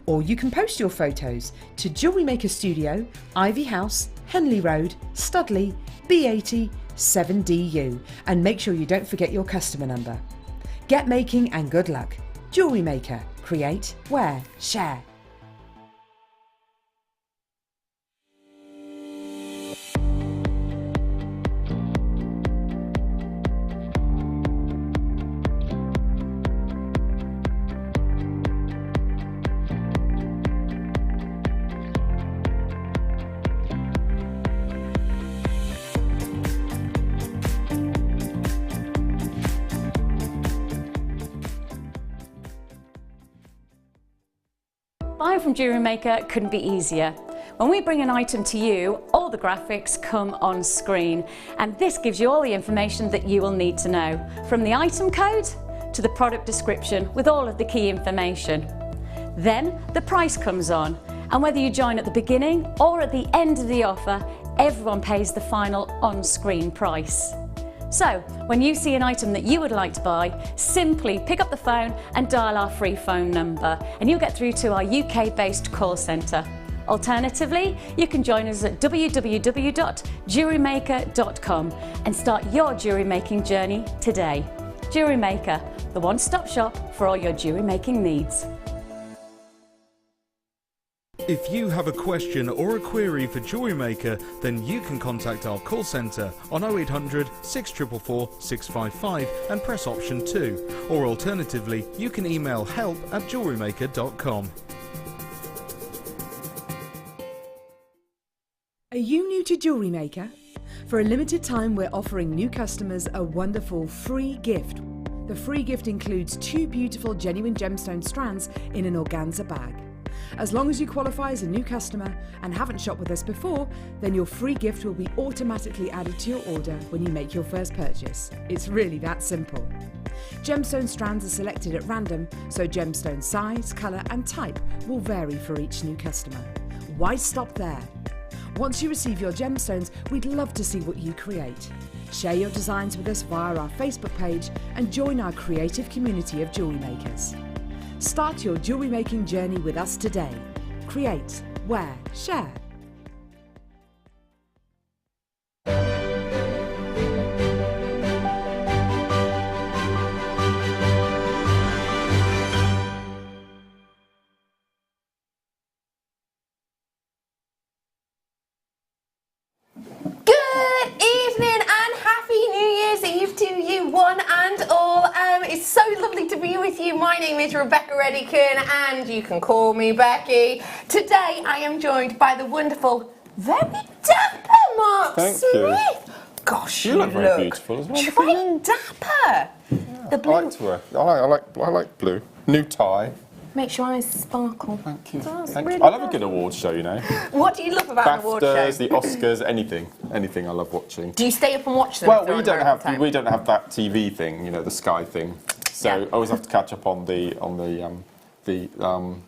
Or you can post your photos to Jewellery Maker Studio, Ivy House, Henley Road, Studley, B80 7DU, and make sure you don't forget your customer number. Get making and good luck. Jewellery Maker. Create, wear, share. Buying from Jewellery Maker couldn't be easier. When we bring an item to you, all the graphics come on screen, and this gives you all the information that you will need to know, from the item code to the product description with all of the key information. Then the price comes on, and whether you join at the beginning or at the end of the offer, everyone pays the final on-screen price. So, when you see an item that you would like to buy, simply pick up the phone and dial our free phone number, and you'll get through to our UK-based call centre. Alternatively, you can join us at www.jewellerymaker.com and start your jewellery making journey today. Jewellery Maker, the one-stop shop for all your jewellery making needs. If you have a question or a query for Jewellery Maker, then you can contact our call centre on 0800 644 655 and press option 2, or alternatively you can email help@jewellerymaker.com. Are you new to Jewellery Maker? For a limited time, we're offering new customers a wonderful free gift. The free gift includes 2 beautiful genuine gemstone strands in an organza bag. As long as you qualify as a new customer and haven't shopped with us before, then your free gift will be automatically added to your order when you make your first purchase. It's really that simple. Gemstone strands are selected at random, so gemstone size, colour and type will vary for each new customer. Why stop there? Once you receive your gemstones, we'd love to see what you create. Share your designs with us via our Facebook page and join our creative community of jewellery makers. Start your jewellery making journey with us today. Create, wear, share. It's so lovely to be with you. My name is Rebecca Redican and you can call me Becky. Today I am joined by the wonderful, very dapper Mark Smith. You. Gosh, you look very beautiful as well. Very dapper. Yeah, the blue. I like to wear. I like blue. New tie. Makes your eyes sparkle. Thank you. Thank you. really I love does. a good awards show, you know. What do you love about an award show? BAFTAs, the Oscars, anything I love watching. Do you stay up and watch them? Well, we don't have that TV thing, you know, the Sky thing. So I always have to catch up on the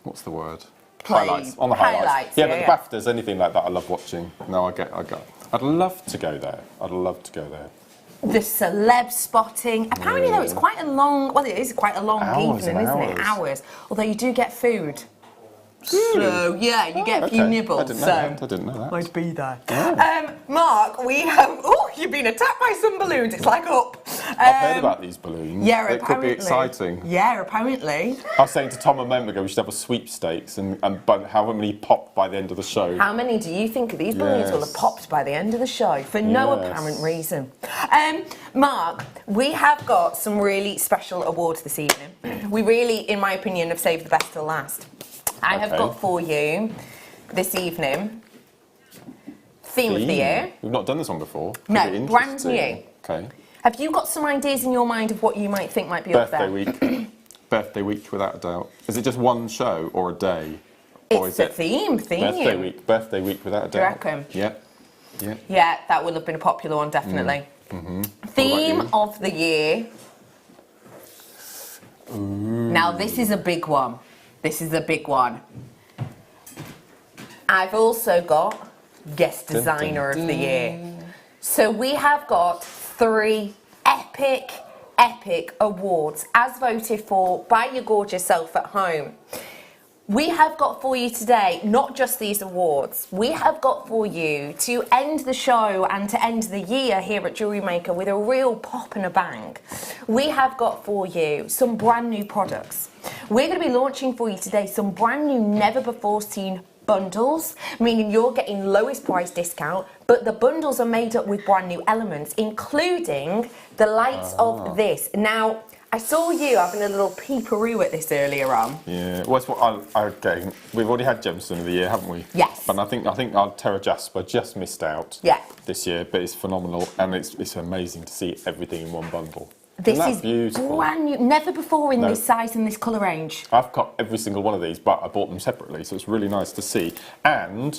what's the word? Highlights. On the highlights. Yeah, but the BAFTAs, anything like that, I love watching. No, I'd love to go there. The celeb spotting. Apparently, though, it's quite a long. Well, it is quite a long evening, isn't it? Hours. Although you do get food. Really? So yeah, you get a few nibbles. I didn't know that. I'd be there. Yeah. Mark, we have. Oh, you've been attacked by some balloons. It's like up. I've heard about these balloons. Yeah, it could be exciting. Yeah, apparently. I was saying to Tom a moment ago we should have a sweepstakes and how many pop by the end of the show. How many do you think these balloons will have popped by the end of the show for no apparent reason? Mark, we have got some really special awards this evening. We really, in my opinion, have saved the best till last. I have got for you this evening theme of the year. We've not done this one before. No, brand new. Okay. Have you got some ideas in your mind of what you might think might be up there? Birthday week. Birthday week, without a doubt. Is it just one show or a day? It's a theme. Birthday week, without a doubt. Do you reckon? Yeah. Yeah, that would have been a popular one, definitely. Theme of the year. Ooh. Now, this is a big one. I've also got guest designer of the year. So we have got 3 epic awards as voted for by your gorgeous self at home. We have got for you today, not just these awards, we have got for you to end the show and to end the year here at JewelleryMaker with a real pop and a bang. We have got for you some brand new products. We're going to be launching for you today some brand new, never before seen bundles, meaning you're getting lowest price discount, but the bundles are made up with brand new elements, including the likes of this. Now, I saw you having a little peeperoo at this earlier on. Yeah, well, it's what again, we've already had Gemstone of the Year, haven't we? Yes. But I think our Terra Jasper just missed out this year, but it's phenomenal, and it's amazing to see everything in one bundle. This is beautiful. Brand new, never before in this size and this colour range. I've got every single one of these, but I bought them separately, so it's really nice to see. And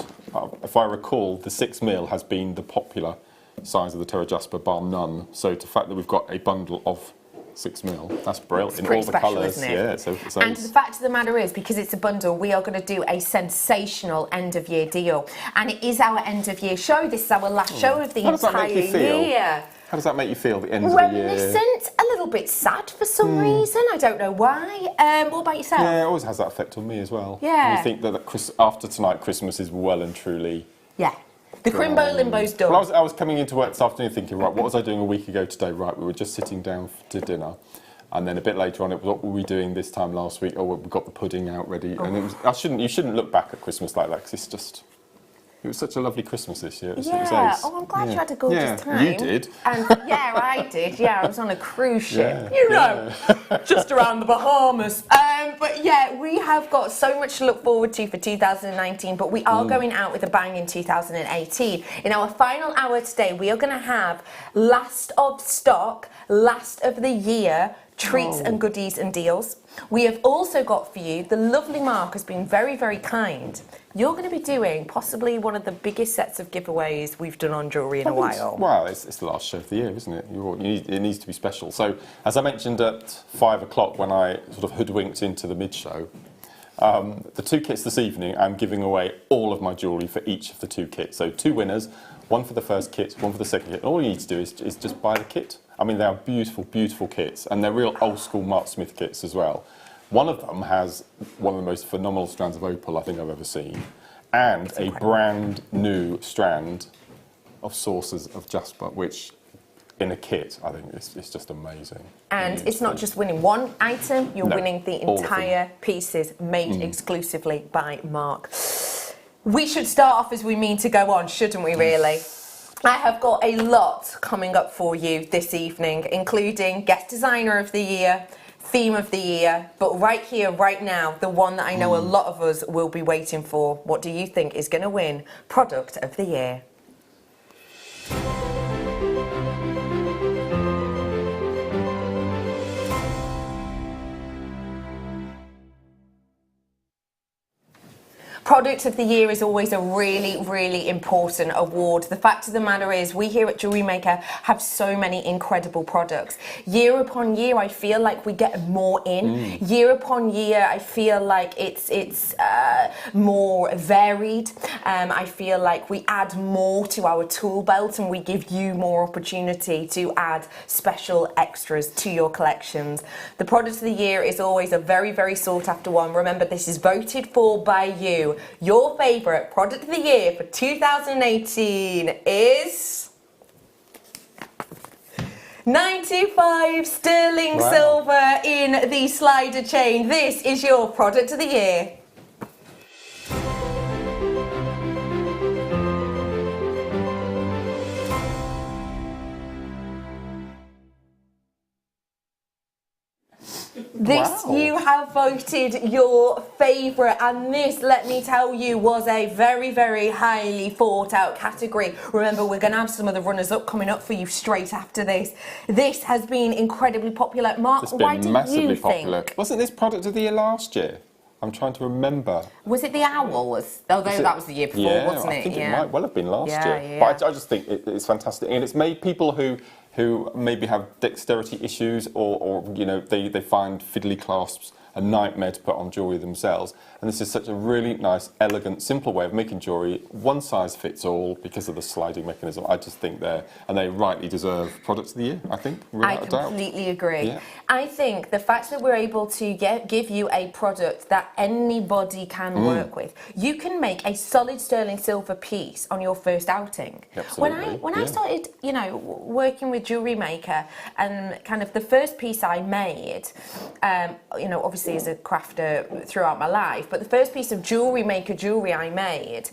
if I recall, the 6mm has been the popular size of the Terra Jasper, bar none. So the fact that we've got a bundle of 6mm, that's brilliant. In all the colours, yeah. So and the fact of the matter is, because it's a bundle, we are going to do a sensational end of year deal, and it is our end of year show. This is our last show of the entire year. How does that make you feel? The end of the year. Reminiscent, a little bit sad for some reason. I don't know why. What about yourself? Yeah, it always has that effect on me as well. Yeah. And you think that after tonight, Christmas is well and truly. Yeah. The Crimbo Limbo's done. Well, I was coming into work this afternoon thinking, right, what was I doing a week ago today? Right, we were just sitting down to dinner. And then a bit later on, it was, what were we doing this time last week? Oh, well, we got the pudding out ready. And it was, you shouldn't look back at Christmas like that, because it's just... It was such a lovely Christmas this year. It was ace. Oh, I'm glad you had a gorgeous time. You did. And I did. Yeah, I was on a cruise ship. You know, just around the Bahamas. But yeah, we have got so much to look forward to for 2019, but we are going out with a bang in 2018. In our final hour today, we are going to have last of stock, last of the year treats and goodies and deals. We have also got for you, the lovely Mark has been very, very kind. You're going to be doing possibly one of the biggest sets of giveaways we've done on jewellery in a while. Well, it's the last show of the year, isn't it? It needs to be special. So, as I mentioned at 5 o'clock when I sort of hoodwinked into the mid-show, the 2 kits this evening, I'm giving away all of my jewellery for each of the 2 kits. So 2 winners, one for the first kit, one for the second kit. And all you need to do is just buy the kit. I mean, they are beautiful, beautiful kits, and they're real old-school Mark Smith kits as well. One of them has one of the most phenomenal strands of opal I think I've ever seen, and a brand new strand of saucers of Jasper, which in a kit, I think it's just amazing. And it's not just winning one item, you're winning the entire pieces made exclusively by Mark. We should start off as we mean to go on, shouldn't we, really? I have got a lot coming up for you this evening, including Guest Designer of the Year, Theme of the Year, but right here, right now, the one that I know a lot of us will be waiting for. What do you think is going to win Product of the Year? Product of the Year is always a really, really important award. The fact of the matter is, we here at JewelleryMaker have so many incredible products. Year upon year, I feel like we get more in. Year upon year, I feel like it's more varied. I feel like we add more to our tool belt, and we give you more opportunity to add special extras to your collections. The Product of the Year is always a very, very sought after one. Remember, this is voted for by you. Your favourite Product of the Year for 2018 is 95 sterling silver in the slider chain. This is your Product of the Year. This you have voted your favourite, and this, let me tell you, was a very, very highly thought out category. Remember, we're going to have some of the runners up coming up for you straight after this. This has been incredibly popular. Mark, why do you think? Wasn't this Product of the Year last year? I'm trying to remember. Was it the owls? Although that was the year before, wasn't it? I think it might well have been last year. But I just think it's fantastic, and it's made people who maybe have dexterity issues, or you know, they find fiddly clasps a nightmare to put on jewellery themselves. And this is such a really nice, elegant, simple way of making jewellery. One size fits all because of the sliding mechanism. I just think they rightly deserve Products of the Year, I think, without a doubt. I completely agree. Yeah. I think the fact that we're able to give you a product that anybody can work with. You can make a solid sterling silver piece on your first outing. Absolutely. When I started, working with JewelleryMaker, and kind of the first piece I made, obviously as a crafter throughout my life, but the first piece of JewelleryMaker jewellery I made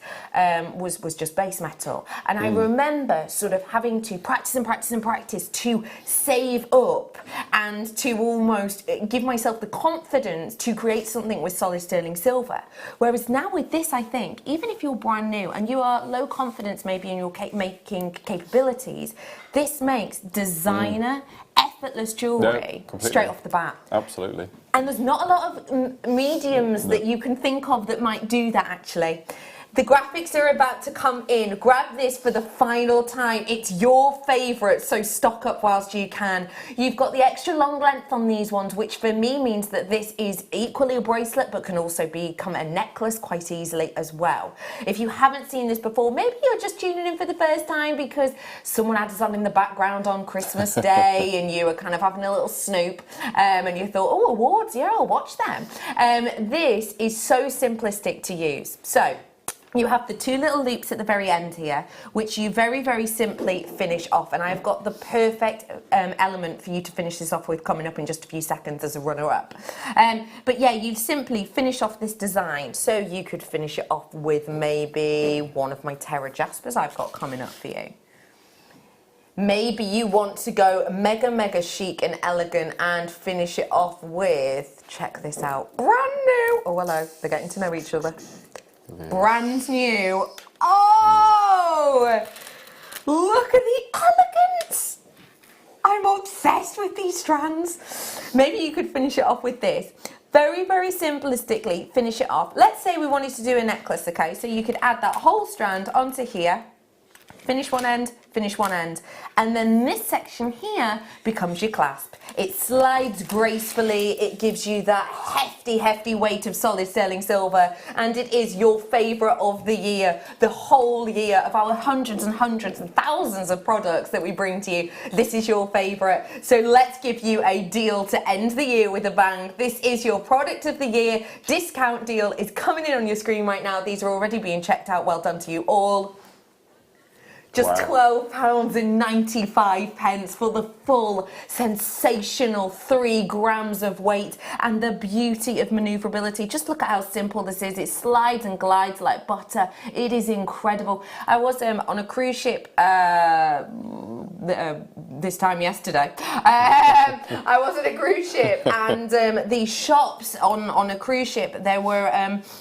was just base metal. And I remember sort of having to practice and practice and practice to save up and to almost give myself the confidence to create something with solid sterling silver. Whereas now with this, I think, even if you're brand new and you are low confidence maybe in your making capabilities, this makes designer, effortless jewellery straight off the bat. Absolutely. And there's not a lot of mediums that you can think of that might do that, actually. The graphics are about to come in. Grab this for the final time. It's your favourite, so stock up whilst you can. You've got the extra long length on these ones, which for me means that this is equally a bracelet, but can also become a necklace quite easily as well. If you haven't seen this before, maybe you're just tuning in for the first time because someone had this on in the background on Christmas Day and you were kind of having a little snoop and you thought, oh, awards, yeah, I'll watch them. This is so simplistic to use. So, you have the two little loops at the very end here, which you very, very simply finish off. And I've got the perfect element for you to finish this off with coming up in just a few seconds as a runner-up. But yeah, you simply finish off this design. So you could finish it off with maybe one of my Terra Jaspers I've got coming up for you. Maybe you want to go mega, mega chic and elegant and finish it off with, check this out, brand new. Oh, hello, they're getting to know each other. Brand new. Oh, look at the elegance. I'm obsessed with these strands. Maybe you could finish it off with this. Very, very simplistically finish it off. Let's say we wanted to do a necklace, okay? So you could add that whole strand onto here. Finish one end, and then this section here becomes your clasp. It slides gracefully, it gives you that hefty, hefty weight of solid sterling silver, and it is your favourite of the year, the whole year of our hundreds and hundreds and thousands of products that we bring to you. This is your favourite, so let's give you a deal to end the year with a bang. This is your product of the year. Discount deal is coming in on your screen right now. These are already being checked out. Well done to you all. Just £12.95 for the full, sensational 3 grams of weight and the beauty of manoeuvrability. Just look at how simple this is. It slides and glides like butter. It is incredible. I was on a cruise ship this time yesterday. I was on a cruise ship and the shops on a cruise ship, there were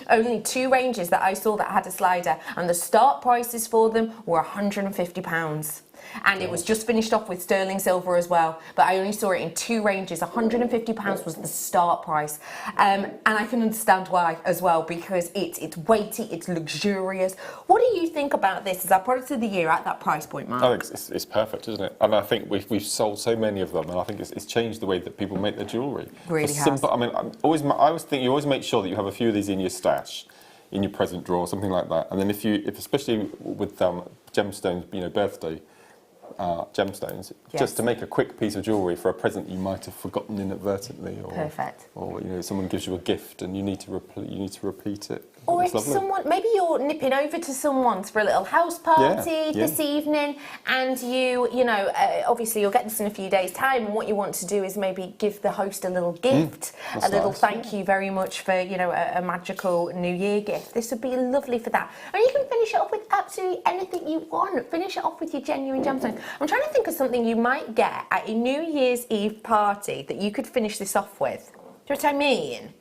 only 2 ranges that I saw that had a slider, and the start prices for them were £150. And it was just finished off with sterling silver as well, but I only saw it in 2 ranges. £150 was the start price, and I can understand why as well, because it's weighty, it's luxurious. What do you think about this as our product of the year at that price point, Mark? I think it's perfect, isn't it? And I think we've sold so many of them, and I think it's changed the way that people make their jewellery. Really has. I mean, I always think you always make sure that you have a few of these in your stash, in your present drawer, something like that. And then if especially with gemstones, birthday gemstones, yes, just to make a quick piece of jewellery for a present you might have forgotten inadvertently, or perfect, or someone gives you a gift and you need to repeat it. Or if someone, maybe you're nipping over to someone's for a little house party this evening, and obviously you'll get this in a few days' time, and what you want to do is maybe give the host a little gift, a little thank you very much for, a magical New Year gift. This would be lovely for that. And you can finish it off with absolutely anything you want. Finish it off with your genuine gemstones. I'm trying to think of something you might get at a New Year's Eve party that you could finish this off with. Do you know what I mean?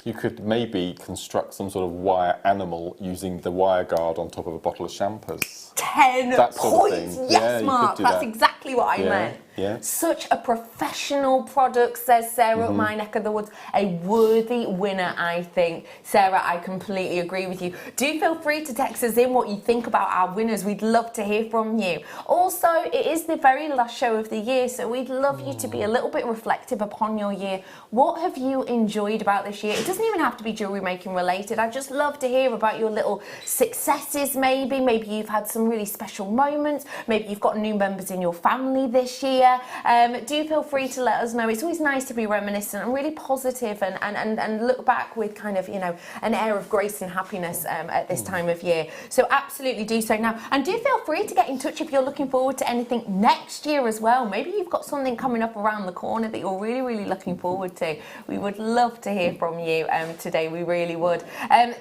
You could maybe construct some sort of wire animal using the wire guard on top of a bottle of champers. 10 That sort of points. thing. Yes, Yeah, you Mark, could do that's that. exactly what I meant. Yeah. Such a professional product, says Sarah up my neck of the woods. A worthy winner, I think. Sarah, I completely agree with you. Do feel free to text us in what you think about our winners. We'd love to hear from you. Also, it is the very last show of the year, so we'd love you to be a little bit reflective upon your year. What have you enjoyed about this year? It doesn't even have to be jewellery making related. I'd just love to hear about your little successes, maybe. Maybe you've had some really special moments. Maybe you've got new members in your family this year. Do feel free to let us know. It's always nice to be reminiscent and really positive and look back with kind of, you know, an air of grace and happiness at this time of year. So absolutely do so now. And do feel free to get in touch if you're looking forward to anything next year as well. Maybe you've got something coming up around the corner that you're really, really looking forward to. We would love to hear from you today. We really would.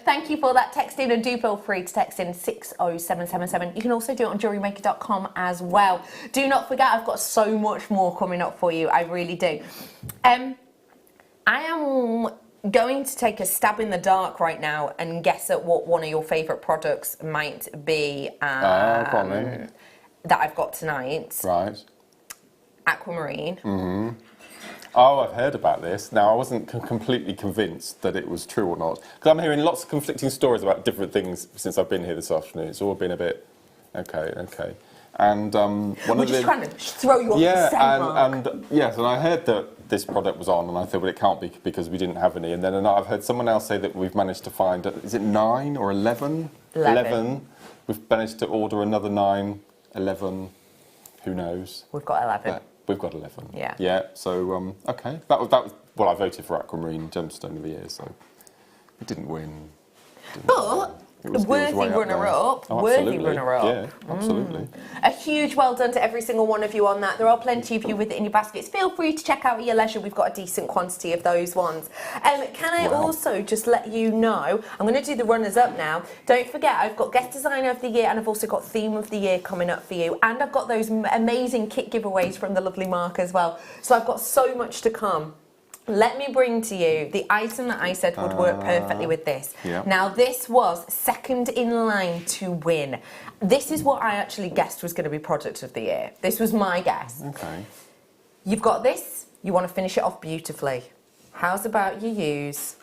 Thank you for that text in, and do feel free to text in 60777. You can also do it on JewelleryMaker.com as well. Do not forget, I've got so much more coming up for you. I really do. I am going to take a stab in the dark right now and guess at what one of your favourite products might be Go on then. that I've got tonight. Right. Aquamarine. Oh, I've heard about this. Now, I wasn't completely convinced that it was true or not, because I'm hearing lots of conflicting stories about different things since I've been here this afternoon. It's all been a bit, okay. And We're just trying to throw you off the scent, Mark. and yes, and I heard that this product was on, and I thought, well, it can't be because we didn't have any. And then I've heard someone else say that we've managed to find, is it 9 or 11? 11. We've managed to order another 9, 11. Who knows? We've got 11. But we've got 11. Yeah. Yeah. So okay, that was well, I voted for Aquamarine Gemstone of the Year, so it didn't win. But worthy runner-up. Oh, Worthy runner-up. Yeah, absolutely. A huge well done to every single one of you on that. There are plenty of you with it in your baskets. Feel free to check out at your leisure. We've got a decent quantity of those ones. Can I also just let you know, I'm going to do the runners-up now. Don't forget, I've got Guest Designer of the Year, and I've also got Theme of the Year coming up for you. And I've got those amazing kit giveaways from the lovely Mark as well. So I've got so much to come. Let me bring to you the item that I said would work perfectly with this. Yeah. Now, this was second in line to win. This is what I actually guessed was going to be product of the year. This was my guess. Okay. You've got this. You want to finish it off beautifully. How's about you use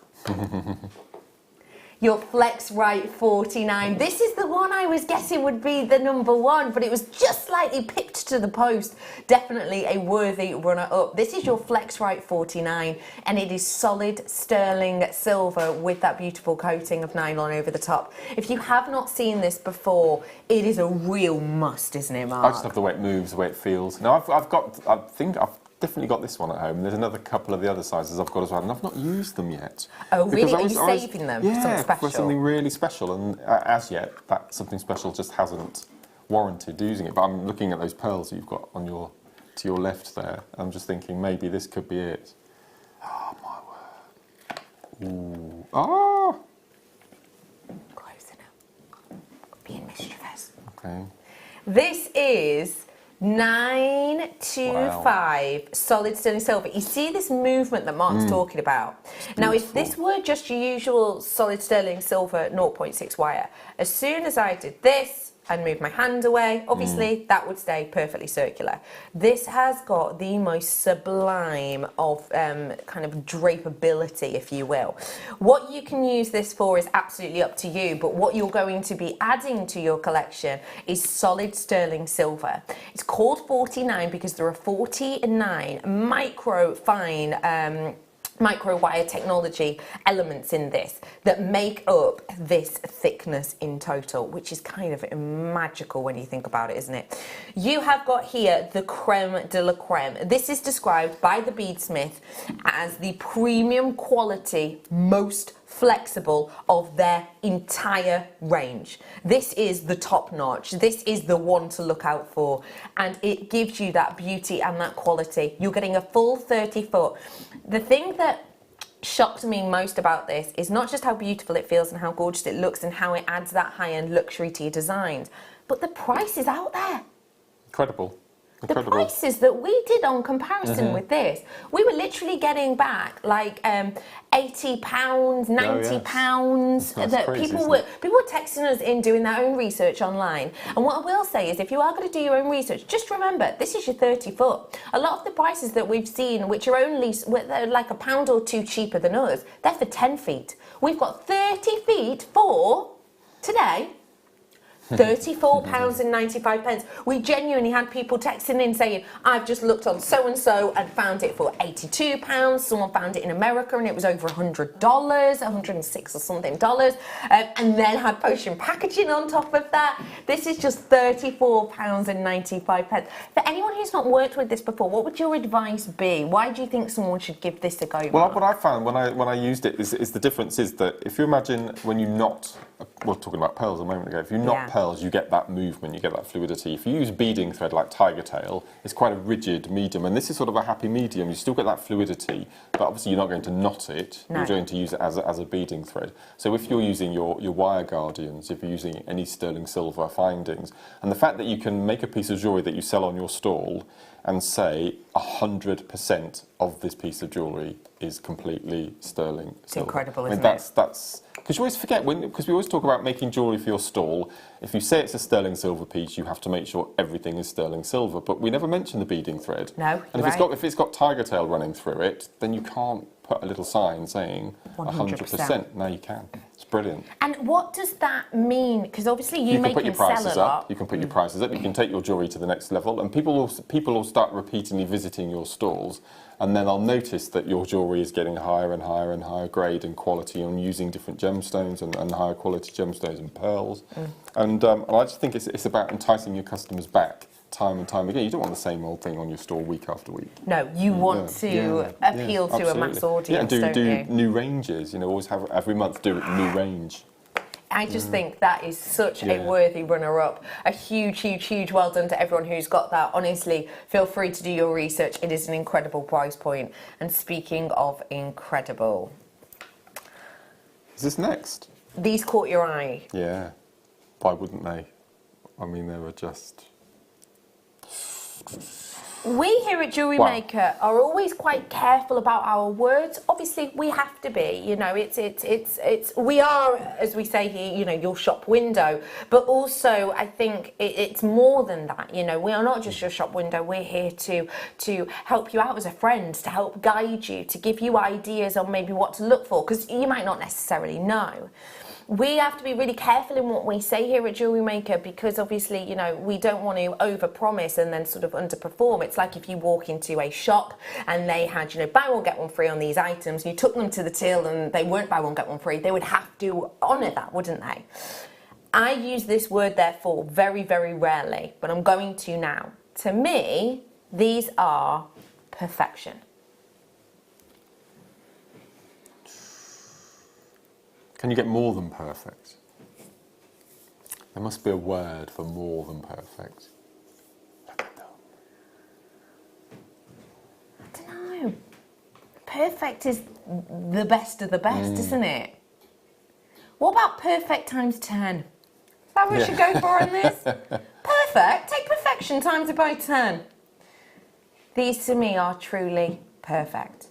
your Flex Right 49. This is the one I was guessing would be the number one, but it was just slightly pipped to the post. Definitely a worthy runner-up. This is your Flex Right 49, and it is solid sterling silver with that beautiful coating of nylon over the top. If you have not seen this before, it is a real must, isn't it, Mark? I just love the way it moves, the way it feels. Now, I think I've definitely got this one at home. There's another couple of the other sizes I've got as well, and I've not used them yet. Oh, really? Because Are you saving them for something special? For something really special, and as yet, that something special just hasn't warranted using it. But I'm looking at those pearls that you've got on to your left there, and I'm just thinking maybe this could be it. Oh, my word. Ooh. Ah! Close enough. Being mischievous. Okay. This is 925 solid sterling silver. You see this movement that Mark's talking about. Now, if this were just your usual solid sterling silver 0.6 wire, as soon as I did this and moved my hand away, obviously that would stay perfectly circular. This has got the most sublime of kind of drapability, if you will. What you can use this for is absolutely up to you, but what you're going to be adding to your collection is solid sterling silver. It's called 49 because there are 49 micro fine micro wire technology elements in this that make up this thickness in total, which is kind of magical when you think about it, isn't it? You have got here the creme de la creme. This is described by the beadsmith as the premium quality, most flexible of their entire range. This is the top notch. This is the one to look out for, and it gives you that beauty and that quality. You're getting a full 30 foot. The thing that shocked me most about this is not just how beautiful it feels and how gorgeous it looks and how it adds that high-end luxury to your designs, but the price is out there. Incredible. Incredible. The prices that we did on comparison with this, we were literally getting back like £80, £90. That's That crazy, people isn't were texting us in doing their own research online. And what I will say is, if you are going to do your own research, just remember this is your 30 foot. A lot of the prices that we've seen, which are only they're like £1 or £2 cheaper than us, they're for 10 feet. We've got 30 feet for today. £34.95. We genuinely had people texting in saying, I've just looked on so-and-so and found it for £82. Someone found it in America and it was over $100, $106 or something dollars, and then had potion packaging on top of that. This is just £34.95. For anyone who's not worked with this before, what would your advice be? Why do you think someone should give this a go? Well, what I found when I used it is the difference is that if you imagine when you knot, we were talking about pearls a moment ago, if you knot pearls, you get that movement, you get that fluidity. If you use beading thread like tiger tail, it's quite a rigid medium, and this is sort of a happy medium. You still get that fluidity, but obviously you're not going to knot it. No. You're going to use it as a beading thread. So if you're using your wire guardians, if you're using any sterling silver findings, and the fact that you can make a piece of jewellery that you sell on your stall and say 100% of this piece of jewellery is completely sterling silver. It's incredible, isn't it? That's because you always forget, because we always talk about making jewellery for your stall. If you say it's a sterling silver piece, you have to make sure everything is sterling silver. But we never mention the beading thread. No, and if it's got tiger tail running through it, then you can't put a little sign saying 100%. Now you can. It's brilliant. And what does that mean? Because obviously you make and sell a lot. You can put your prices up. You can take your jewellery to the next level, and people will start repeatedly visiting your stalls, and then I'll notice that your jewellery is getting higher and higher and higher grade and quality, and using different gemstones and higher quality gemstones and pearls. And I just think it's about enticing your customers back time and time again. You don't want the same old thing on your store week after week. No, you want to appeal to a mass audience, and do you? new ranges. You know, always have every month do a new range. I just think that is such a worthy runner-up. A huge, huge, huge well done to everyone who's got that. Honestly, feel free to do your research. It is an incredible price point. And speaking of incredible... Is this next? These caught your eye. Yeah. Why wouldn't they? I mean, they were just... We here at JewelleryMaker are always quite careful about our words. Obviously, we have to be. You know, we are, as we say here, you know, your shop window. But also, I think it's more than that. You know, we are not just your shop window. We're here to help you out as a friend, to help guide you, to give you ideas on maybe what to look for, because you might not necessarily know. We have to be really careful in what we say here at JewelleryMaker, because obviously, you know, we don't want to overpromise and then sort of underperform. It's like if you walk into a shop and they had, you know, buy one get one free on these items, you took them to the till and they weren't buy one get one free, they would have to honour that, wouldn't they? I use this word therefore very, very rarely, but I'm going to now. To me, these are perfection. Can you get more than perfect? There must be a word for more than perfect. I don't know. Perfect is the best of the best, isn't it? What about perfect times 10? Is that what we should go for on this? Perfect? Take perfection times it by 10. These to me are truly perfect.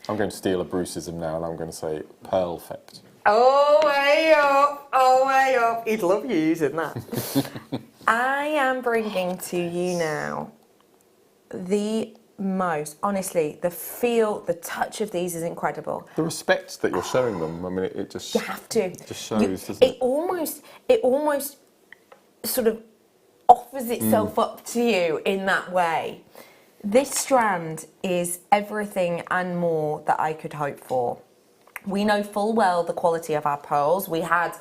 I'm going to steal a Bruceism now, and I'm going to say perfect. Oh, way up. Oh, way up. He'd love you using that. I am bringing to you now the most, honestly, the feel, the touch of these is incredible. The respect that you're showing them, I mean, it just... You have to. It just shows, doesn't it? It almost sort of offers itself up to you in that way. This strand is everything and more that I could hope for. We know full well the quality of our pearls. We had,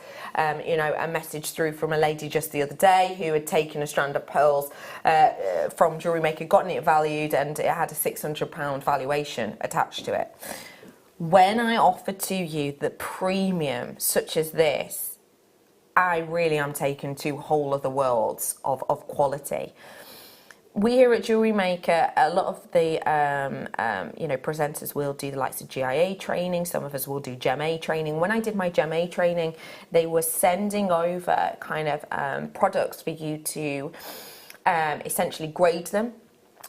you know, a message through from a lady just the other day who had taken a strand of pearls from JewelleryMaker, gotten it valued, and it had a £600 valuation attached to it. When I offer to you the premium such as this, I really am taken to whole other worlds of quality. We here at JewelleryMaker, a lot of the you know, presenters will do the likes of GIA training. Some of us will do Gem A training. When I did my Gem A training, they were sending over kind of products for you to essentially grade them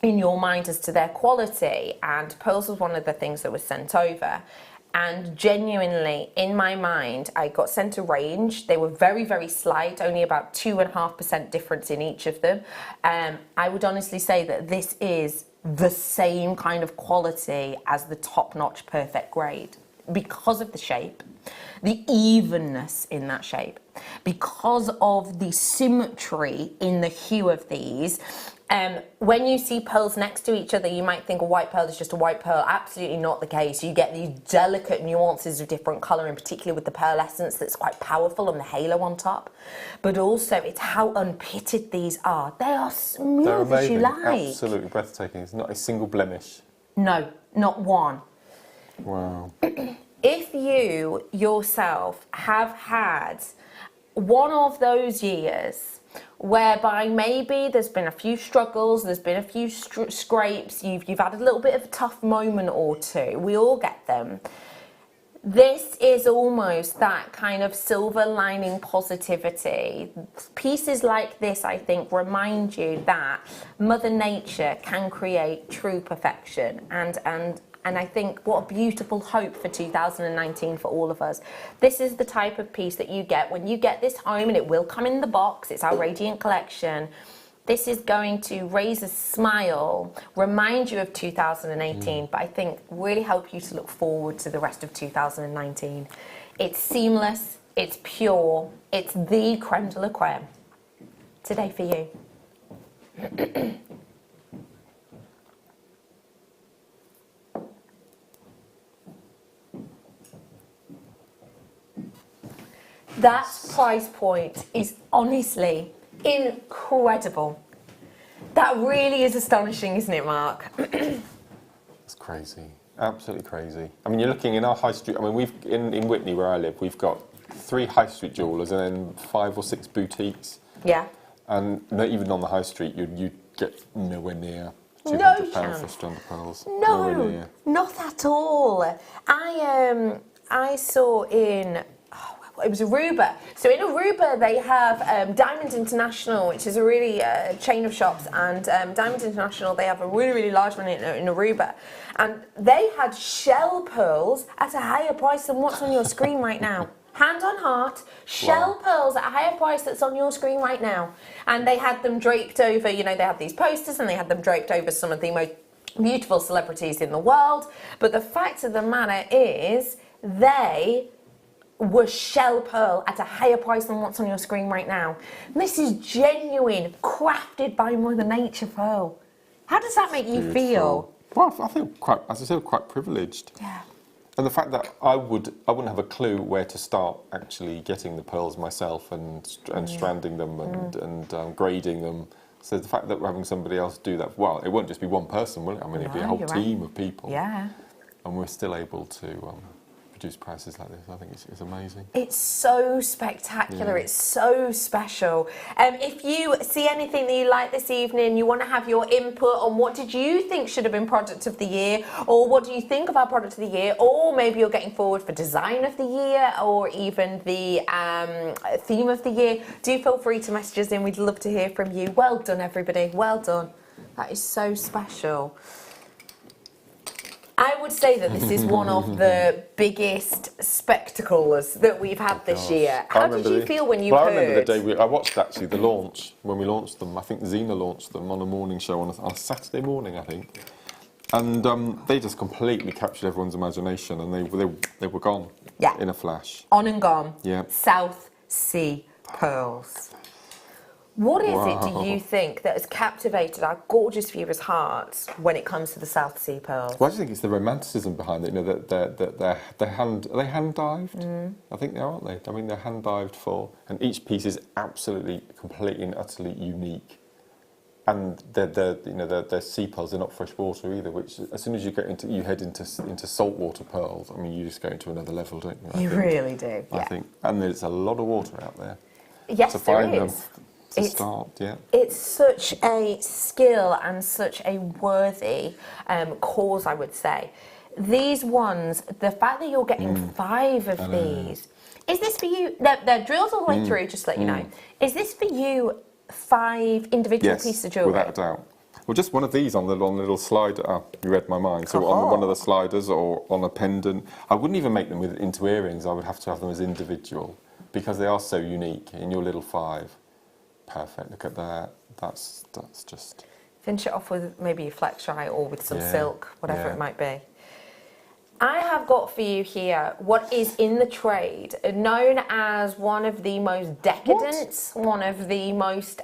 in your mind as to their quality, and pearls was one of the things that was sent over. And genuinely, in my mind, I got sent a range. They were very, very slight, only about 2.5% difference in each of them. I would honestly say that this is the same kind of quality as the top-notch perfect grade because of the shape, the evenness in that shape, because of the symmetry in the hue of these. When you see pearls next to each other, you might think a white pearl is just a white pearl. Absolutely not the case. You get these delicate nuances of different colour, and particularly with the pearlescence that's quite powerful and the halo on top. But also, it's how unpitted these are. They are smooth as you like. Absolutely breathtaking. It's not a single blemish. No, not one. Wow. If you yourself have had one of those years whereby maybe there's been a few struggles, there's been a few scrapes, you've had a little bit of a tough moment or two, we all get them. This is almost that kind of silver lining positivity. Pieces like this, I think, remind you that Mother Nature can create true perfection, and I think what a beautiful hope for 2019 for all of us. This is the type of piece that you get when you get this home, and it will come in the box. It's our Radiant collection. This is going to raise a smile, remind you of 2018, but I think really help you to look forward to the rest of 2019. It's seamless, it's pure, it's the creme de la creme. Today for you. That price point is honestly incredible. That really is astonishing, isn't it, Mark? It's crazy, absolutely crazy. I mean, you're looking in our high street. I mean, we've in Whitney, where I live, we've got 3 high street jewellers and then 5 or 6 boutiques. Yeah. And not even on the high street, you'd get nowhere near No £200 chance. for strand of pearls. No, not at all. I saw in. It was Aruba. So in Aruba, they have Diamond International, which is a really chain of shops, and Diamond International, they have a really, really large one in Aruba. And they had shell pearls at a higher price than what's on your screen right now. Hand on heart, shell pearls at a higher price that's on your screen right now. And they had them draped over, you know, they had these posters, and they had them draped over some of the most beautiful celebrities in the world. But the fact of the matter is, they were shell pearl at a higher price than what's on your screen right now. And this is genuine, crafted by Mother Nature pearl. How does that make you feel? Well, I feel quite, as I said, quite privileged. Yeah. And the fact that I wouldn't have a clue where to start actually getting the pearls myself and stranding them and grading them. So the fact that we're having somebody else do that, well, it won't just be one person, will it? I mean, it'll be a whole team of people. Yeah. And we're still able to produce prices like this. I think it's amazing. It's so spectacular. It's so special. If you see anything that you like this evening, you want to have your input on what did you think should have been product of the year, or what do you think of our product of the year, or maybe you're getting forward for design of the year, or even the theme of the year, do feel free to message us in. We'd love to hear from you. Well done, everybody. Well done. That is so special. I would say that this is one of the biggest spectacles that we've had this year. How did you feel when you heard? I remember the day I watched actually the launch, when we launched them. I think Zena launched them on a morning show on a Saturday morning, I think. And they just completely captured everyone's imagination, and they were gone in a flash. On and gone. Yeah. South Sea pearls. What is it, do you think, that has captivated our gorgeous viewers' hearts when it comes to the South Sea pearls? Well, I just think it's the romanticism behind it. You know, are they hand dived? I think they are, aren't they? I mean, they're hand dived for, and each piece is absolutely, completely, and utterly unique. And they're sea pearls. They're not fresh water either. Which, as soon as you head into saltwater pearls, I mean, you just go into another level, don't you? You really do. I think, and there's a lot of water out there. Yes, to find there them. is. It's such a skill and such a worthy cause, I would say. These ones, the fact that you're getting 5 of these, is this for you? They're drilled all the way through, just to let you know. Is this for you 5 individual Yes, pieces of jewellery. without a doubt. Well, just one of these on the little slider. Oh, you read my mind. So on one of the sliders or on a pendant. I wouldn't even make them into earrings. I would have to have them as individual because they are so unique in your little 5. Perfect. Look at that. That's just... Finish it off with maybe a flex eye or with some Yeah, silk, whatever yeah. it might be. I have got for you here what is in the trade known as one of the most decadent, one of the most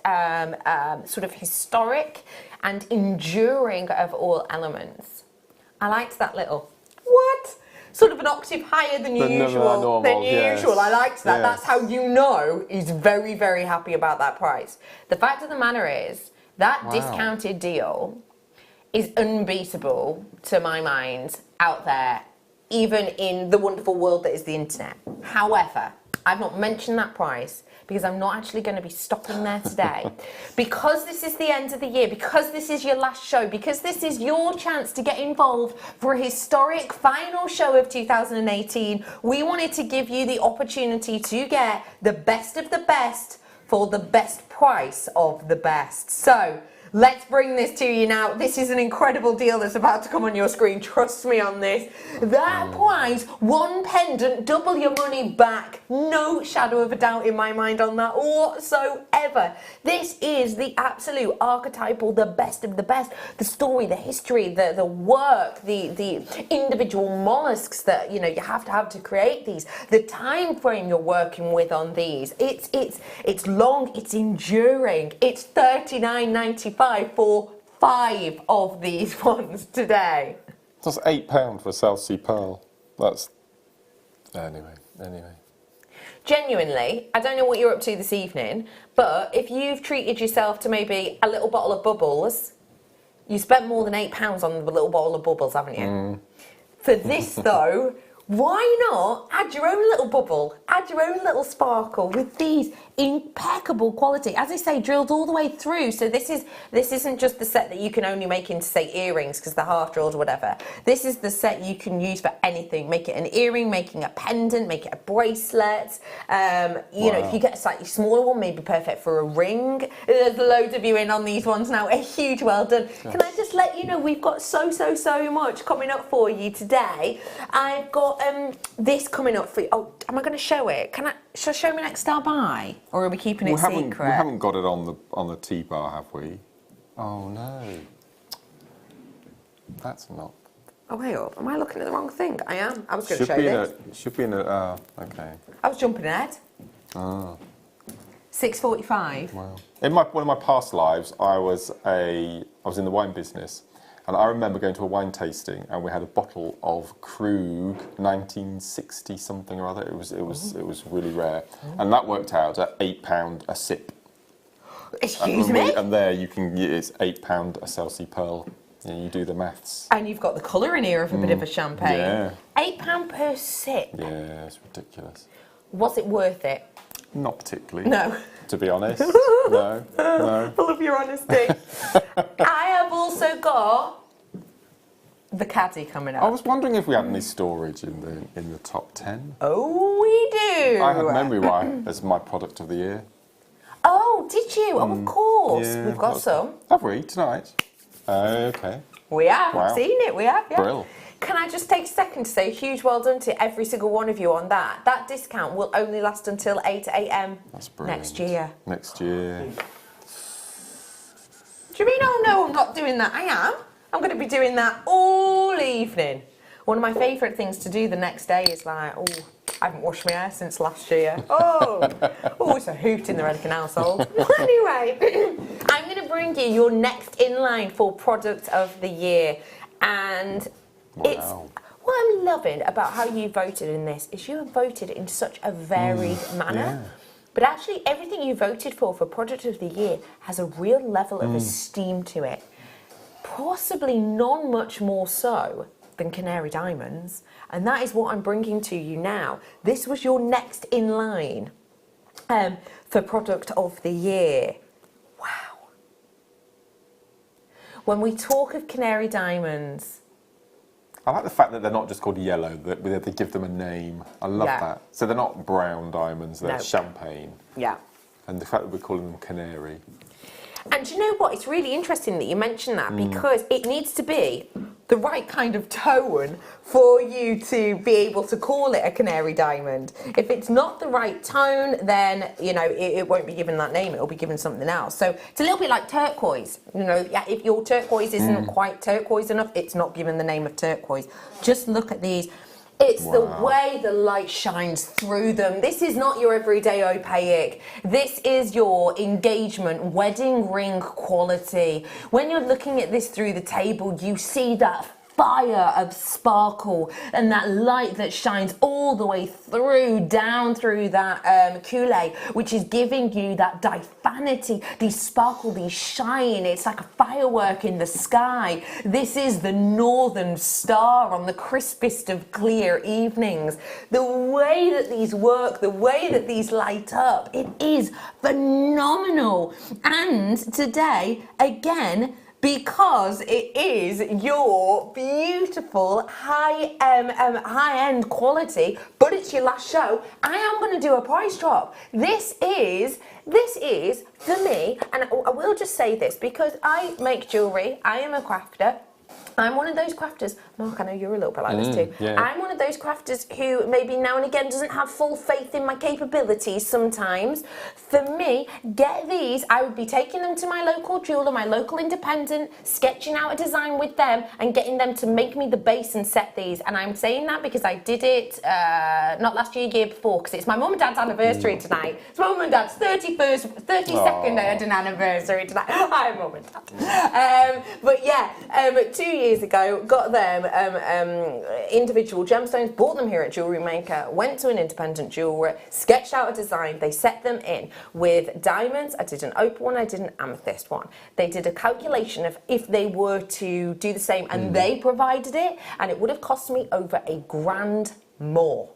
sort of historic and enduring of all elements. I liked that little, what? Sort of an octave higher than usual. Yes. I liked that. Yes. That's how you know he's very, very happy about that price. The fact of the matter is, that discounted deal is unbeatable to my mind out there, even in the wonderful world that is the internet. However, I've not mentioned that price because I'm not actually going to be stopping there today. Because this is the end of the year, because this is your last show, because this is your chance to get involved for a historic final show of 2018, we wanted to give you the opportunity to get the best of the best for the best price of the best. So let's bring this to you now. This is an incredible deal that's about to come on your screen. Trust me on this. That price, 1 pendant, double your money back. No shadow of a doubt in my mind on that whatsoever. This is the absolute archetypal, the best of the best. The story, the history, the work, the individual mollusks that you have to create these. The time frame you're working with on these. It's long, it's enduring. It's $39.95 for 5 of these ones today. That's £8 for South Sea Pearl. That's... Anyway. Genuinely, I don't know what you're up to this evening, but if you've treated yourself to maybe a little bottle of bubbles, you spent more than £8 on the little bottle of bubbles, haven't you? For this though, why not add your own little bubble, add your own little sparkle with these impeccable quality, as I say, drilled all the way through. So this isn't just the set that you can only make into, say, earrings because they're half drilled or whatever. This is the set you can use for anything. Make it an earring, making a pendant, make it a bracelet. You know, if you get a slightly smaller one, maybe perfect for a ring. There's loads of you in on these ones now. A huge well done. Yes. Can I just let you know we've got so much coming up for you today. I've got this coming up for you. Oh, am I going to show it? Shall I show me next star by? Or are we keeping it secret? We haven't got it on the T-bar, have we? Oh no. That's not. Oh, wait up. Am I looking at the wrong thing? I am. I was going to show this. It should be in a... okay. I was jumping ahead. 6:45. Wow. In one of my past lives, I was in the wine business. And I remember going to a wine tasting, and we had a bottle of Krug 1960 something or other. It was really rare, and that worked out at £8 a sip. Excuse me. And there it's £8 a South Sea Pearl. You do the maths. And you've got the colour in here of a bit of a champagne. Yeah. £8 per sip. Yeah, it's ridiculous. Was it worth it? Not particularly. No. To be honest, no. I love your honesty. I have also got the caddy coming up. I was wondering if we had any storage in the top 10. Oh, we do. I had Memory Wire as my product of the year. Oh, did you? Oh, of course. Yeah, we've got some. Have we tonight? Okay. We have. Wow. Seen it. We have. Yeah. Brill. Can I just take a second to say a huge well done to every single one of you on that. That discount will only last until 8 a.m. That's brilliant. next year. Next year. Do you mean, oh no, I'm not doing that? I am. I'm going to be doing that all evening. One of my favourite things to do the next day is like, oh, I haven't washed my hair since last year. Oh, it's a hoot in the Redican household. Anyway, I'm going to bring you your next in line for product of the year. And wow. what I'm loving about how you voted in this is you have voted in such a varied manner. Yeah. But actually, everything you voted for product of the year has a real level of esteem to it. Possibly none much more so than Canary Diamonds. And that is what I'm bringing to you now. This was your next in line for product of the year. Wow. When we talk of Canary Diamonds, I like the fact that they're not just called yellow, that they give them a name. I love that. So they're not brown diamonds, they're champagne. Yeah. And the fact that we're calling them canary. And do you know what? It's really interesting that you mentioned that because it needs to be the right kind of tone for you to be able to call it a canary diamond. If it's not the right tone, then, you know, it won't be given that name. It'll be given something else. So it's a little bit like turquoise. You know, yeah, if your turquoise isn't quite turquoise enough, it's not given the name of turquoise. Just look at these. It's the way the light shines through them. This is not your everyday opaque. This is your engagement wedding ring quality. When you're looking at this through the table, you see that fire of sparkle and that light that shines all the way through, down through that coulee, which is giving you that diaphanity, these sparkle, these shine. It's like a firework in the sky. This is the northern star on the crispest of clear evenings. The way that these work, the way that these light up, it is phenomenal. And today, again, because it is your beautiful high-end quality, but it's your last show, I am going to do a price drop. This is for me, and I will just say this because I make jewellery, I am a crafter. I'm one of those crafters, Mark, I know you're a little bit like this too. Yeah. I'm one of those crafters who maybe now and again doesn't have full faith in my capabilities sometimes. For me, get these, I would be taking them to my local jeweller, my local independent, sketching out a design with them and getting them to make me the base and set these. And I'm saying that because I did it, not last year, year before, because it's my mum and dad's anniversary tonight. It's my mum and dad's 32nd anniversary tonight. Hi, mum and dad. But yeah, 2 years ago, got them individual gemstones, bought them here at JewelleryMaker, went to an independent jeweller, sketched out a design, they set them in with diamonds. I did an opal one, I did an amethyst one. They did a calculation of if they were to do the same, and they provided it, and it would have cost me over $1,000 more.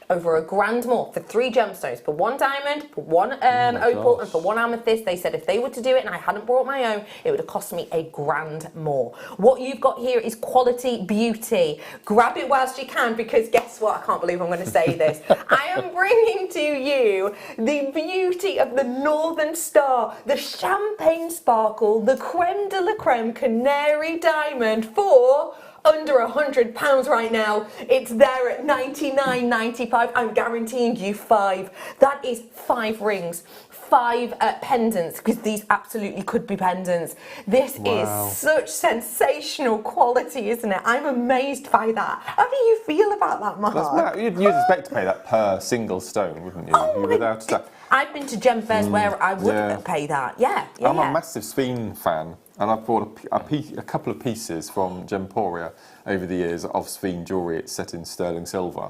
Over $1,000 more for 3 gemstones, for 1 diamond, for 1 opal, and for 1 amethyst. They said if they were to do it and I hadn't brought my own, it would have cost me $1,000 more. What you've got here is quality beauty. Grab it whilst you can, because guess what? I can't believe I'm going to say this. I am bringing to you the beauty of the Northern Star, the champagne sparkle, the creme de la creme canary diamond for under £100 right now. It's there at $99.95. I'm guaranteeing you 5. That is 5 rings, 5 pendants, because these absolutely could be pendants. This is such sensational quality, isn't it? I'm amazed by that. How do you feel about that, Mark? You'd expect to pay that per single stone, wouldn't you? Oh, without that. I've been to gem fairs where I would pay that. Yeah. I'm a massive Sphene fan, and I've bought a couple of pieces from Gemporia over the years of Sphene jewellery. It's set in sterling silver.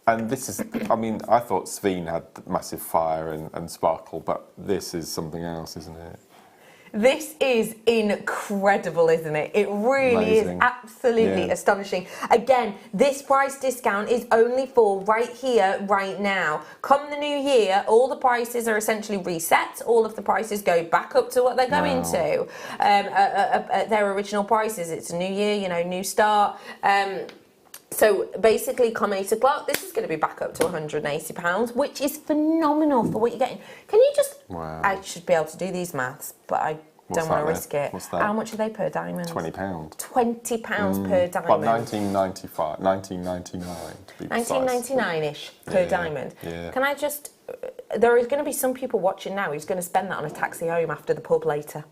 And this is, I mean, I thought Sphene had massive fire and sparkle, but this is something else, isn't it? This is incredible, isn't it? It really is absolutely astonishing. Again, this price discount is only for right here, right now. Come the new year, all the prices are essentially reset. All of the prices go back up to what they're going to, at their original prices. It's a new year, you know, new start. So basically, come 8 o'clock, this is going to be back up to £180, which is phenomenal for what you're getting. Can you just... Wow. I should be able to do these maths, but I don't want to risk it. What's that? How much are they per diamond? £20. £20 per diamond. Well, 1999 to be precise. 1999-ish per diamond. Yeah. Can I just... There is going to be some people watching now who's going to spend that on a taxi home after the pub later.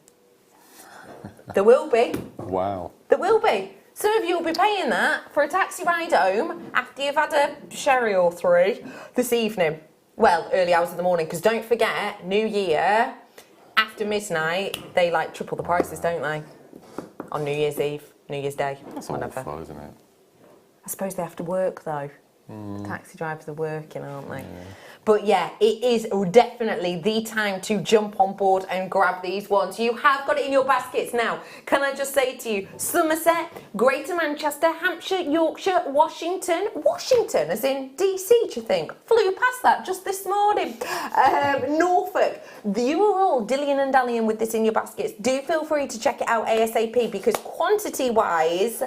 There will be. Wow. There will be. Some of you will be paying that for a taxi ride home after you've had a sherry or 3 this evening. Well, early hours of the morning, because don't forget, New Year, after midnight, they like triple the prices, don't they? On New Year's Eve, New Year's Day, That's whatever. awful, isn't it? I suppose they have to work though. Taxi drivers are working, aren't they? Yeah. But yeah, it is definitely the time to jump on board and grab these ones. You have got it in your baskets now. Can I just say to you, Somerset, Greater Manchester, Hampshire, Yorkshire, Washington, as in DC, do you think? Flew past that just this morning. Norfolk, you are all dillying and dallying with this in your baskets. Do feel free to check it out ASAP, because quantity-wise,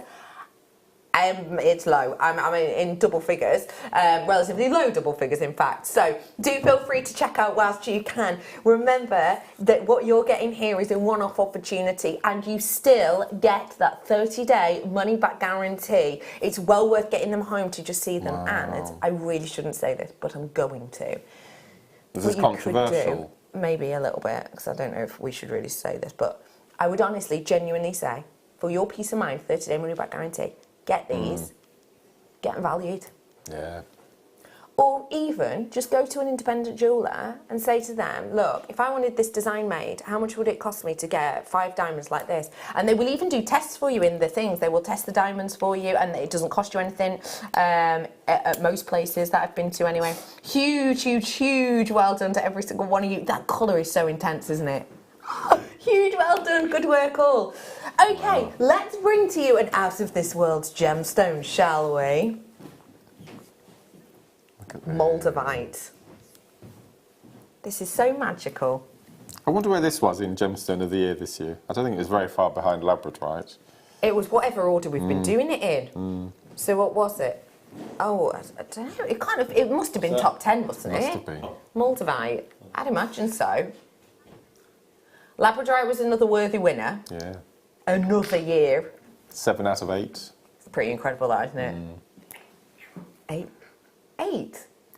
It's low. I'm in double figures, relatively low double figures, in fact. So do feel free to check out whilst you can. Remember that what you're getting here is a one-off opportunity, and you still get that 30-day money-back guarantee. It's well worth getting them home to just see them. And I really shouldn't say this, but I'm going to. This is controversial. Maybe a little bit, because I don't know if we should really say this, but I would honestly, genuinely say, for your peace of mind, 30-day money-back guarantee, get these, get them valued. Yeah. Or even just go to an independent jeweller and say to them, look, if I wanted this design made, how much would it cost me to get 5 diamonds like this? And they will even do tests for you in the things. They will test the diamonds for you, and it doesn't cost you anything at most places that I've been to anyway. Huge, huge, huge well done to every single one of you. That colour is so intense, isn't it? Huge well done, good work all. Okay, let's bring to you an out of this world's gemstone, shall we? Look at this. Moldavite. This is so magical. I wonder where this was in Gemstone of the Year this year. I don't think it was very far behind Labradorite. It was whatever order we've been doing it in. So what was it? Oh, I don't know. It must have been top 10, wasn't it? Must have been. Moldavite. I'd imagine so. Labradorite was another worthy winner. Yeah. Another year. 7 out of 8. It's pretty incredible, that, isn't it? 8? I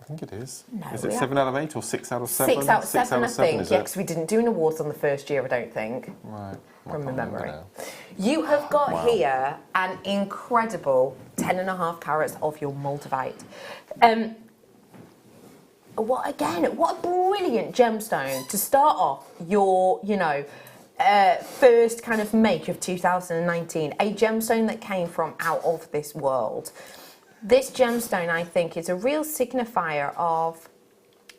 think it is. No, Is it 7 out of 8 or 6 out of 7? 6 out of 7, I think. is Yeah, it? because we didn't do an awards on the first year, I don't think. Right. From my memory. now. You have got here an incredible 10.5 carats of your Moldavite. What a brilliant gemstone to start off your, first kind of make of 2019. A gemstone that came from out of this world. This gemstone, I think, is a real signifier of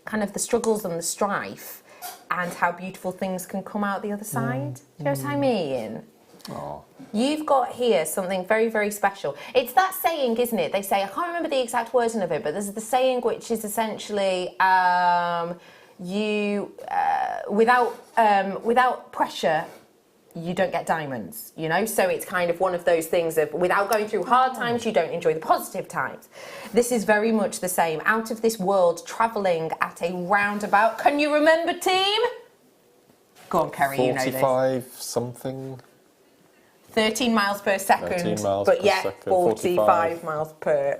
kind of the struggles and the strife and how beautiful things can come out the other side. Do you know what I mean? Oh. You've got here something very, very special. It's that saying, isn't it? They say, I can't remember the exact wording of it, but there's the saying which is essentially without pressure, you don't get diamonds, So it's kind of one of those things of without going through hard times, you don't enjoy the positive times. This is very much the same. Out of this world, travelling at a roundabout. Can you remember, team? Go on, Kerry, you know this. 45 something. 13 miles per second, 13 miles but per yeah, second, 45 miles per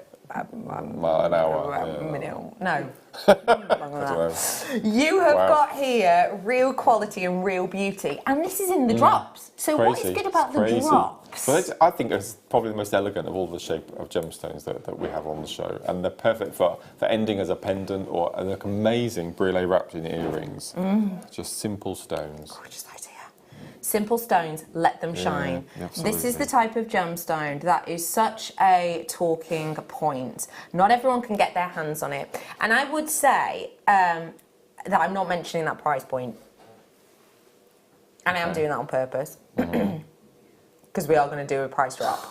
mile an hour. minute. No. I don't know. You have Wow. got here real quality and real beauty, and this is in the drops. So what is Crazy. good about It's the crazy. drops? But I think it's probably the most elegant of all the shape of gemstones that we have on the show, and they're perfect for ending as a pendant or look amazing brillet wrapped in earrings. Just simple stones. Gorgeous idea. Simple stones, let them shine. absolutely. This is the type of gemstone that is such a talking point. Not everyone can get their hands on it. And I would say that I'm not mentioning that price point. And I am doing that on purpose. Because we are going to do a price drop.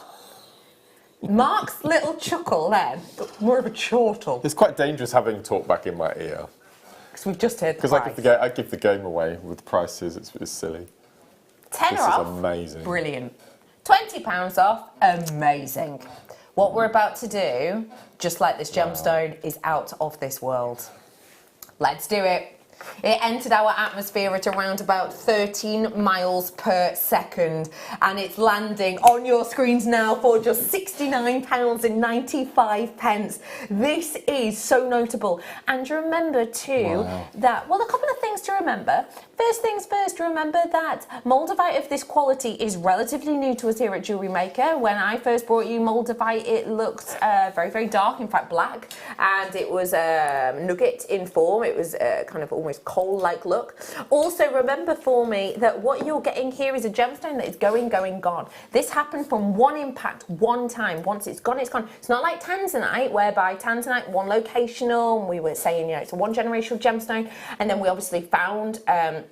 Mark's little chuckle then, more of a chortle. It's quite dangerous having talk back in my ear. Because we've just heard the Because price. I give the game away with prices. It's silly. Tenner This is off. amazing. Brilliant. £20 off. Amazing. What we're about to do, just like this gemstone, is out of this world. Let's do it. It entered our atmosphere at around about 13 miles per second, and it's landing on your screens now for just £69.95. This is so notable. And remember too that, well, a couple of things to remember. First things first, remember that Moldavite of this quality is relatively new to us here at JewelleryMaker. When I first brought you Moldavite, it looked very, very dark, in fact black, and it was nugget in form. It was kind of almost coal-like look. Also, remember for me that what you're getting here is a gemstone that is going, gone. This happened from one impact, one time. Once it's gone, it's gone. It's not like tanzanite, whereby tanzanite, one locational, and we were saying, it's a one generational gemstone, and then we obviously found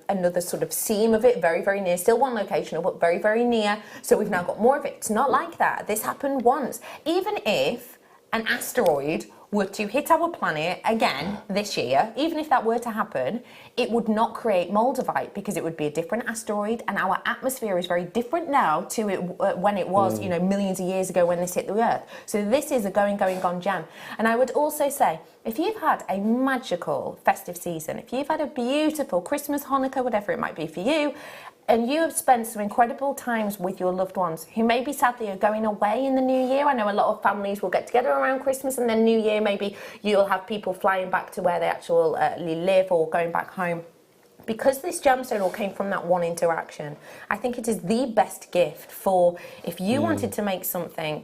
another sort of seam of it, very, very near, still one locational, but very, very near. So we've now got more of it. It's not like that. This happened once. Even if an asteroid were to hit our planet again this year, even if that were to happen, it would not create Moldavite because it would be a different asteroid, and our atmosphere is very different now to it when it was, you know, millions of years ago when this hit the Earth. So this is a going, gone gem. And I would also say, if you've had a magical festive season, if you've had a beautiful Christmas, Hanukkah, whatever it might be for you, and you have spent some incredible times with your loved ones who maybe sadly are going away in the new year. I know a lot of families will get together around Christmas, and then New Year maybe you'll have people flying back to where they actually live or going back home. Because this gemstone all came from that one interaction, I think it is the best gift for if you wanted to make something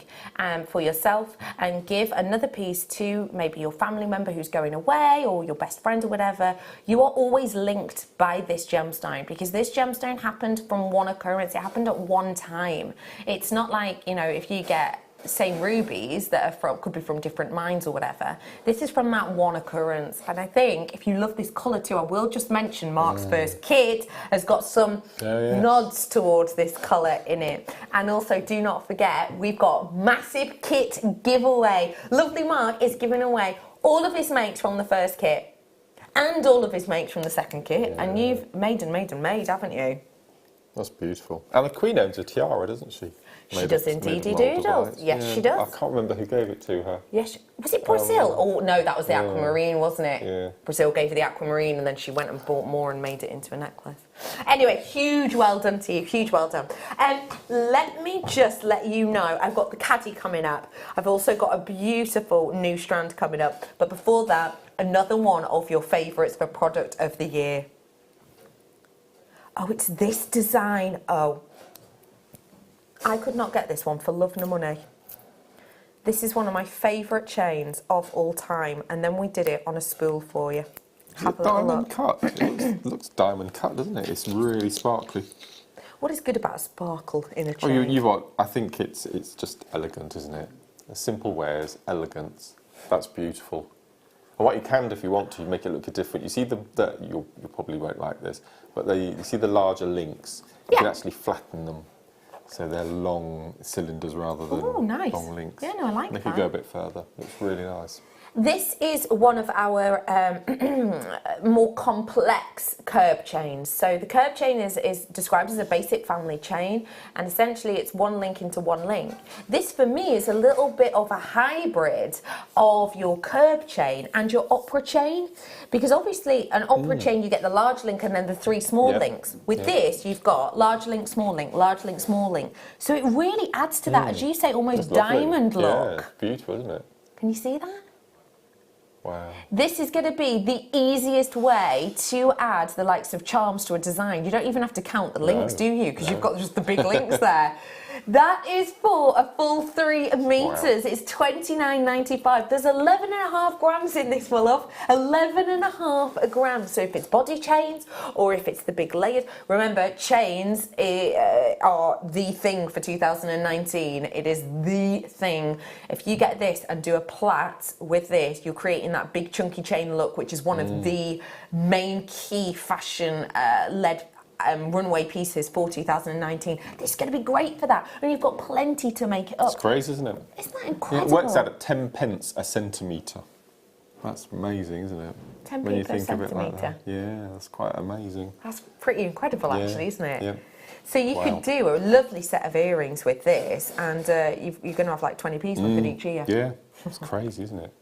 for yourself and give another piece to maybe your family member who's going away or your best friend or whatever. You are always linked by this gemstone because this gemstone happened from one occurrence. It happened at one time. It's not like, you know, if you get same rubies that are from, could be from different mines or whatever. This is from that one occurrence. And I think if you love this colour too, I will just mention Mark's first kit has got some nods towards this colour in it. And also do not forget, we've got massive kit giveaway. Lovely Mark is giving away all of his makes from the first kit and all of his makes from the second kit. And you've made, haven't you? That's beautiful. And the Queen owns a tiara, doesn't she? She does indeed, doodles. Yes, she does. I can't remember who gave it to her. Yes, was it Brazil? Oh no, that was the aquamarine, wasn't it? Yeah. Brazil gave her the aquamarine, and then she went and bought more and made it into a necklace. Anyway, huge well done to you, huge well done. Let me just let you know, I've got the caddy coming up. I've also got a beautiful new strand coming up. But before that, another one of your favourites for product of the year. Oh, it's this design. Oh. I could not get this one for love nor money. This is one of my favourite chains of all time, and then we did it on a spool for you. Have a little diamond look. cut. It looks diamond cut, doesn't it? It's really sparkly. What is good about a sparkle in a Oh, chain? you what? I think it's just elegant, isn't it? A simple wears, elegance. That's beautiful. And what you can do if you want to, you make it look different. You see you probably won't like this, but you see the larger links. You can actually flatten them. So they're long cylinders rather than long links. Yeah, no, I like that. that. They could go a bit further. It's really nice. This is one of our more complex curb chains. So the curb chain is described as a basic family chain, and essentially it's one link into one link. This for me is a little bit of a hybrid of your curb chain and your opera chain, because obviously an opera chain you get the large link and then the three small links. With this you've got large link, small link, large link, small link. So it really adds to that, as you say, almost diamond look. Yeah, it's beautiful, isn't it? Can you see that? Wow. This is going to be the easiest way to add the likes of charms to a design. You don't even have to count the links, do you? Because you've got just the big links there. That is for a full 3 meters. Wow. It's $29.95. There's 11.5 grams in this, my love. 11.5 grams. So if it's body chains or if it's the big layered, remember chains are the thing for 2019. It is the thing. If you get this and do a plait with this, you're creating that big chunky chain look, which is one of the main key fashion led runway pieces for 2019. This is going to be great for that, and you've got plenty to make it up. It's crazy, isn't it? Isn't that incredible? It works out at 10 pence a centimetre. That's amazing, isn't it? 10p when you per think of it like centimetre. that. Yeah, that's quite amazing. That's pretty incredible, actually, isn't it? Yeah. So you could do a lovely set of earrings with this, and you're going to have like 20 pieces with it each year. Yeah, it's crazy, isn't it?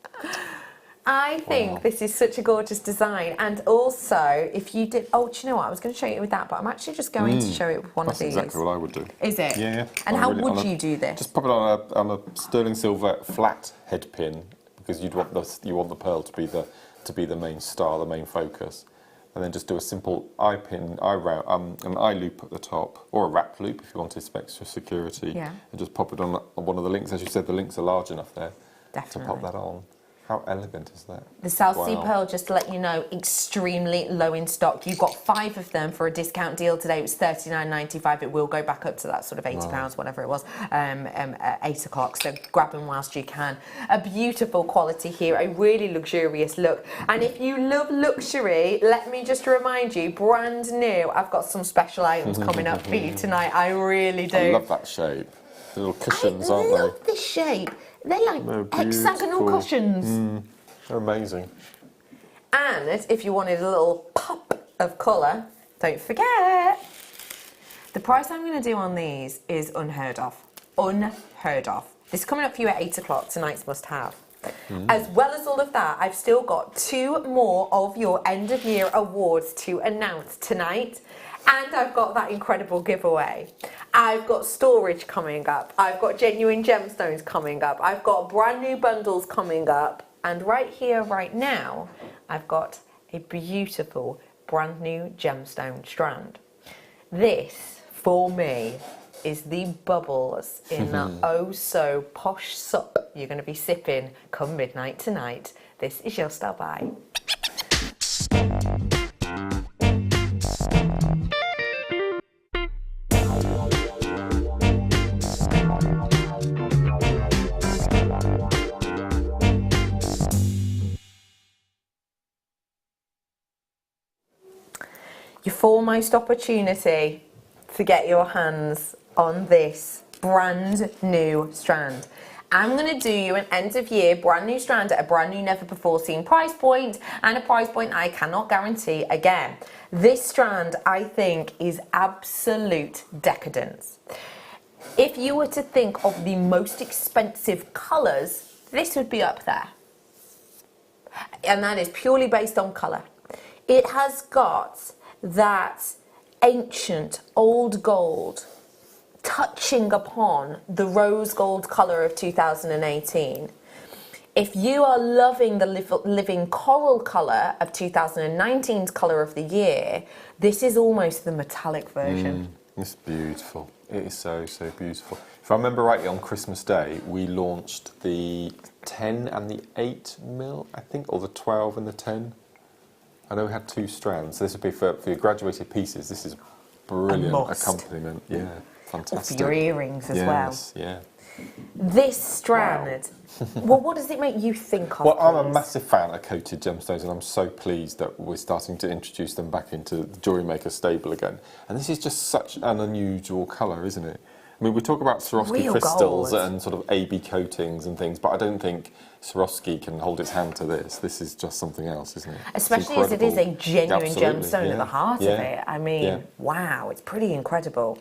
I think this is such a gorgeous design, and also if you did, do you know what? I was going to show you with that, but I'm actually just going to show it with one of these. That's exactly what I would do. Is it? Yeah. And how would you do this? Just pop it on a sterling silver flat head pin, because you want the pearl to be the main star, the main focus, and then just do a simple eye pin, an eye loop at the top, or a wrap loop if you wanted some extra security. Yeah. And just pop it on one of the links. As you said, the links are large enough there to pop that on. How elegant is that? The South Sea Pearl, just to let you know, extremely low in stock. You've got 5 of them for a discount deal today. It was $39.95. It will go back up to that sort of £80, whatever it was, at 8 o'clock. So grab them whilst you can. A beautiful quality here, a really luxurious look. And if you love luxury, let me just remind you, brand new, I've got some special items coming up for you tonight. I really do. I love that shape. The little cushions, aren't they? I love the shape. They're like hexagonal cushions. They're amazing. And if you wanted a little pop of colour, don't forget, the price I'm going to do on these is unheard of. Unheard of. This is coming up for you at 8 o'clock, tonight's must have. As well as all of that, I've still got 2 more of your end of year awards to announce tonight. And I've got that incredible giveaway. I've got storage coming up. I've got genuine gemstones coming up. I've got brand new bundles coming up. And right here, right now, I've got a beautiful brand new gemstone strand. This, for me, is the bubbles in that oh so posh sup you're going to be sipping come midnight tonight. This is your style by. Your foremost opportunity to get your hands on this brand new strand. I'm going to do you an end of year brand new strand at a brand new never before seen price point, and a price point I cannot guarantee again. This strand I think is absolute decadence. If you were to think of the most expensive colours, this would be up there. And that is purely based on colour. It has got that ancient old gold touching upon the rose gold colour of 2018. If you are loving the living coral colour of 2019's colour of the year, this is almost the metallic version. It's beautiful. It is so, so beautiful. If I remember rightly, on Christmas Day, we launched the 10 and the 8 mil, I think, or the 12 and the 10. I know we had 2 strands. This would be for your graduated pieces. This is brilliant accompaniment. Yeah, fantastic. For your earrings as well. Yeah. This strand, well, what does it make you think of? Well, I'm a massive fan of coated gemstones, and I'm so pleased that we're starting to introduce them back into the JewelleryMaker stable again. And this is just such an unusual colour, isn't it? I mean, we talk about Swarovski crystals and sort of AB coatings and things, but I don't think Swarovski can hold its hand to this. This is just something else, isn't it? Especially as it is a genuine gemstone at the heart of it. I mean, wow, it's pretty incredible.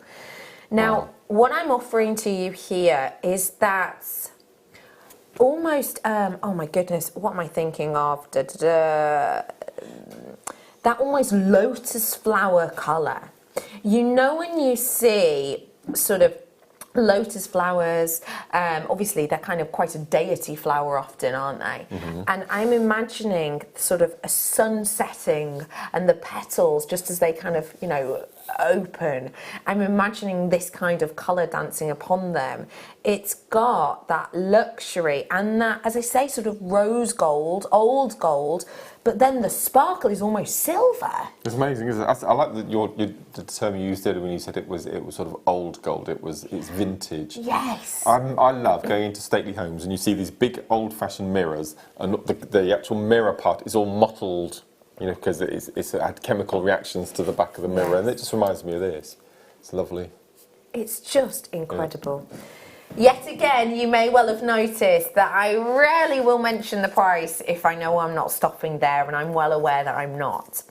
Now, what I'm offering to you here is that almost, oh my goodness, what am I thinking of? That almost lotus flower colour. You know when you see sort of lotus flowers, obviously they're kind of quite a deity flower often, aren't they? And I'm imagining sort of a sun setting and the petals just as they kind of, you know, open. I'm imagining this kind of colour dancing upon them. It's got that luxury and that, as I say, sort of rose gold, old gold, but then the sparkle is almost silver. It's amazing, isn't it? I like the term you used earlier when you said it was sort of old gold. It's vintage. Yes. I love going into stately homes and you see these big old-fashioned mirrors, and the actual mirror part is all mottled, you know, because it had chemical reactions to the back of the mirror, and it just reminds me of this. It's lovely. It's just incredible. Yet again, you may well have noticed that I rarely will mention the price if I know I'm not stopping there, and I'm well aware that I'm not.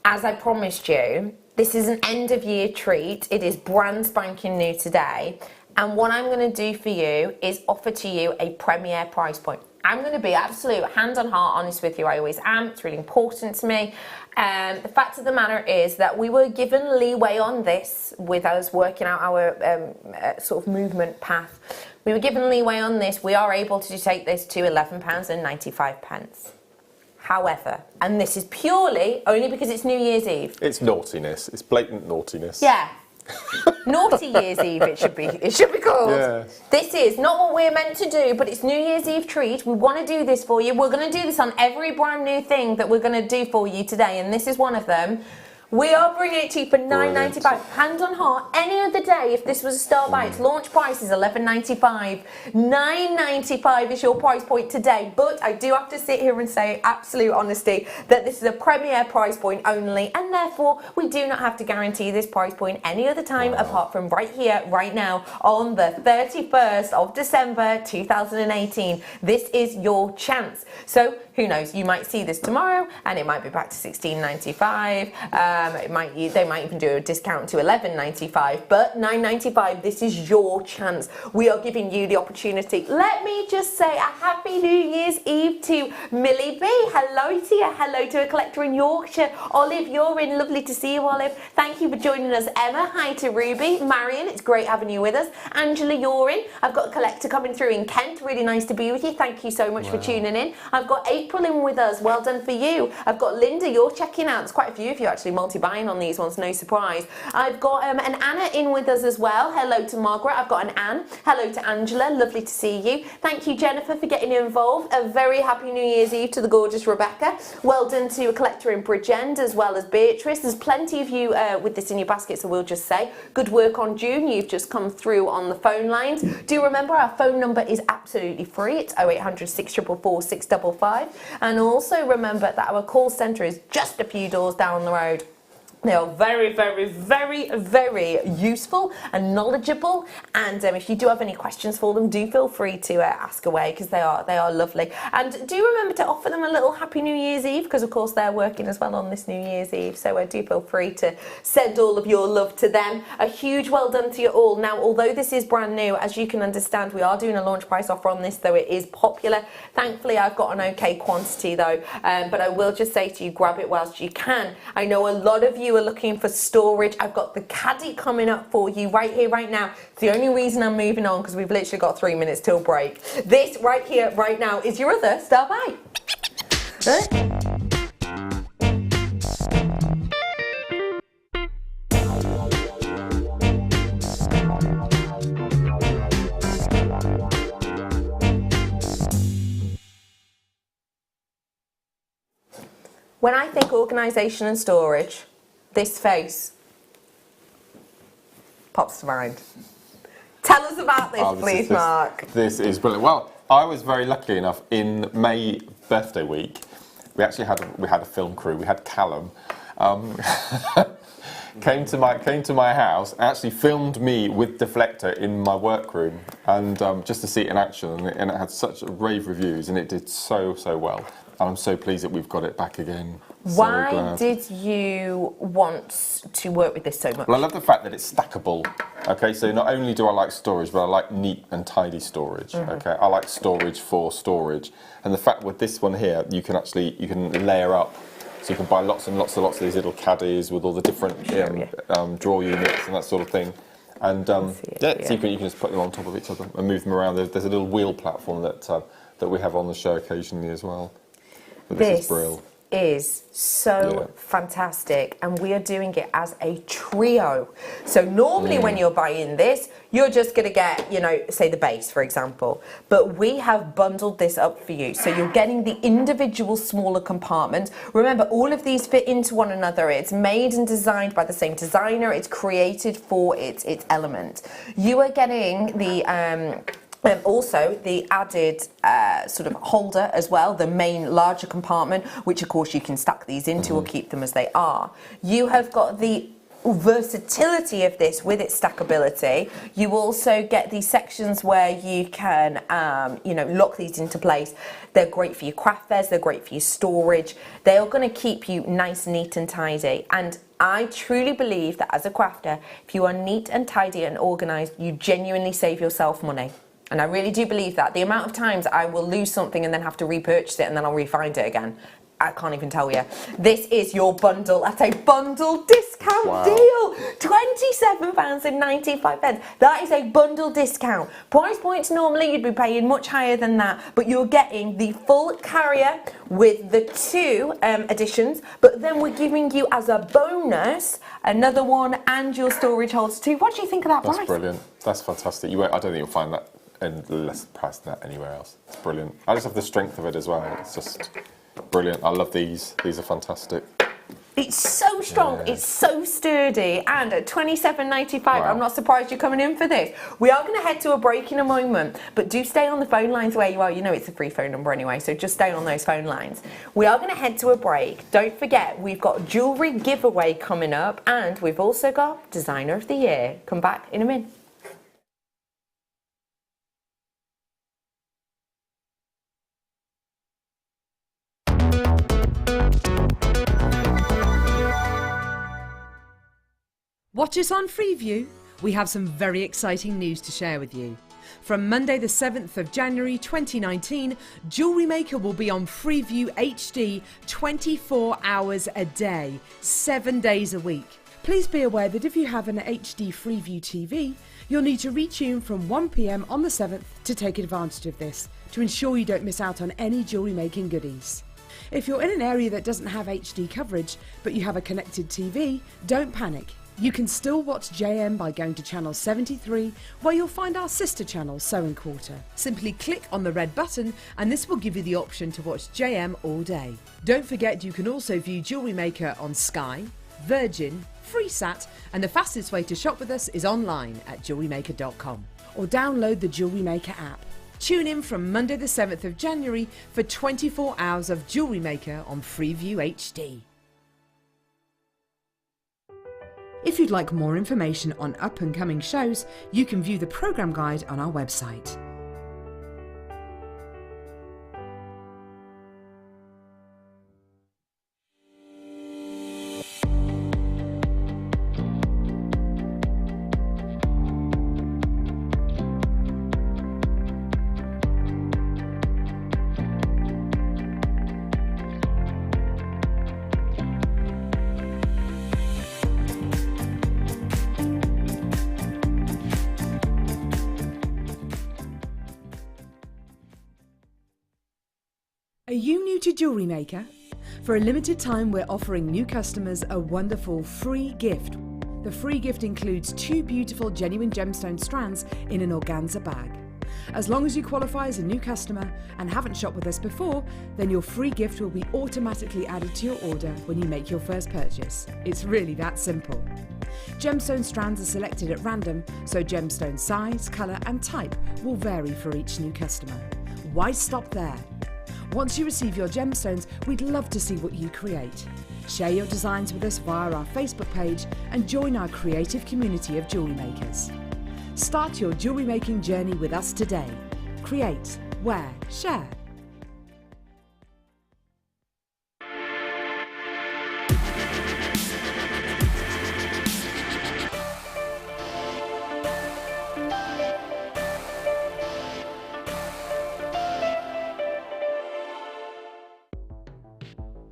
As I promised you, this is an end-of-year treat. It is brand spanking new today, and what I'm going to do for you is offer to you a premier price point. I'm going to be absolute hand on heart honest with you. I always am. It's really important to me. The fact of the matter is that we were given leeway on this with us working out our sort of movement path. We were given leeway on this. We are able to take this to £11.95. However, and this is purely only because it's New Year's Eve. It's naughtiness. It's blatant naughtiness. Yeah. Naughty Year's Eve it should be called. Yes. This is not what we're meant to do, but it's New Year's Eve treat. We want to do this for you. We're going to do this on every brand new thing that we're going to do for you today, and this is one of them. We are bringing it to you for $9.95. Hand on heart, any other day, if this was a Star by its launch price is $11.95. $9.95 is your price point today. But I do have to sit here and say, absolute honesty, that this is a premier price point only, and therefore we do not have to guarantee this price point any other time apart from right here, right now, on the 31st of December 2018. This is your chance. So who knows? You might see this tomorrow, and it might be back to $16.95. They might even do a discount to $11.95, but $9.95. This is your chance. We are giving you the opportunity. Let me just say a happy New Year's Eve to Millie B. Hello to you. Hello to a collector in Yorkshire. Olive, you're in. Lovely to see you, Olive. Thank you for joining us. Emma, hi to Ruby. Marion, it's great having you with us. Angela, you're in. I've got a collector coming through in Kent. Really nice to be with you. Thank you so much for tuning in. I've got April in with us. Well done for you. I've got Linda, you're checking out. There's quite a few of you actually multi-buying on these ones, no surprise. I've got an Anna in with us as well. Hello to Margaret. I've got an Anne. Hello to Angela. Lovely to see you. Thank you, Jennifer, for getting involved. A very happy New Year's Eve to the gorgeous Rebecca. Well done to a collector in Bridgend as well as Beatrice. There's plenty of you with this in your basket, so we'll just say good work on June. You've just come through on the phone lines. Do remember our phone number is absolutely free. It's 0800 644 655. And also remember that our call centre is just a few doors down the road. They are very, very, very, very useful and knowledgeable. And if you do have any questions for them, do feel free to ask away, because they are lovely. And do remember to offer them a little Happy New Year's Eve, because of course they're working as well on this New Year's Eve. So do feel free to send all of your love to them. A huge well done to you all. Now, although this is brand new, as you can understand, we are doing a launch price offer on this, though it is popular. Thankfully, I've got an okay quantity though. But I will just say to you, grab it whilst you can. I know a lot of you are looking for storage. I've got the caddy coming up for you right here, right now. It's the only reason I'm moving on, because we've literally got 3 minutes till break. This right here, right now, is your other Star Buy. When I think organisation and storage, this face pops to mind. Tell us about this, please, Mark. This is brilliant. Well, I was very lucky enough in May birthday week. We actually had a film crew. We had Callum came to my house and actually filmed me with Deflector in my workroom, and just to see it in action, and it had such rave reviews, and it did so well. And I'm so pleased that we've got it back again. Why did you want to work with this so much? Well, I love the fact that it's stackable. Okay, so not only do I like storage, but I like neat and tidy storage. Okay, I like storage for storage, and the fact with this one here, you can layer up. So you can buy lots and lots of these little caddies with all the different drawer units and that sort of thing. And so you can just put them on top of each other and move them around. There's a little wheel platform that we have on the show occasionally as well. But this is brilliant. Is so fantastic, and we are doing it as a trio. So normally when you're buying this, you're just going to get, say the base, for example, but we have bundled this up for you. So you're getting the individual smaller compartments. Remember, all of these fit into one another. It's made and designed by the same designer. It's created for its element. You are getting the also the added sort of holder as well, the main larger compartment, which of course you can stack these into or keep them as they are. You have got the versatility of this with its stackability. You also get these sections where you can lock these into place. They're great for your craft fairs, they're great for your storage. They are going to keep you nice, neat and tidy. And I truly believe that as a crafter, if you are neat and tidy and organised, you genuinely save yourself money. And I really do believe that. The amount of times I will lose something and then have to repurchase it and then I'll re-find it again, I can't even tell you. This is your bundle at a bundle discount deal. £27.95. That is a bundle discount. Price points normally you'd be paying much higher than that, but you're getting the full carrier with the 2 additions, but then we're giving you as a bonus another one and your storage holders too. What do you think of that price? That's brilliant. That's fantastic. I don't think you'll find that and less price than that anywhere else. It's brilliant. I just have the strength of it as well. It's just brilliant. I love these. These are fantastic. It's so strong, it's so sturdy, and at $27.95, Wow. I'm not surprised you're coming in for this. We are going to head to a break in a moment, but do stay on the phone lines where you are. You know it's a free phone number anyway, so just stay on those phone lines. We are going to head to a break. Don't forget, we've got jewellery giveaway coming up, and we've also got Designer of the Year. Come back in a minute. Watch us on Freeview. We have some very exciting news to share with you. From Monday the 7th of January 2019, JewelleryMaker will be on Freeview HD 24 hours a day, 7 days a week. Please be aware that if you have an HD Freeview TV, you'll need to retune from 1 PM on the 7th to take advantage of this, to ensure you don't miss out on any jewellery making goodies. If you're in an area that doesn't have HD coverage, but you have a connected TV, don't panic. You can still watch JM by going to channel 73, where you'll find our sister channel, Sewing Quarter. Simply click on the red button and this will give you the option to watch JM all day. Don't forget you can also view JewelleryMaker on Sky, Virgin, FreeSat, and the fastest way to shop with us is online at jewellerymaker.com, or download the JewelleryMaker app. Tune in from Monday the 7th of January for 24 hours of JewelleryMaker on Freeview HD. If you'd like more information on up-and-coming shows, you can view the programme guide on our website. Are you new to JewelleryMaker? For a limited time, we're offering new customers a wonderful free gift. The free gift includes 2 beautiful genuine gemstone strands in an organza bag. As long as you qualify as a new customer and haven't shopped with us before, then your free gift will be automatically added to your order when you make your first purchase. It's really that simple. Gemstone strands are selected at random, so gemstone size, colour and type will vary for each new customer. Why stop there? Once you receive your gemstones, we'd love to see what you create. Share your designs with us via our Facebook page and join our creative community of jewellery makers. Start your jewellery making journey with us today. Create, wear, share.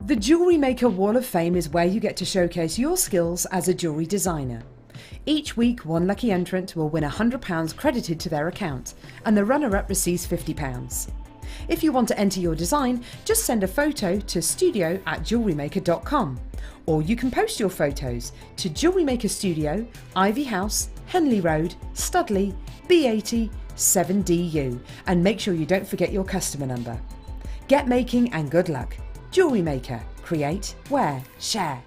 The JewelleryMaker Wall of Fame is where you get to showcase your skills as a jewellery designer. Each week, one lucky entrant will win £100 credited to their account, and the runner-up receives £50. If you want to enter your design, just send a photo to studio@jewellerymaker.com, or you can post your photos to JewelleryMaker Studio, Ivy House, Henley Road, Studley, B80 7DU, and make sure you don't forget your customer number. Get making and good luck. JewelleryMaker. Create, wear, share.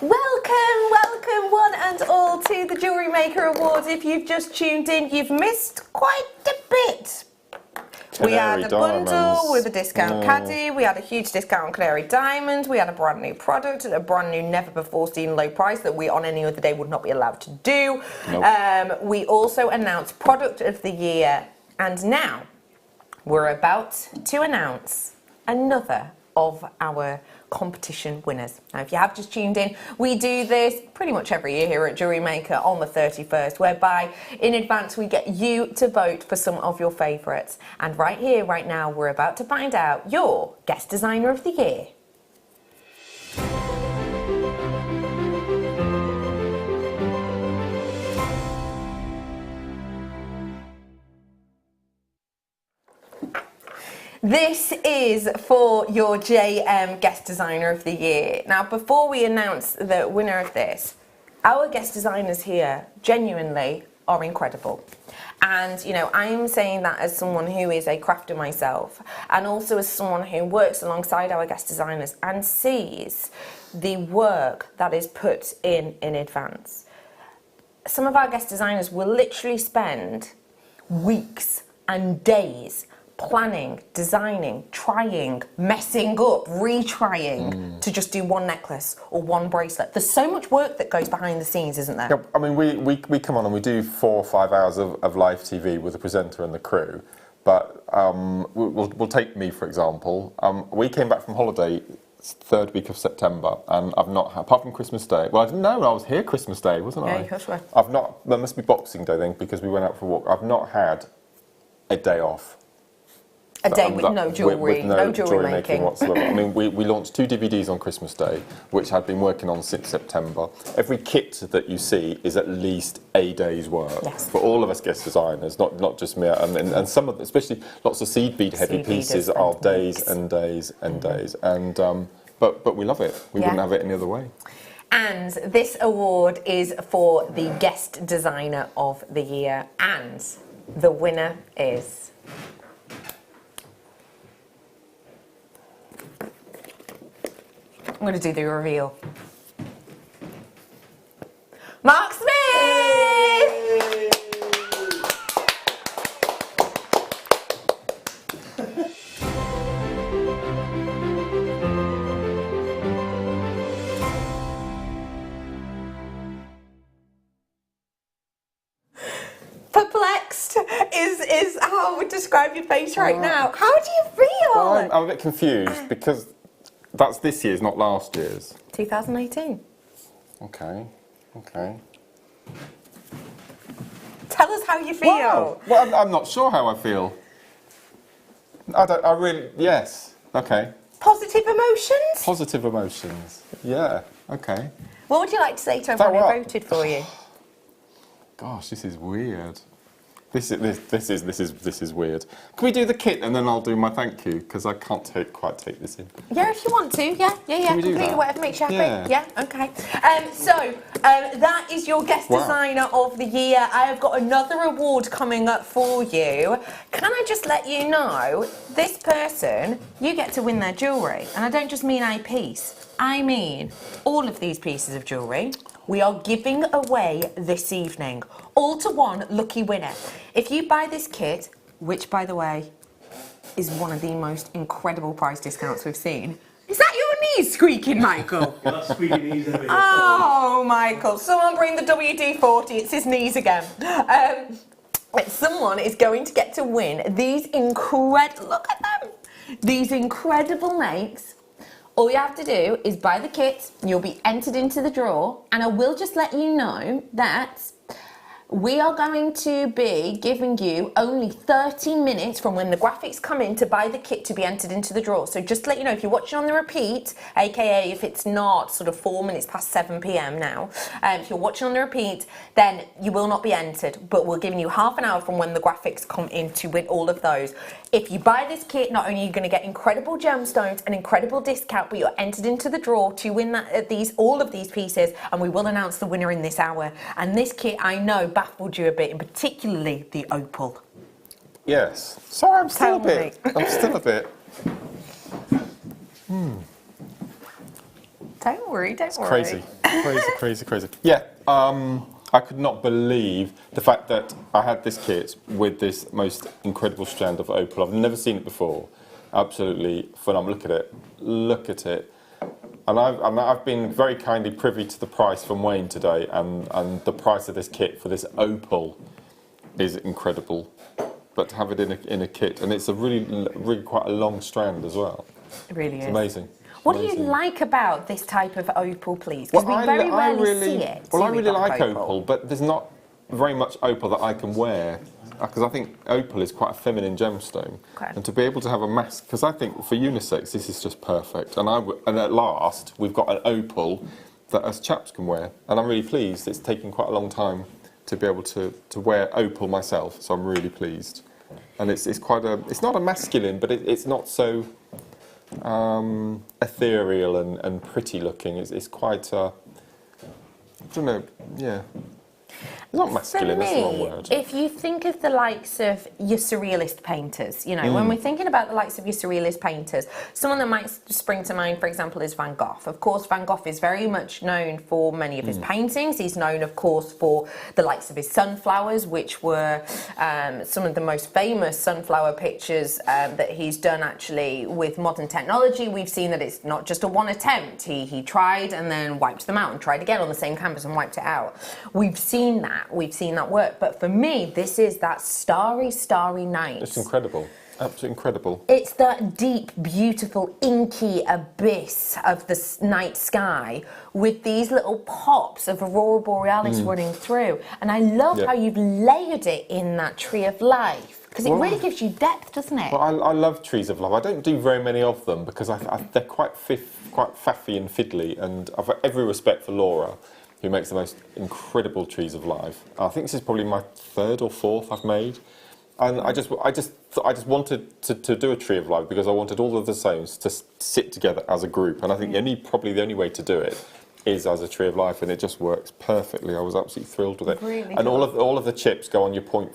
Welcome one and all to the JewelleryMaker Awards. If you've just tuned in, you've missed quite a bit. We had a bundle with a discount caddy, we had a huge discount on Canary Diamond, we had a brand new product at a brand new never before seen low price that we on any other day would not be allowed to do. Nope. We also announced Product of the Year, and now we're about to announce another of our competition winners. Now, if you have just tuned in, we do this pretty much every year here at JewelleryMaker on the 31st, whereby in advance we get you to vote for some of your favourites. And right here, right now, we're about to find out your Guest Designer of the Year. This is for your JM Guest Designer of the Year. Now, before we announce the winner of this, our guest designers here genuinely are incredible. And, you know, I'm saying that as someone who is a crafter myself, and also as someone who works alongside our guest designers and sees the work that is put in advance. Some of our guest designers will literally spend weeks and days planning, designing, trying, messing up, retrying to just do one necklace or one bracelet. There's so much work that goes behind the scenes, isn't there? Yeah, I mean, we come on and we do 4 or 5 hours of live TV with the presenter and the crew, but we'll take me, for example. We came back from holiday 3rd week of September, and I've not, apart from Christmas Day, well, I didn't know I was here Christmas Day, wasn't I? Yeah, you were. I've not, there must be Boxing Day then, because we went out for a walk. I've not had a day off. A day with no jewellery, no jewellery making whatsoever. I mean, we launched 2 DVDs on Christmas Day, which I'd been working on since September. Every kit that you see is at least a day's work for all of us guest designers, not just me. And some of, especially lots of seed bead heavy pieces, are days and days and days. And but we love it. We wouldn't have it any other way. And this award is for the Guest Designer of the Year, and the winner is... I'm going to do the reveal. Mark Smith! Perplexed is how I would describe your face right now. How do you feel? Well, I'm a bit confused because that's this year's, not last year's. 2018. Okay. Tell us how you feel. Wow. Well, I'm not sure how I feel. Yes. Okay. Positive emotions? Positive emotions. Yeah. Okay. What would you like to say to everyone who voted for you? Gosh, this is weird. This is weird. Can we do the kit and then I'll do my thank you, because I can't quite take this in. Yeah, if you want to. Yeah. Can we do that? Whatever makes you happy. Yeah. Okay. That is your Guest Designer of the Year. I have got another award coming up for you. Can I just let you know, this person, you get to win their jewellery, and I don't just mean a piece. I mean all of these pieces of jewellery. We are giving away this evening, all to one lucky winner. If you buy this kit, which, by the way, is one of the most incredible price discounts we've seen. Is that your knees squeaking, Michael? That's squeaking knees. Oh, Michael, someone bring the WD-40, it's his knees again. Someone is going to get to win these look at them, these incredible makes. All you have to do is buy the kit, you'll be entered into the draw, and I will just let you know that we are going to be giving you only 30 minutes from when the graphics come in to buy the kit to be entered into the draw. So just to let you know, if you're watching on the repeat, aka if it's not sort of 4 minutes past 7 p.m. now, if you're watching on the repeat, then you will not be entered, but we're giving you half an hour from when the graphics come in to win all of those. If you buy this kit, not only are you going to get incredible gemstones, an incredible discount, but you're entered into the draw to win all of these pieces, and we will announce the winner in this hour. And this kit, I know, baffled you a bit, and particularly the opal. Yes. Sorry, I'm still a bit. Don't worry. Crazy. Yeah. I could not believe the fact that I had this kit with this most incredible strand of opal. I've never seen it before. Absolutely phenomenal. Look at it. And I've been very kindly privy to the price from Wayne today, and the price of this kit for this opal is incredible. But to have it in a kit, and it's a really quite a long strand as well. It really is. It's amazing. What do you like about this type of opal, please? Because we very rarely see it. Well, I really like opal, but there's not very much opal that I can wear, because I think opal is quite a feminine gemstone. Okay. And to be able to have a mask, because I think for unisex this is just perfect. And at last we've got an opal that us chaps can wear, and I'm really pleased. It's taken quite a long time to be able to wear opal myself, so I'm really pleased. and it's quite a. It's not a masculine, but it's not so ethereal and pretty looking. It's quite. I don't know. Yeah. Not masculine, that's the wrong word. If you think of the likes of your surrealist painters, you know, when we're thinking about the likes of your surrealist painters, someone that might spring to mind, for example, is Van Gogh. Of course, Van Gogh is very much known for many of his paintings. He's known, of course, for the likes of his sunflowers, which were some of the most famous sunflower pictures that he's done, actually, with modern technology. We've seen that it's not just a one attempt. He tried and then wiped them out and tried again on the same canvas and wiped it out. We've seen that work, but for me, this is that starry night. It's incredible, absolutely incredible. It's that deep, beautiful, inky abyss of the night sky with these little pops of aurora borealis running through, and I love how you've layered it in that tree of life, because it really gives you depth, doesn't it? Well, I love trees of life. I don't do very many of them because they're quite faffy and fiddly, and I've got every respect for Laura, who makes the most incredible trees of life. I think this is probably my third or fourth I've made, and I just wanted to do a tree of life because I wanted all of the stones to sit together as a group, and I think probably the only way to do it is as a tree of life, and it just works perfectly. I was absolutely thrilled with it. Really and all of the chips go on your point.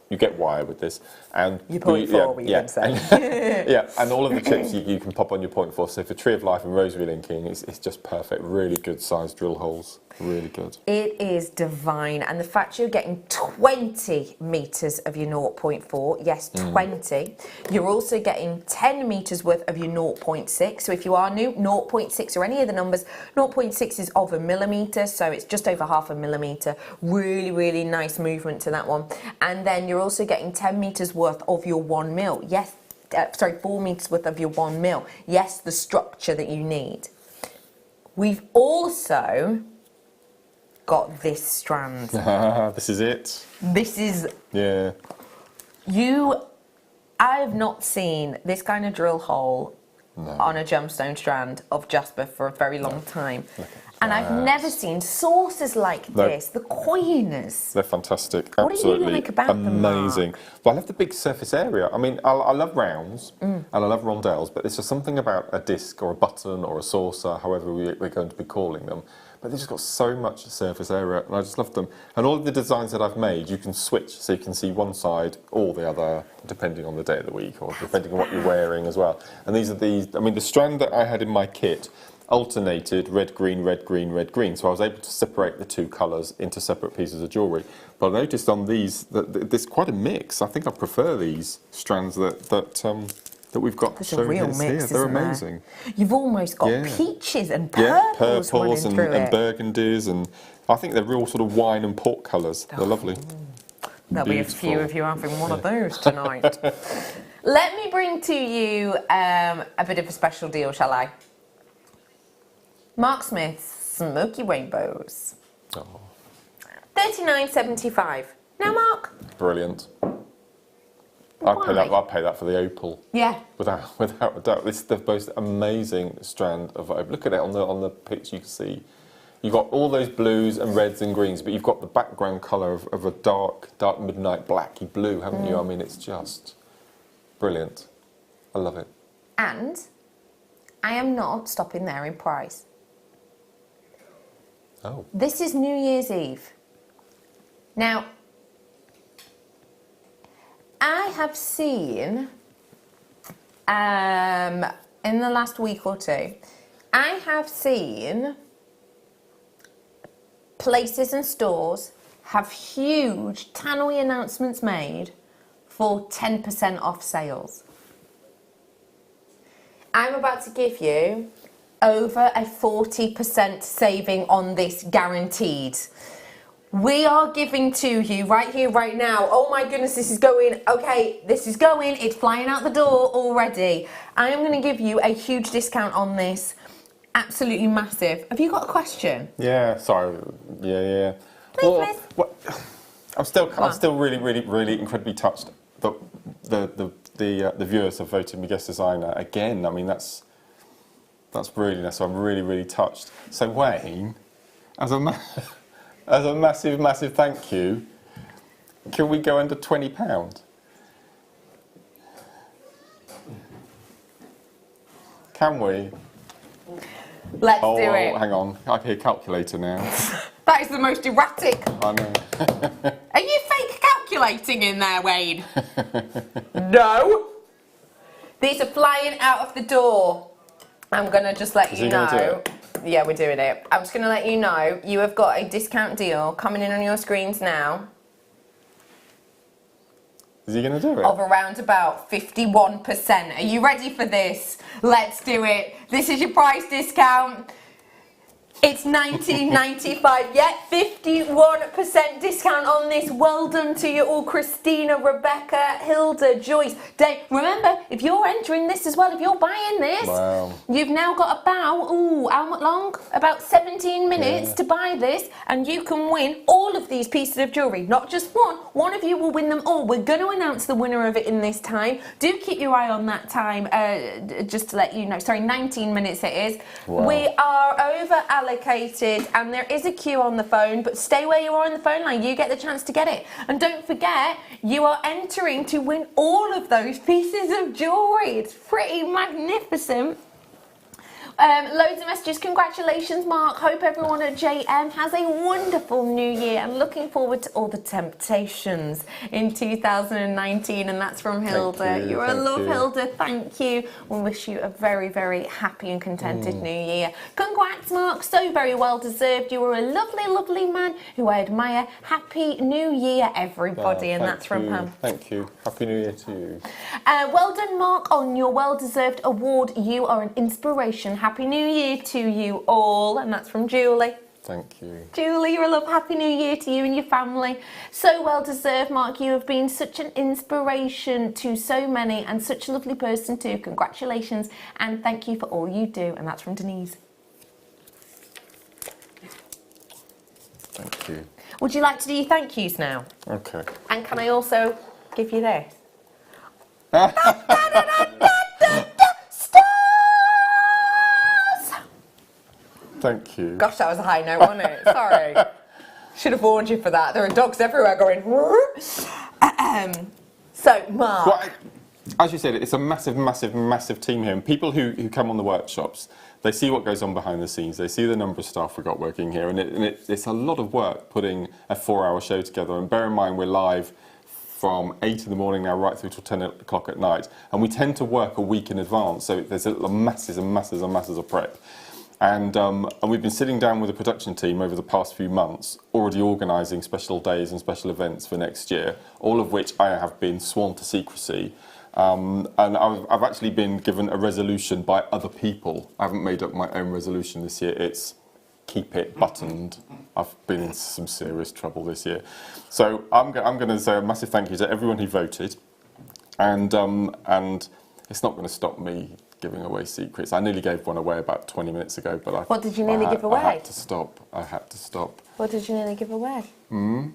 You get wire with this, and your point four, we can say. Yeah, and all of the chips you can pop on your point four. So for Tree of Life and rosary linking, it's just perfect. Really good sized drill holes. Really good. It is divine, and the fact you're getting 20 metres of your 0.4, yes, 20. You're also getting 10 metres worth of your 0.6. So if you are new, 0.6 or any of the numbers, 0.6 is of a millimetre, so it's just over half a millimetre. Really, really nice movement to that one. And then you're also getting 10 metres worth of your 1 mil. Yes, 4 metres worth of your 1 mil. Yes, the structure that you need. We've also got this strand. This is it. This is... Yeah. I have not seen this kind of drill hole on a gemstone strand of jasper for a very long time. And I've never seen saucers like this, the coiners. They're fantastic. What Absolutely do you like about them, Mark? amazing. Well, I love the big surface area. I mean, I love rounds and I love rondelles, but there's just something about a disc or a button or a saucer, however we're going to be calling them. But they've just got so much surface area, and I just love them. And all of the designs that I've made, you can switch, so you can see one side or the other, depending on the day of the week or depending on what you're wearing as well. And these are I mean, the strand that I had in my kit alternated red, green, red, green, red, green. So I was able to separate the two colours into separate pieces of jewellery. But I noticed on these that there's quite a mix. I think I prefer these strands that we've got There's a shown real here. mix, They're isn't there? amazing. You've almost got peaches and purples, running through and it. burgundies, and I think they're real sort of wine and port colours. They're lovely. There'll be a few of you having one of those tonight. Let me bring to you a bit of a special deal, shall I? Mark Smith's Smoky Rainbows. Oh, $39.75. Now, Mark. brilliant. I'd pay that for the opal. Yeah. Without a doubt. This is the most amazing strand of opal. Look at it on the picture. You can see you've got all those blues and reds and greens, but you've got the background colour of a dark midnight blacky blue, haven't you? I mean, it's just brilliant. I love it. And I am not stopping there in price. Oh. This is New Year's Eve. Now, I have seen, in the last week or two, I have seen places and stores have huge tannoy announcements made for 10% off sales. I'm about to give you over a 40% saving on this, guaranteed. We are giving to you right here, right now. Oh my goodness, this is going, okay, this is going, it's flying out the door already. I am going to give you a huge discount on this. Absolutely massive. Have you got a question? Yeah, sorry. Yeah. Please. I'm still really incredibly touched that the viewers have voted me guest designer again. I mean, that's really nice. So I'm really touched. So Wayne, as a massive thank you, can we go under £20? Can we? Let's do it. Hang on. I can hear calculator now. That is the most erratic. I know. Are you fake calculating in there, Wayne? No. These are flying out of the door. I'm going to just let you know. Yeah, we're doing it. I'm just going to let you know you have got a discount deal coming in on your screens now. Is he going to do it? Of around about 51%. Are you ready for this? Let's do it. This is your price discount. It's $19.95. Yeah, 51% discount on this. Well done to you all, Christina, Rebecca, Hilda, Joyce, Dave. Remember, if you're entering this as well, if you're buying this, you've now got about, how much long? About 17 minutes to buy this, and you can win all of these pieces of jewellery. Not just one. One of you will win them all. We're going to announce the winner of it in this time. Do keep your eye on that time, just to let you know. Sorry, 19 minutes it is. Wow. We are over allocated, and there is a queue on the phone, but stay where you are on the phone line. You get the chance to get it. And don't forget, you are entering to win all of those pieces of jewellery. It's pretty magnificent. Loads of messages. Congratulations, Mark. Hope everyone at JM has a wonderful new year and looking forward to all the temptations in 2019. And that's from Hilda. You're a love, Hilda. Thank you. We wish you a very, very happy and contented new year. Congrats, Mark. So very well deserved. You are a lovely, lovely man who I admire. Happy New Year, everybody. And that's from Pam. Thank you. Happy New Year to you. Well done, Mark, on your well-deserved award. You are an inspiration. Happy New Year to you all. And that's from Julie. Thank you. Julie, you're a love. Happy New Year to you and your family. So well deserved, Mark. You have been such an inspiration to so many and such a lovely person too. Congratulations and thank you for all you do. And that's from Denise. Thank you. Would you like to do your thank yous now? Okay. And can I also give you this? Thank you. Gosh, that was a high note, wasn't it? Sorry. Should have warned you for that. There are dogs everywhere going. So, Mark. Well, as you said, it's a massive, massive, massive team here. And people who come on the workshops, they see what goes on behind the scenes. They see the number of staff we've got working here. And it's a lot of work putting a 4-hour show together. And bear in mind, we're live from 8 in the morning now right through till 10 o'clock at night. And we tend to work a week in advance. So there's masses and masses and masses of prep. And we've been sitting down with the production team over the past few months, already organising special days and special events for next year, all of which I have been sworn to secrecy. And I've actually been given a resolution by other people. I haven't made up my own resolution this year. It's keep it buttoned. I've been in some serious trouble this year. So I'm going to say a massive thank you to everyone who voted. And it's not going to stop me giving away secrets. I nearly gave one away about 20 minutes ago, but What did you nearly give away? I had to stop. What did you nearly give away?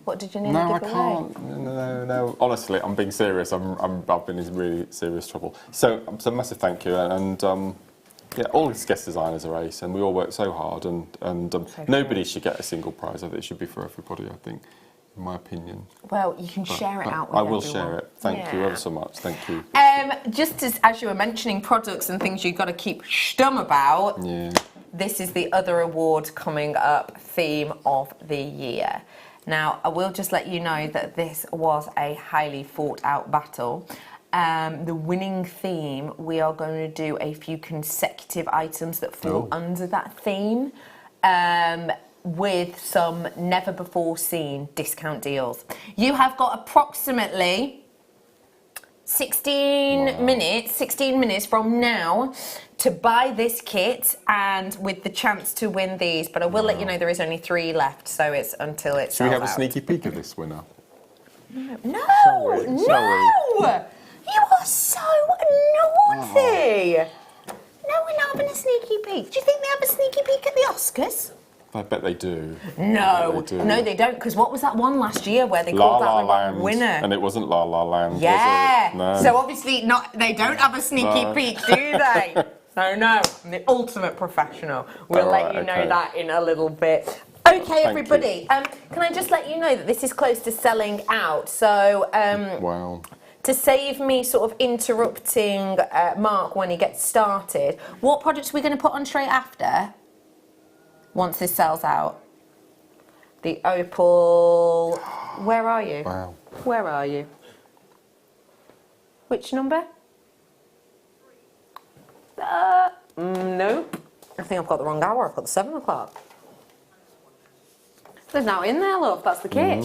What did you nearly give away? No, I can't. No. Honestly, I'm being serious. I've been in really serious trouble. So massive thank you. And yeah, all these guest designers are ace, and we all work so hard. And nobody should get a single prize. I think it should be for everybody, I think, in my opinion. Well, you can share it out with I will everyone. share it. Thank you ever so much. Thank you. Just as you were mentioning products and things you've got to keep stum about, this is the other award coming up, Theme of the Year. Now, I will just let you know that this was a highly fought out battle. The winning theme, we are going to do a few consecutive items that fall under that theme. With some never before seen discount deals. You have got approximately 16 minutes from now to buy this kit and with the chance to win these, but I will let you know there is only 3 left, so it's until it's Should we have a sneaky peek of this winner? No! Shall You are so naughty! No, we're not having a sneaky peek. Do you think they have a sneaky peek at the Oscars? I bet they do. No, they don't, because what was that one last year where they called out the winner? And it wasn't La La Land, yeah. was it? No. So obviously they don't have a sneaky peek, do they? No, I'm the ultimate professional. We'll let you know that in a little bit. Okay, everybody. Can I just let you know that this is close to selling out? So wow. to save me sort of interrupting Mark when he gets started, what products are we going to put on straight after? Once this sells out. The opal. Where are you? Wow. Where are you? Which number? Nope. I think I've got the wrong hour. I've got the 7 o'clock. There's no in there, love. That's the kit.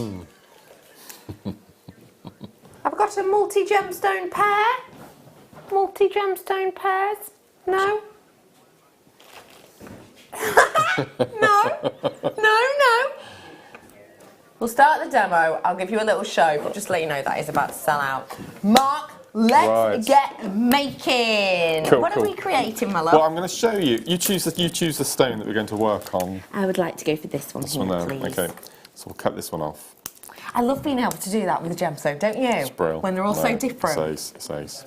I've got a multi-gemstone pair. Multi-gemstone pairs. No. No. We'll start the demo. I'll give you a little show, but just to let you know that is about to sell out. Mark, let's get making. Cool, what are we creating, my love? Well, I'm going to show you. You choose the stone that we're going to work on. I would like to go for this one here, please. Okay, so we'll cut this one off. I love being able to do that with a gemstone, don't you? It's brilliant. When they're all so different. Says.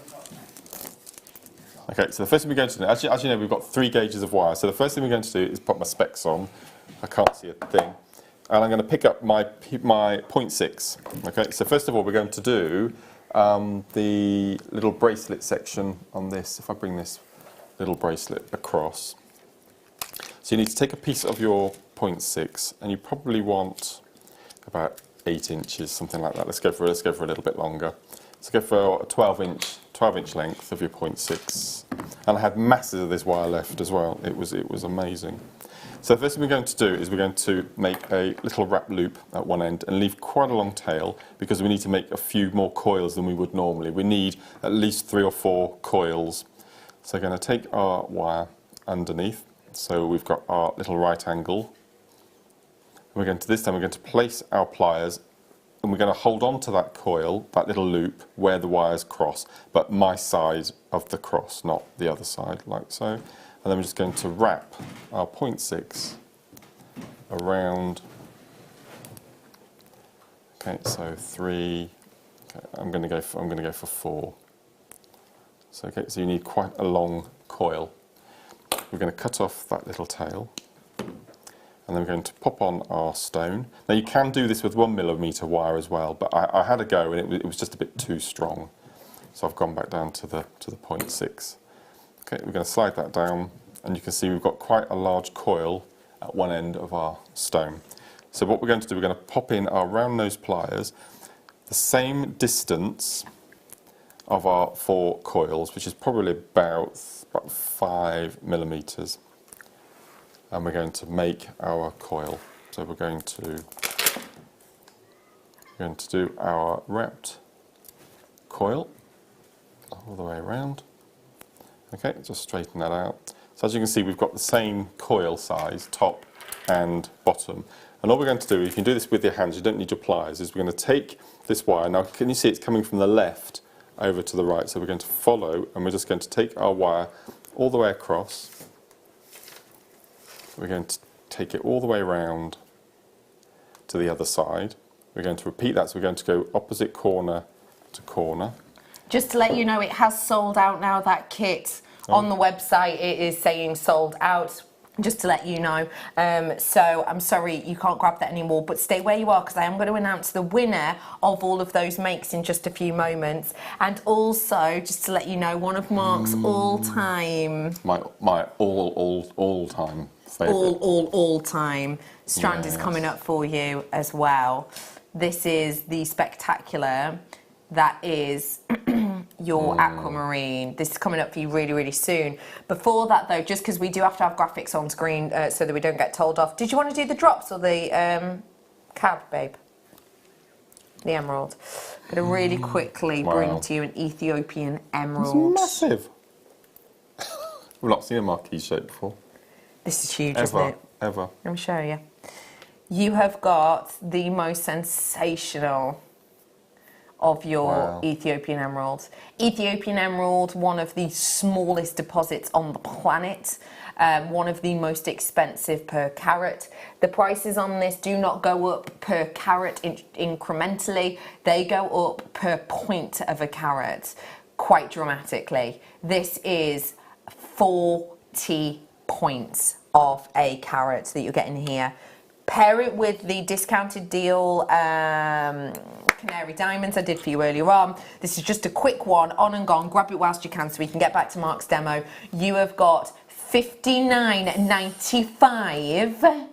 Okay, so the first thing we're going to do, as you know, we've got 3 gauges of wire. So the first thing we're going to do is put my specs on. I can't see a thing. And I'm going to pick up my 0.6. Okay, so first of all, we're going to do the little bracelet section on this. If I bring this little bracelet across. So you need to take a piece of your 0.6, and you probably want about 8 inches, something like that. Let's go for a little bit longer. So go for a 12-inch length of your 0.6. And I had masses of this wire left as well. It was amazing. So the first thing we're going to do is we're going to make a little wrap loop at one end and leave quite a long tail, because we need to make a few more coils than we would normally. We need at least 3 or 4 coils. So we're going to take our wire underneath. So we've got our little right angle. We're going to, this time we're going to place our pliers, and we're going to hold on to that coil, that little loop, where the wires cross, but my side of the cross, not the other side, like so. And then we're just going to wrap our 0.6 around. Okay, so 3. Okay, I'm going to go for 4. So okay, so you need quite a long coil. We're going to cut off that little tail, and then we're going to pop on our stone. Now you can do this with 1mm wire as well, but I had a go and it was just a bit too strong, so I've gone back down to the 0.6. Okay, we're going to slide that down, and you can see we've got quite a large coil at one end of our stone. So what we're going to do, we're going to pop in our round nose pliers, the same distance of our 4 coils, which is probably about 5mm. And we're going to make our coil. So we're going to do our wrapped coil all the way around. Okay, just straighten that out. So as you can see, we've got the same coil size, top and bottom. And all we're going to do, if you can do this with your hands, you don't need your pliers, is we're going to take this wire. Now, can you see it's coming from the left over to the right? So we're going to follow, and we're just going to take our wire all the way across. We're going to take it all the way around to the other side. We're going to repeat that, so we're going to go opposite corner to corner. Just to let you know, it has sold out now, that kit. On the website, it is saying sold out, just to let you know. So I'm sorry you can't grab that anymore, but stay where you are, because I am going to announce the winner of all of those makes in just a few moments. And also, just to let you know, one of Mark's all-time... My all-time favourite. All-time strand is coming up for you as well. This is the Spectacular. That is your aquamarine. This is coming up for you really, really soon. Before that, though, just because we do have to have graphics on screen so that we don't get told off, did you want to do the drops or the cab, babe? The emerald. I'm going to really quickly bring to you an Ethiopian emerald. It's massive. We've not seen a marquee shape before. This is huge, isn't it? Ever. Let me show you. You have got the most sensational of your Ethiopian emeralds. Ethiopian emerald, one of the smallest deposits on the planet, one of the most expensive per carat. The prices on this do not go up per carat incrementally, they go up per point of a carat quite dramatically. This is 40 points of a carat that you're getting here. Pair it with the discounted deal Black Canary diamonds I did for you earlier on. This is just a quick one, on and gone. Grab it whilst you can so we can get back to Mark's demo. You have got $59.95.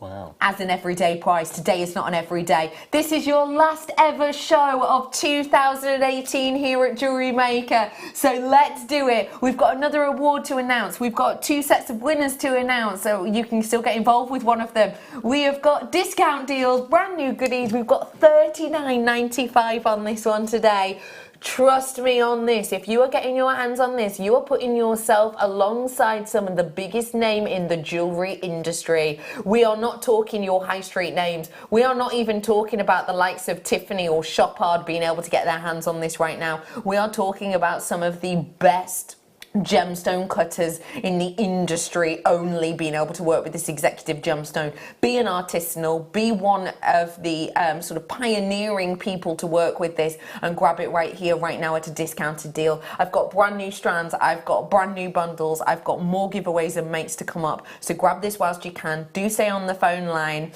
Wow. As an everyday price. Today is not an everyday. This is your last ever show of 2018 here at Jewellery Maker. So let's do it. We've got another award to announce. We've got 2 sets of winners to announce, so you can still get involved with one of them. We have got discount deals, brand new goodies. We've got $39.95 on this one today. Trust me on this, if you are getting your hands on this, you are putting yourself alongside some of the biggest name in the jewellery industry. We are not talking your high street names. We are not even talking about the likes of Tiffany or Chopard being able to get their hands on this right now. We are talking about some of the best gemstone cutters in the industry only being able to work with this executive gemstone. Be an artisanal, be one of the sort of pioneering people to work with this, and grab it right here, right now at a discounted deal. I've got brand new strands, I've got brand new bundles, I've got more giveaways and mates to come up. So grab this whilst you can. Do stay on the phone line.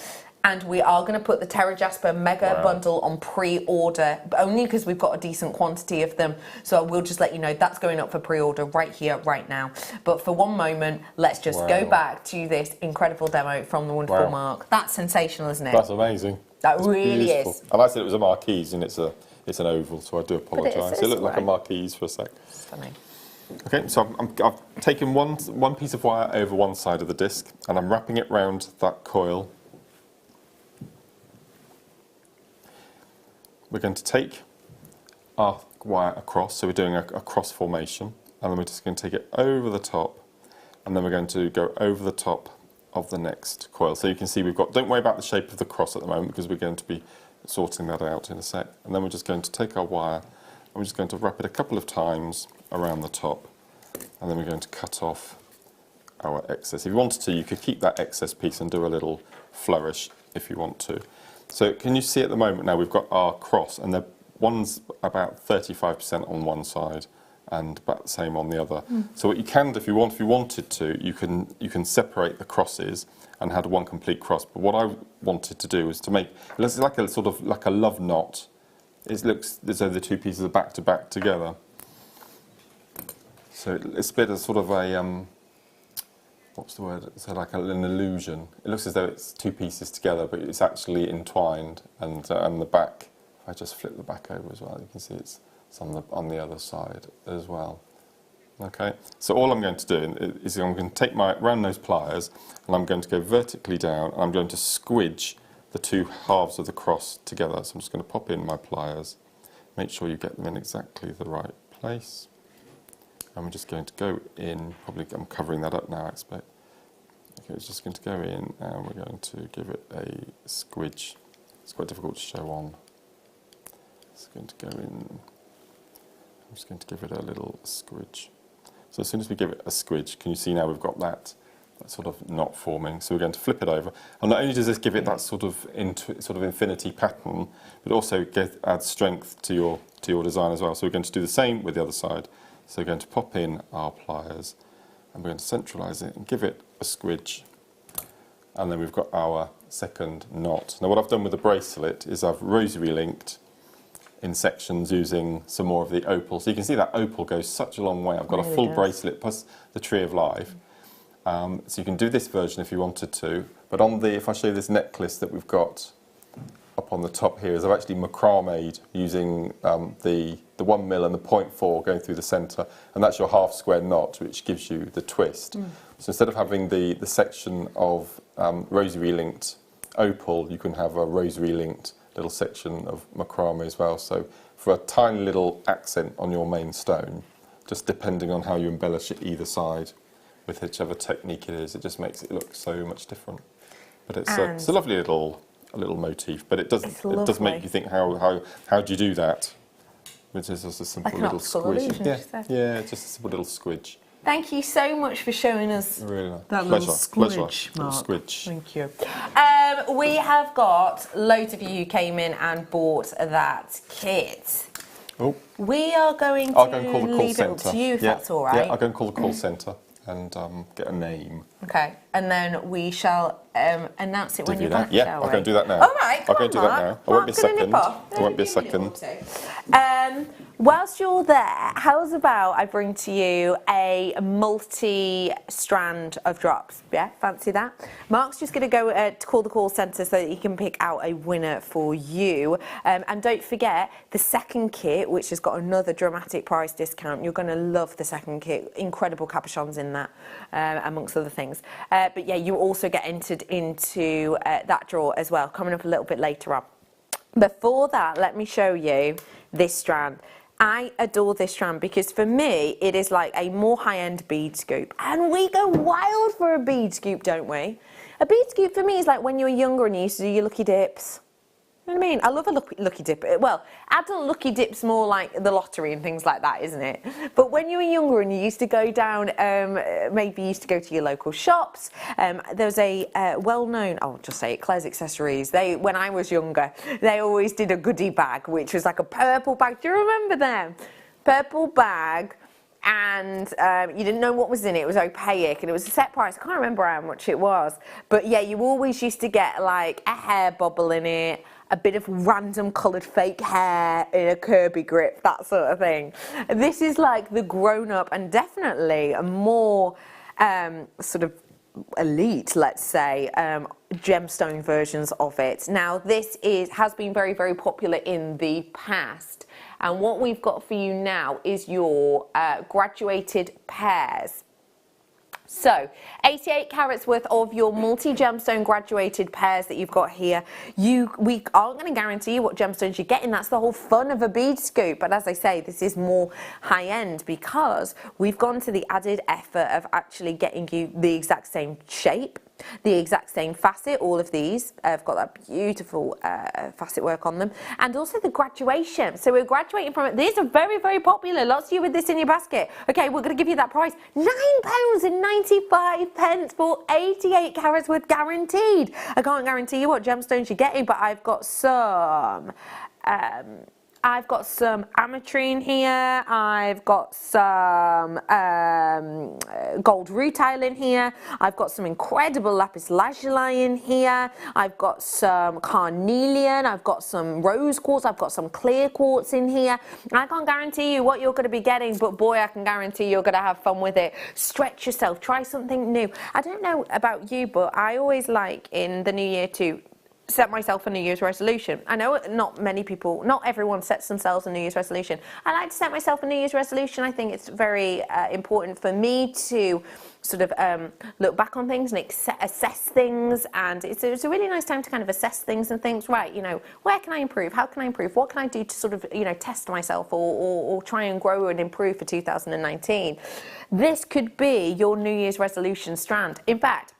And we are going to put the Terra Jasper Mega Bundle on pre-order, only because we've got a decent quantity of them. So I will just let you know that's going up for pre-order right here, right now. But for one moment, let's just go back to this incredible demo from the wonderful Mark. That's sensational, isn't it? That's amazing. That really is. And I said it was a marquise, and it's an oval, so I do apologise. It looked like a marquise for a sec. Stunning. Okay, so I've taken one piece of wire over one side of the disc, and I'm wrapping it round that coil. We're going to take our wire across, so we're doing a cross formation, and then we're just going to take it over the top, and then we're going to go over the top of the next coil. So you can see we've got, don't worry about the shape of the cross at the moment, because we're going to be sorting that out in a sec. And then we're just going to take our wire, and we're just going to wrap it a couple of times around the top, and then we're going to cut off our excess. If you wanted to, you could keep that excess piece and do a little flourish if you want to. So can you see at the moment now we've got our cross, and one's about 35% on one side and about the same on the other. So what you can do, if you wanted to, you can separate the crosses and have one complete cross. But what I wanted to do is to make it looks like a sort of like a love knot. It looks as though the two pieces are back to back together. So it's a bit of sort of a what's the word? It's like an illusion. It looks as though it's two pieces together, but it's actually entwined. And the back, if I just flip the back over as well, you can see it's on the other side as well. Okay. So all I'm going to do is I'm going to take my round nose pliers, and I'm going to go vertically down, and I'm going to squidge the two halves of the cross together. So I'm just going to pop in my pliers, make sure you get them in exactly the right place. And we're just going to go in, probably I'm covering that up now I expect. Okay, it's just going to go in, and we're going to give it a squidge. It's quite difficult to show on. It's going to go in, I'm just going to give it a little squidge. So as soon as we give it a squidge, can you see now we've got that sort of knot forming. So we're going to flip it over. And not only does this give it that sort of infinity pattern, but also adds strength to your design as well. So we're going to do the same with the other side. So we're going to pop in our pliers, and we're going to centralise it and give it a squidge. And then we've got our second knot. Now what I've done with the bracelet is I've rosary linked in sections using some more of the opal. So you can see that opal goes such a long way. I've got a full bracelet plus the Tree of Life. So you can do this version if you wanted to. But if I show you this necklace that we've got up on the top here, is I've actually macrame'd using the 1 mil and the 0.4 going through the centre, and that's your half square knot, which gives you the twist. So instead of having the section of rosary linked opal, you can have a rosary linked little section of macrame as well. So for a tiny little accent on your main stone, just depending on how you embellish it either side with whichever technique it is, it just makes it look so much different. But it's a lovely little motif, but it does make you think how do you do that? Which is just a simple little squidge. Yeah, just a simple little squidge. Thank you so much for showing us that little squidge, Mark. Thank you. We have got loads of you who came in and bought that kit. Oh. We are going to leave it up to you if that's all right. Yeah, I'll go and call the call centre and get a name. Okay, and then we shall announce it when you're back, Yeah, shall I'll we? go and do that now. All right, I'll go and do that now. I won't be a second. I won't be a second. second. Whilst you're there, how's about I bring to you a multi-strand of drops? Yeah, fancy that? Mark's just going to go to call the call centre so that he can pick out a winner for you. And don't forget, the second kit, which has got another dramatic price discount. You're going to love the second kit. Incredible capuchons in that, amongst other things. But yeah, you also get entered into that draw as well, coming up a little bit later on. Before that, let me show you this strand. I adore this strand because for me, it is like a more high-end bead scoop. And we go wild for a bead scoop, don't we? A bead scoop for me is like when you were younger and you used to do your lucky dips. You know what I mean? I love a lucky dip. Well, adult lucky dip's more like the lottery and things like that, isn't it? But when you were younger and you used to go down, maybe you used to go to your local shops, there was a well-known, I'll just say it, Claire's Accessories. When I was younger, they always did a goodie bag, which was like a purple bag. Do you remember them? Purple bag. And you didn't know what was in it. It was opaque and it was a set price. I can't remember how much it was. But yeah, you always used to get like a hair bubble in it, a bit of random coloured fake hair in a Kirby grip, that sort of thing. This is like the grown-up and definitely a more sort of elite, let's say, gemstone versions of it. Now, this has been very, very popular in the past. And what we've got for you now is your graduated pairs. So, 88 carats worth of your multi-gemstone graduated pairs that you've got here. We aren't going to guarantee you what gemstones you're getting. That's the whole fun of a bead scoop. But as I say, this is more high-end because we've gone to the added effort of actually getting you the exact same shape, the exact same facet. All of these have got that beautiful facet work on them, and also the graduation. So we're graduating from it. These are very, very popular. Lots of you with this in your basket. Okay, we're going to give you that price, £9.95 for 88 carats worth, guaranteed. I can't guarantee you what gemstones you're getting, but I've got some. I've got some ametrine here, I've got some gold rutile in here, I've got some incredible lapis lazuli in here, I've got some carnelian, I've got some rose quartz, I've got some clear quartz in here. I can't guarantee you what you're going to be getting, but boy, I can guarantee you're going to have fun with it. Stretch yourself, try something new. I don't know about you, but I always like in the new year to set myself a New Year's resolution. I know not everyone sets themselves a New Year's resolution. I like to set myself a New Year's resolution. I think it's very important for me to sort of look back on things and assess things, and it's a really nice time to kind of assess things and think, right, you know, where can I improve? How can I improve? What can I do to sort of, you know, test myself or try and grow and improve for 2019? This could be your New Year's resolution strand. In fact,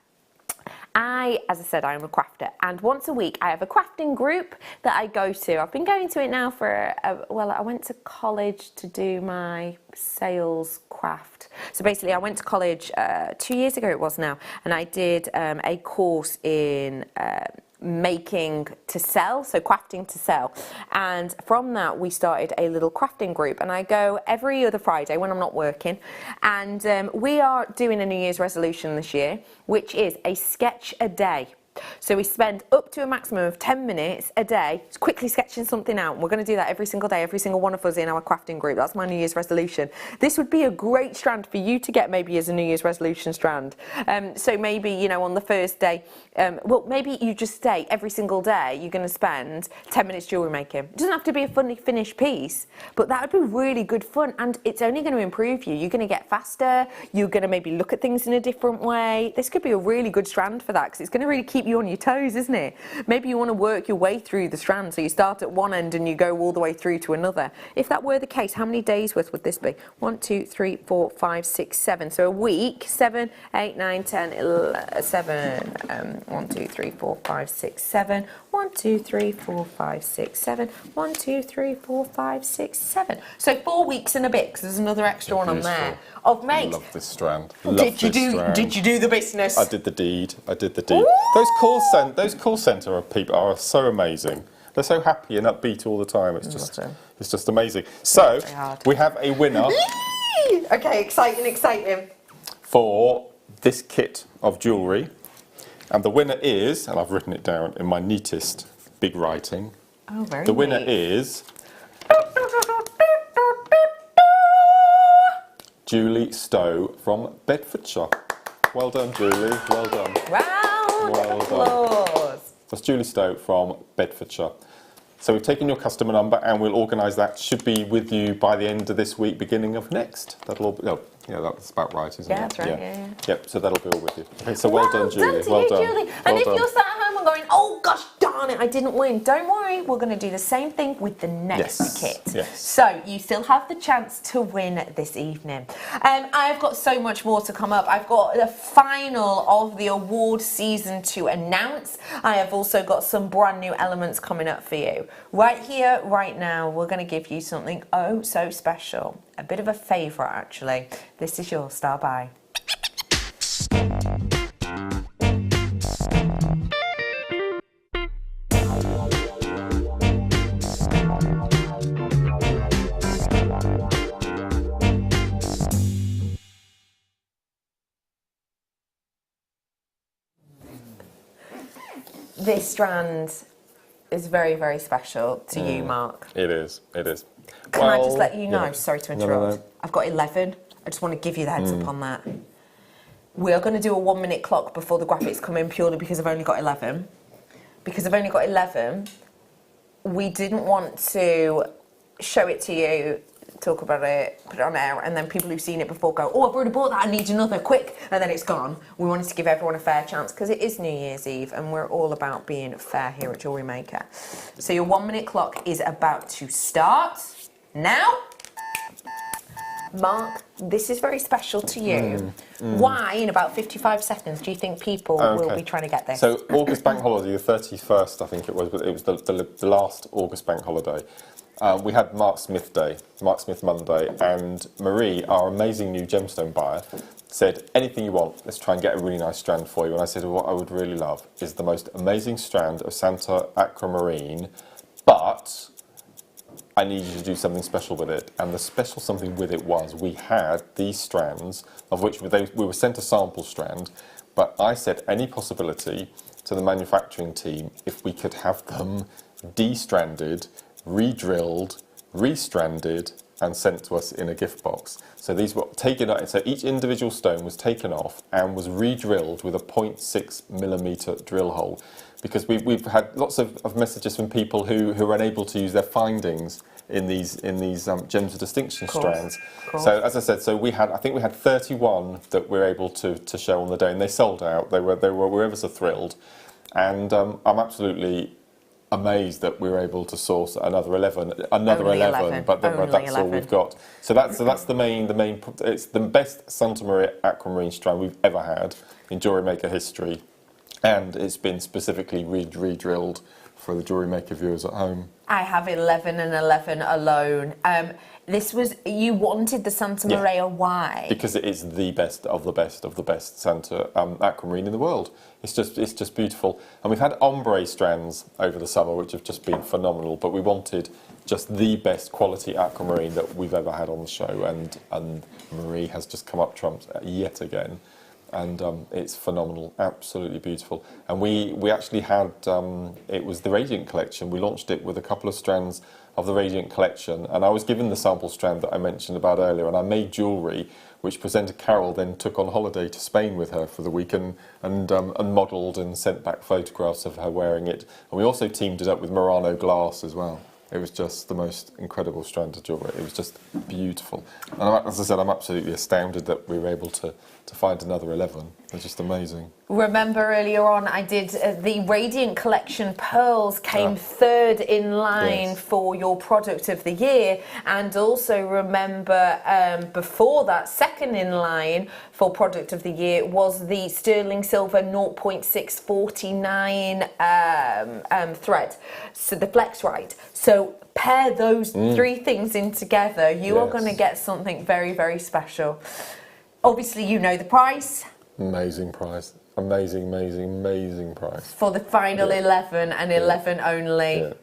as I said, I am a crafter, and once a week I have a crafting group that I go to. I've been going to it now for, well, I went to college to do my sales craft. So basically I went to college 2 years ago it was now, and I did a course in making to sell, so crafting to sell, and from that we started a little crafting group, and I go every other Friday when I'm not working, and we are doing a New Year's resolution this year, which is a sketch a day. So we spend up to a maximum of 10 minutes a day quickly sketching something out. We're going to do that every single day, every single one of us in our crafting group. That's my New Year's resolution. This would be a great strand for you to get maybe as a New Year's resolution strand. So maybe, you know, on the first day, well, maybe you just say every single day you're going to spend 10 minutes jewellery making. It doesn't have to be a funny finished piece, but that would be really good fun, and it's only going to improve you. You're going to get faster. You're going to maybe look at things in a different way. This could be a really good strand for that because it's going to really keep you on your toes, isn't it? Maybe you want to work your way through the strand, so you start at one end and you go all the way through to another. If that were the case, how many days worth would this be? 1, 2, 3, 4, 5, 6, 7. So a week, 7, 8, 9, 10, 11, 7. 1, 2, 3, 4, 5, 6, 7. 1, 2, 3, 4, 5, 6, 7. 1, 2, 3, 4, 5, 6, 7. So 4 weeks and a bit, because there's another extra one on there. Of mate. Love this strand. Did you do the business? I did the deed. Those call centre people are so amazing. They're so happy and upbeat all the time. It's just amazing. So we have a winner. Okay, exciting. For this kit of jewellery. And the winner is, and I've written it down in my neatest big writing. Oh, very The winner neat. is Julie Stowe from Bedfordshire. Well done, Julie. Well done. Round of applause. That's Julie Stowe from Bedfordshire. So we've taken your customer number and we'll organise that. Should be with you by the end of this week, beginning of next. That'll all be, oh, yeah, that's about right, isn't it? Yeah, that's right. Yeah. Yep, so that'll be all with you. Okay, so well done, Julie. To Well you, done. Julie. Well And if done. you're sat at home and going, oh gosh darn it, I didn't win, don't worry, we're going to do the same thing with the next kit. Yes. So you still have the chance to win this evening. I've got so much more to come up. I've got the final of the award season to announce. I have also got some brand new elements coming up for you. Right here, right now, we're going to give you something oh so special. A bit of a favourite, actually. This is your Star Buy. This strand is very, very special to you, Mark. It is, it is. Can I just let you know, sorry to interrupt, No. I've got 11. I just want to give you the heads up on that. We are going to do a 1 minute clock before the graphics come in purely because I've only got 11. Because I've only got 11, we didn't want to show it to you, talk about it, put it on air, and then people who've seen it before go, oh, I've already bought that, I need another, quick, and then it's gone. We wanted to give everyone a fair chance because it is New Year's Eve and we're all about being fair here at Jewellery Maker. So your 1 minute clock is about to start now. Mark, this is very special to you. Why, in about 55 seconds, do you think people will be trying to get this? So August bank holiday, the 31st, I think it was, but it was the last August bank holiday. We had Mark Smith Day, Mark Smith Monday, and Marie, our amazing new gemstone buyer, said, anything you want, let's try and get a really nice strand for you. And I said, what I would really love is the most amazing strand of Santa Aquamarine, but I need you to do something special with it. And the special something with it was we had these strands, of which we were sent a sample strand, but I said any possibility to the manufacturing team if we could have them de-stranded, re-drilled, re-stranded, and sent to us in a gift box. So these were taken out, so each individual stone was taken off and was re-drilled with a 0.6mm drill hole. Because we've had lots of messages from people who are unable to use their findings in these gems of distinction strands. So as I said, so I think we had 31 that we were able to show on the day, and they sold out. We were ever so thrilled, and I'm absolutely amazed that we were able to source another 11, but that's all we've got. So that's the main. It's the best Santa Maria Aquamarine strand we've ever had in Jewellery Maker history. And it's been specifically re-drilled for the Jewellery Maker viewers at home. I have 11 and 11 alone. This was, you wanted the Santa Maria, why? Because it is the best of the best of the best Santa Aquamarine in the world. It's just beautiful. And we've had ombre strands over the summer, which have just been phenomenal, but we wanted just the best quality aquamarine that we've ever had on the show, and Marie has just come up trumps yet again. And it's phenomenal, absolutely beautiful. And we actually had, it was the Radiant collection. We launched it with a couple of strands of the Radiant collection. And I was given the sample strand that I mentioned about earlier. And I made jewellery, which presenter Carol then took on holiday to Spain with her for the week and modelled and sent back photographs of her wearing it. And we also teamed it up with Murano glass as well. It was just the most incredible strand of jewellery. It was just beautiful. And as I said, I'm absolutely astounded that we were able to find another 11. It's just amazing. Remember earlier on I did the Radiant Collection pearls came third in line for your product of the year, and also remember before that, second in line for product of the year was the sterling silver 0.649 thread, so the flex right. So pair those three things in together, you are going to get something very, very special. Obviously, you know the price. Amazing price. Amazing, amazing, amazing price. For the final 11 and 11 only. Yeah.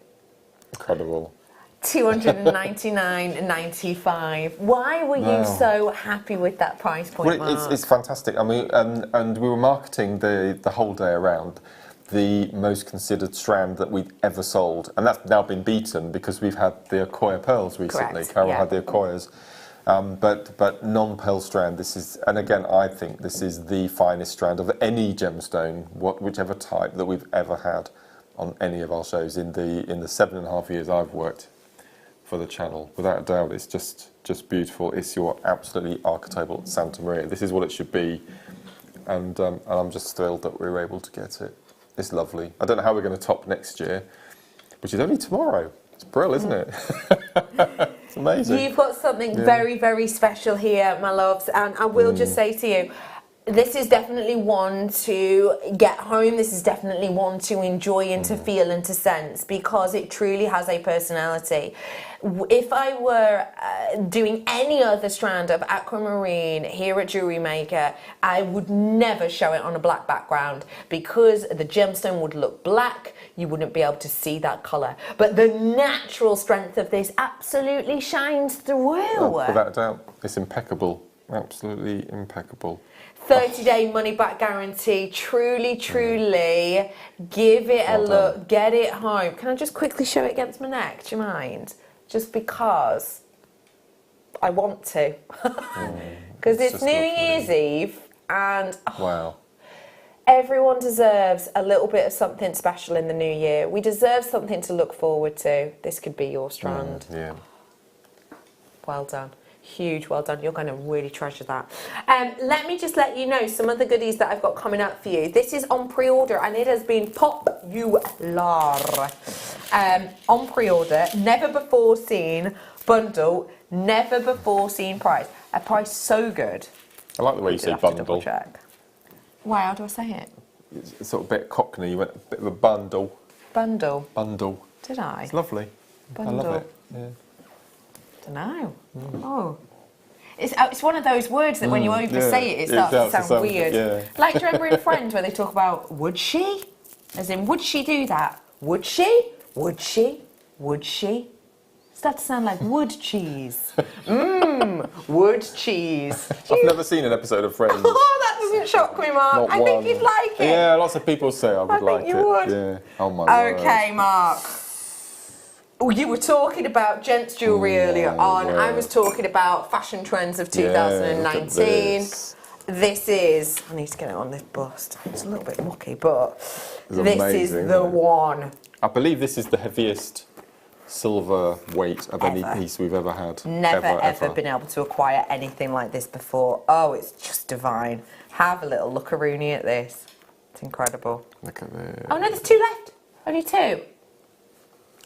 Incredible. $299.95. Why were you so happy with that price point, Well, Mark? it's fantastic. I mean, and we were marketing the whole day around the most considered strand that we've ever sold, and that's now been beaten because we've had the Acquoia pearls recently. Correct, Carol yeah. had the Acquoias, but non-pearl strand. This is, and again, I think this is the finest strand of any gemstone, whichever type that we've ever had on any of our shows in the 7.5 years I've worked for the channel. Without a doubt, it's just beautiful. It's your absolutely archetypal Santa Maria. This is what it should be, and I'm just thrilled that we were able to get it. It's lovely. I don't know how we're going to top next year, which is only tomorrow. It's brilliant, isn't it? It's amazing. You've got something very, very special here, my loves, and I will just say to you, this is definitely one to get home. This is definitely one to enjoy and to feel and to sense, because it truly has a personality. If I were doing any other strand of aquamarine here at JewelleryMaker, I would never show it on a black background, because the gemstone would look black. You wouldn't be able to see that colour. But the natural strength of this absolutely shines through. Without a doubt, it's impeccable. Absolutely impeccable. 30-day money-back guarantee. Truly, truly, give it a look. Get it home. Can I just quickly show it against my neck? Do you mind? Just because I want to. Because it's New Year's Eve, and wow. Everyone deserves a little bit of something special in the new year. We deserve something to look forward to. This could be your strand. Yeah. Well done. Huge well done. You're going to really treasure that. Let me just let you know some of the goodies that I've got coming up for you. This is on pre-order, and it has been popular. On pre-order, never before seen bundle, never before seen price. A price so good. I like the way you say bundle. Check. Why? How do I say it? It's sort of a bit Cockney. You went a bit of a bundle. Bundle. Bundle. Did I? It's lovely. Bundle. I love it. Yeah. Don't know. Oh. It's one of those words that when you oversay it starts to sound weird. Yeah. Like, do you remember in Friends where they talk about, would she? As in, would she do that? Would she? Would she? Would she? Starts to sound like wood cheese. Wood cheese. I've never seen an episode of Friends. Oh, that doesn't shock me, Mark. I think you'd like it. Yeah, lots of people say I would like it. I think you would. Yeah. Oh my word. Okay, Mark. Oh, you were talking about gents jewellery earlier on. Yeah. I was talking about fashion trends of 2019. This is, I need to get it on this bust. It's a little bit mucky, but this is the one. I believe this is the heaviest silver weight of any piece we've ever had. Never ever been able to acquire anything like this before. Oh, it's just divine. Have a little look-a-rooney at this. It's incredible. Look at this. Oh no, there's two left. Only two.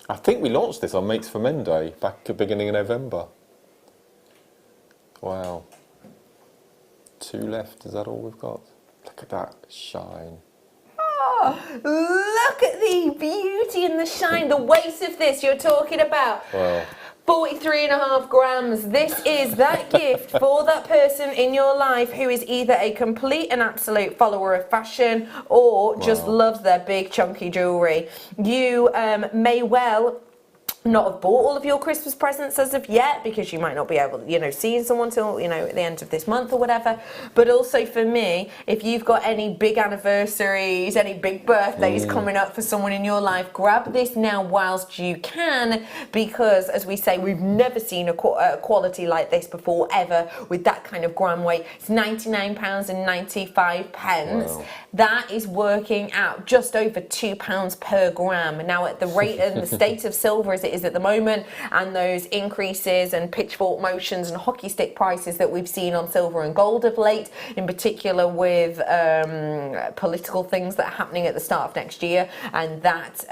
I think we launched this on Mates for Men Day back at the beginning of November. Wow. Two left, is that all we've got? Look at that shine. Oh, look at the beauty and the shine, the weight of this you're talking about. Wow. 43.5 grams. This is that gift for that person in your life who is either a complete and absolute follower of fashion or just loves their big chunky jewellery. You may well not have bought all of your Christmas presents as of yet, because you might not be able to, seeing someone till, at the end of this month or whatever. But also for me, if you've got any big anniversaries, any big birthdays coming up for someone in your life, grab this now whilst you can, because as we say, we've never seen a quality like this before ever with that kind of gram weight. It's £99.95. Wow. That is working out just over £2 per gram. Now, at the rate and the state of silver as it is at the moment, and those increases and pitchfork motions and hockey stick prices that we've seen on silver and gold of late, in particular with political things that are happening at the start of next year, and that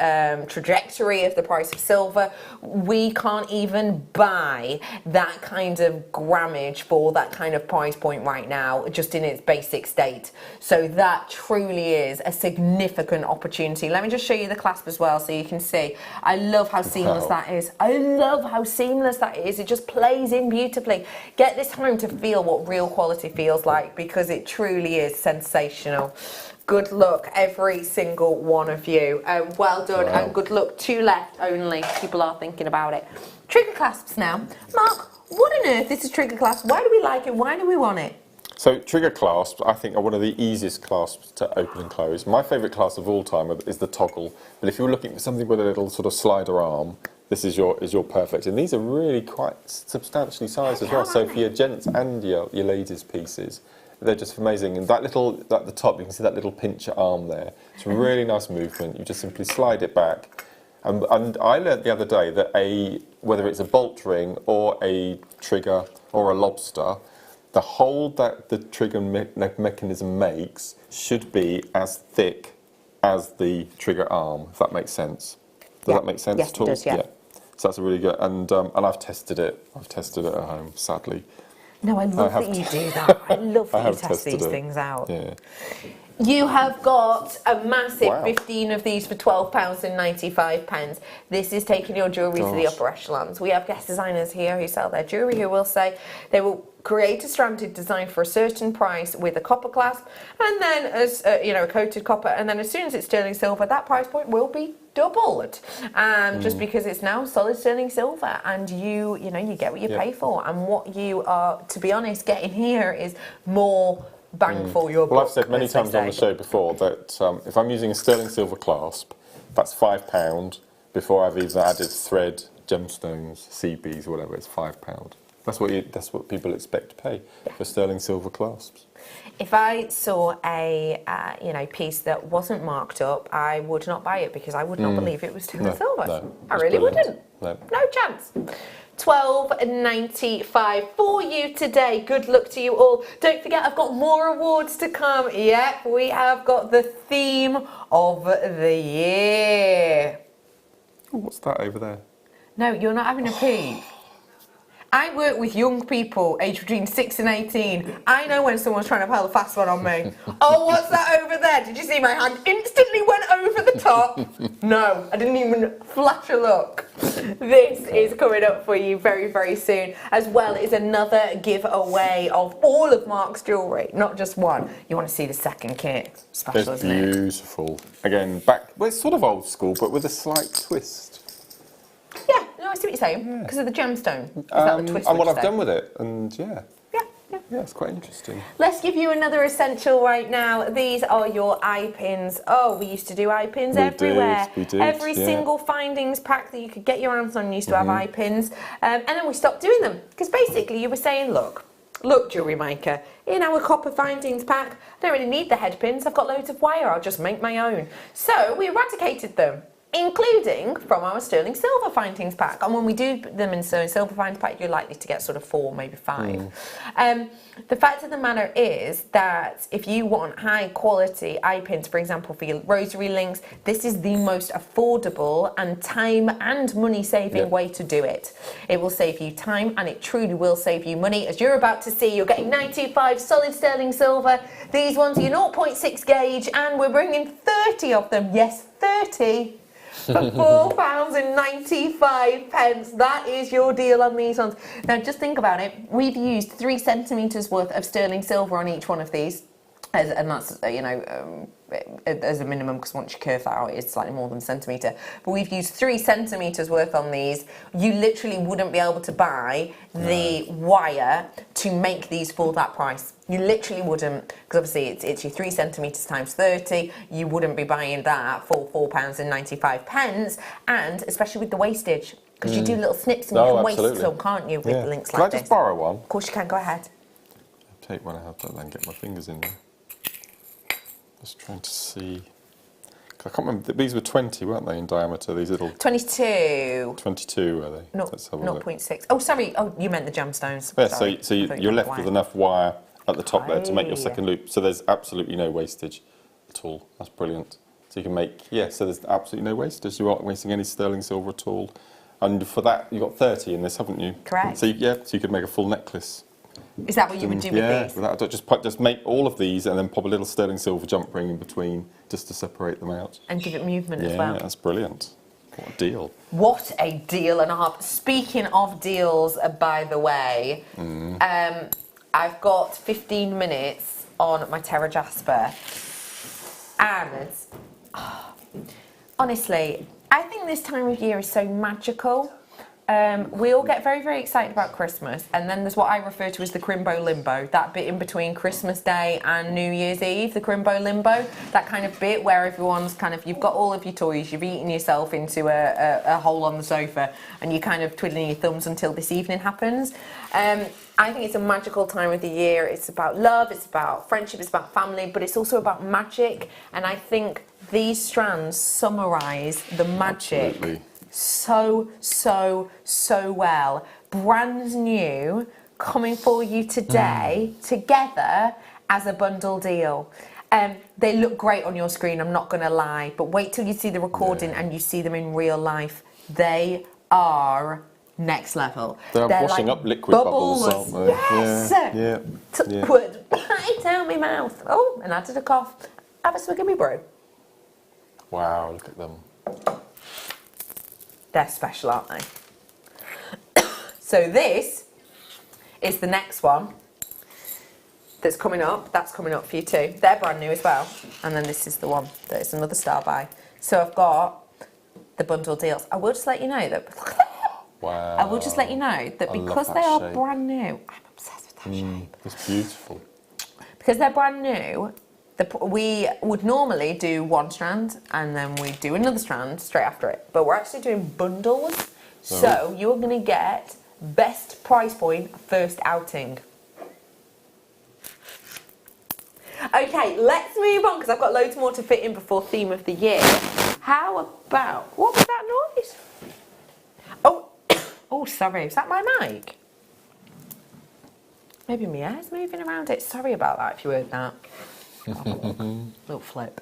trajectory of the price of silver, we can't even buy that kind of grammage for that kind of price point right now, just in its basic state. So that truly is a significant opportunity. Let me just show you the clasp as well so you can see. I love how seamless that is. I love how seamless that is. It just plays in beautifully. Get this home to feel what real quality feels like, because it truly is sensational. Good luck, every single one of you. Well done, Wow. and good luck. 2 left only. People are thinking about it. Trigger clasps now. Mark, what on earth is a trigger clasp? Why do we like it? Why do we want it? So trigger clasps, I think, are one of the easiest clasps to open and close. My favourite clasp of all time is the toggle. But if you're looking for something with a little sort of slider arm, this is your perfect. And these are really quite substantially sized as well. So for your gents and your ladies' pieces, they're just amazing. And that little, at the top, you can see that little pincher arm there. It's a really nice movement. You just simply slide it back. And I learnt the other day that whether it's a bolt ring or a trigger or a lobster, the hole that the trigger mechanism makes should be as thick as the trigger arm, if that makes sense. Does that make sense yes, at all? It does, yeah. So that's a really good, and I've tested it. I've tested it at home, sadly. No, I love that you do that. I love that you test these things out. Yeah. You have got a massive Wow. 15 of these for £12.95. This is taking your jewellery to the upper echelons. We have guest designers here who sell their jewellery who will say they will create a stranded design for a certain price with a copper clasp, and then as a coated copper, and then as soon as it's sterling silver, that price point will be doubled, just because it's now solid sterling silver, and you get what you pay for, and what you are, to be honest, getting here is more bang for your buck. Well, I've said many times on the show before that if I'm using a sterling silver clasp, that's £5 before I've even added thread, gemstones, CBs, whatever. It's £5. That's what people expect to pay for sterling silver clasps. If I saw a piece that wasn't marked up, I would not buy it because I would not believe it was sterling silver. No, I really wouldn't. No chance. £12.95 for you today. Good luck to you all. Don't forget, I've got more awards to come. Yep, we have got the theme of the year. Oh, what's that over there? No, you're not having a peep. I work with young people aged between 6 and 18. I know when someone's trying to pull a fast one on me. Oh, what's that over there? Did you see my hand instantly went over the top? No, I didn't even flash a look. This is coming up for you very, very soon, as well as another giveaway of all of Mark's jewellery, not just one. You want to see the second kit. Special, It's isn't it? beautiful. Again, it's sort of old school, but with a slight twist. Yeah, no, I see what you're saying. Because of the gemstone. Is that the twist? And what would you I've say? done with it, and yeah, it's quite interesting. Let's give you another essential right now. These are your eye pins. Oh, we used to do eye pins everywhere. We did, Every single findings pack that you could get your hands on used to have eye pins. And then we stopped doing them. Because basically you were saying, look, jewellery maker, in our copper findings pack, I don't really need the head pins. I've got loads of wire. I'll just make my own. So we eradicated them, including from our sterling silver findings pack. And when we do them in sterling silver findings pack, you're likely to get sort of 4, maybe 5. The fact of the matter is that if you want high quality eye pins, for example, for your rosary links, this is the most affordable and time and money saving way to do it. It will save you time and it truly will save you money. As you're about to see, you're getting 925 solid sterling silver. These ones are your 0.6 gauge, and we're bringing 30 of them. Yes, 30. For £4.95. That is your deal on these ones. Now just think about it. We've used 3 centimetres worth of sterling silver on each one of these. And that's, as a minimum, because once you curve that out, it's slightly more than a centimetre. But we've used 3 centimetres worth on these. You literally wouldn't be able to buy the wire to make these for that price. You literally wouldn't, because obviously it's your 3 centimetres times 30. You wouldn't be buying that for £4.95, and especially with the wastage, because you do little snips and you can waste some, can't you, with links like this? Can I just borrow one? Of course you can. Go ahead. I'll take one out and get my fingers in there. Just trying to see. I can't remember. These were 20, weren't they, in diameter? These little 22. 22 were they? No, 0.6. Oh, sorry. Oh, you meant the gemstones. Yeah, Sorry. so you're left with enough wire at the top there to make your second loop. So there's absolutely no wastage at all. That's brilliant. So you can make, so there's absolutely no wastage. You aren't wasting any sterling silver at all. And for that, you've got 30 in this, haven't you? Correct. So so you could make a full necklace. Is that what you would do with these? Yeah, just make all of these and then pop a little sterling silver jump ring in between just to separate them out. And give it movement as well. Yeah, that's brilliant. What a deal. What a deal and a half. Speaking of deals, by the way, I've got 15 minutes on my Terra Jasper. And honestly, I think this time of year is so magical. We all get very, very excited about Christmas, and then there's what I refer to as the crimbo limbo, that bit in between Christmas Day and New Year's Eve, the crimbo limbo, that kind of bit where everyone's kind of, you've got all of your toys, you've eaten yourself into a hole on the sofa, and you're kind of twiddling your thumbs until this evening happens. I think it's a magical time of the year. It's about love, it's about friendship, it's about family, but it's also about magic, and I think these strands summarise the magic. Absolutely. So well. Brand new, coming for you today, together as a bundle deal. They look great on your screen, I'm not going to lie, but wait till you see the recording and you see them in real life. They are next level. They're washing like up liquid bubbles, aren't they? Yes! Yeah. Put right down my mouth. Oh, and added a cough. Have a swig of me brew. Wow, look at them. They're special, aren't they? So this is the next one that's coming up. That's coming up for you too. They're brand new as well. And then this is the one that is another star buy. So I've got the bundle deals. I will just let you know that. Wow. I will just let you know that because they are brand new, I'm obsessed with that shape. It's beautiful. Because they're brand new, we would normally do one strand and then we do another strand straight after it. But we're actually doing bundles. So you're going to get best price point first outing. Okay, let's move on because I've got loads more to fit in before theme of the year. How about, what was that noise? Oh, sorry, is that my mic? Maybe my hair's moving around it. Sorry about that if you heard that. Little flip.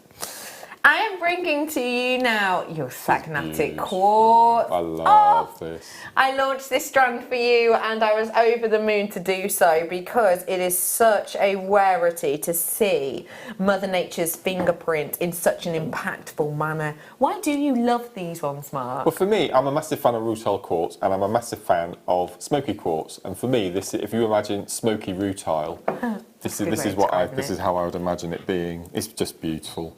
I am bringing to you now your Sagnatic quartz. I love this. I launched this strand for you and I was over the moon to do so because it is such a rarity to see Mother Nature's fingerprint in such an impactful manner. Why do you love these ones, Mark? Well, for me, I'm a massive fan of rutile quartz and I'm a massive fan of smoky quartz. And for me, this, if you imagine smoky rutile, this is how I would imagine it being. It's just beautiful.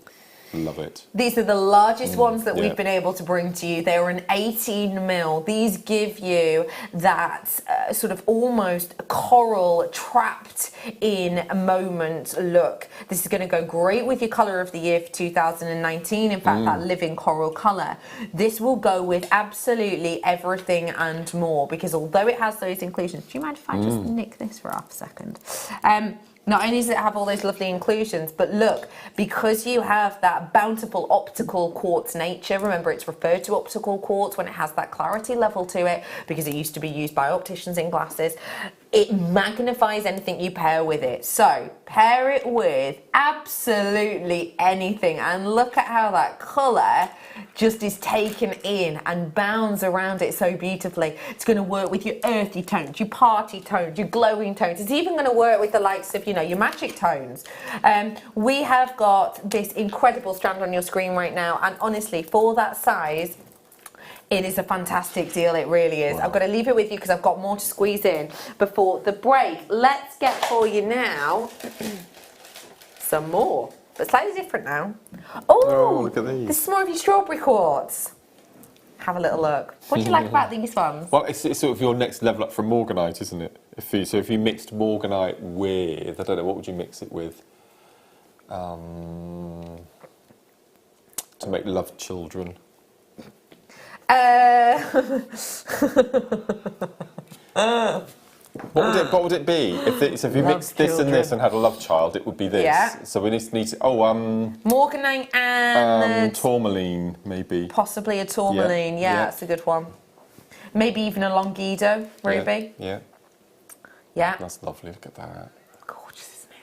Love it. These are the largest ones that we've been able to bring to you. They are an 18mm. These give you that sort of almost coral trapped in a moment look. This is going to go great with your colour of the year for 2019. In fact, that living coral colour. This will go with absolutely everything and more because although it has those inclusions, do you mind if I just nick this for half a second? Not only does it have all those lovely inclusions, but look, because you have that bountiful optical quartz nature, remember it's referred to optical quartz when it has that clarity level to it, because it used to be used by opticians in glasses, it magnifies anything you pair with it. So, pair it with absolutely anything, and look at how that colour just is taken in and bounds around it so beautifully. It's going to work with your earthy tones, your party tones, your glowing tones. It's even going to work with the likes of, you know, your magic tones. We have got this incredible strand on your screen right now, and honestly, for that size, it is a fantastic deal, it really is. Wow. I've got to leave it with you because I've got more to squeeze in before the break. Let's get for you now some more, but slightly different now. Oh, look at these. This is more of your strawberry quartz. Have a little look. What do you like about these ones? Well, it's sort of your next level up from morganite, isn't it? If you mixed morganite with, I don't know, what would you mix it with? To make love children. What would it be? If you mixed this and this and had a love child, it would be this. Yeah. So we need to morganite and tourmaline, maybe. Possibly a tourmaline. Yeah, that's a good one. Maybe even a longido ruby. Yeah. Yeah. That's lovely. Look at that. Gorgeous, isn't it?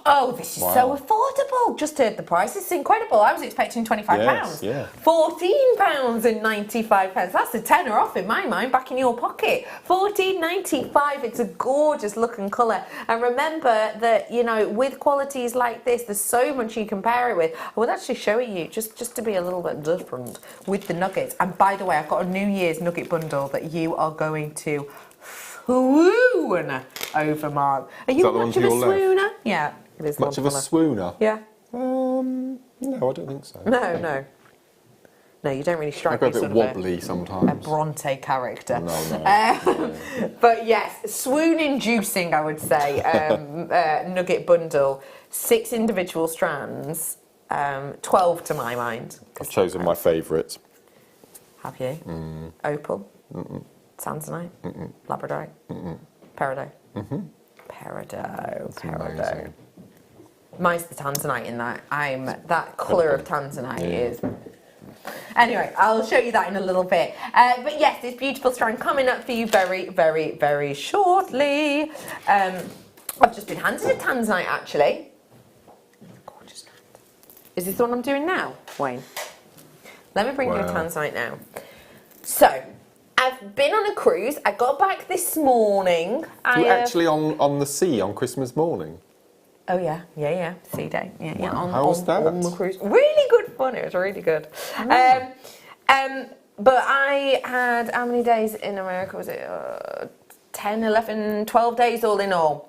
Oh, this is so affordable. Just heard the price. It's incredible. I was expecting £25. Yes, yeah. £14.95. That's a tenner off in my mind, back in your pocket. $14.95. It's a gorgeous looking colour. And remember that, you know, with qualities like this, there's so much you can pair it with. I would actually show it you just to be a little bit different with the nuggets. And by the way, I've got a New Year's nugget bundle that you are going to swoon over, Mark. Are you much of a swooner? Yeah, it is. Much of a swooner? Yeah. No. No, I don't think so. No. No, you don't really strike I me go a sort bit of wobbly sometimes. a Bronte character. No. But yes, swoon-inducing, I would say. Nugget bundle, 6 individual strands, 12 to my mind. I've chosen my favourite. Have you? Opal? Tanzanite? Labradorite? Peridot? Peridot. Amazing. Mine's the Tanzanite in that. That colour of Tanzanite is... Anyway, I'll show you that in a little bit. But yes, this beautiful strand coming up for you very, very, very shortly. I've just been handed a Tanzanite, actually. Gorgeous strand. Is this the one I'm doing now, Wayne? Let me bring you a Tanzanite now. So, I've been on a cruise. I got back this morning. You actually on the sea on Christmas morning? Oh yeah, sea day. Yeah. How was that? On the cruise. Really good fun. It was really good. But I had, how many days in America was it? 10, 11, 12 days all in all.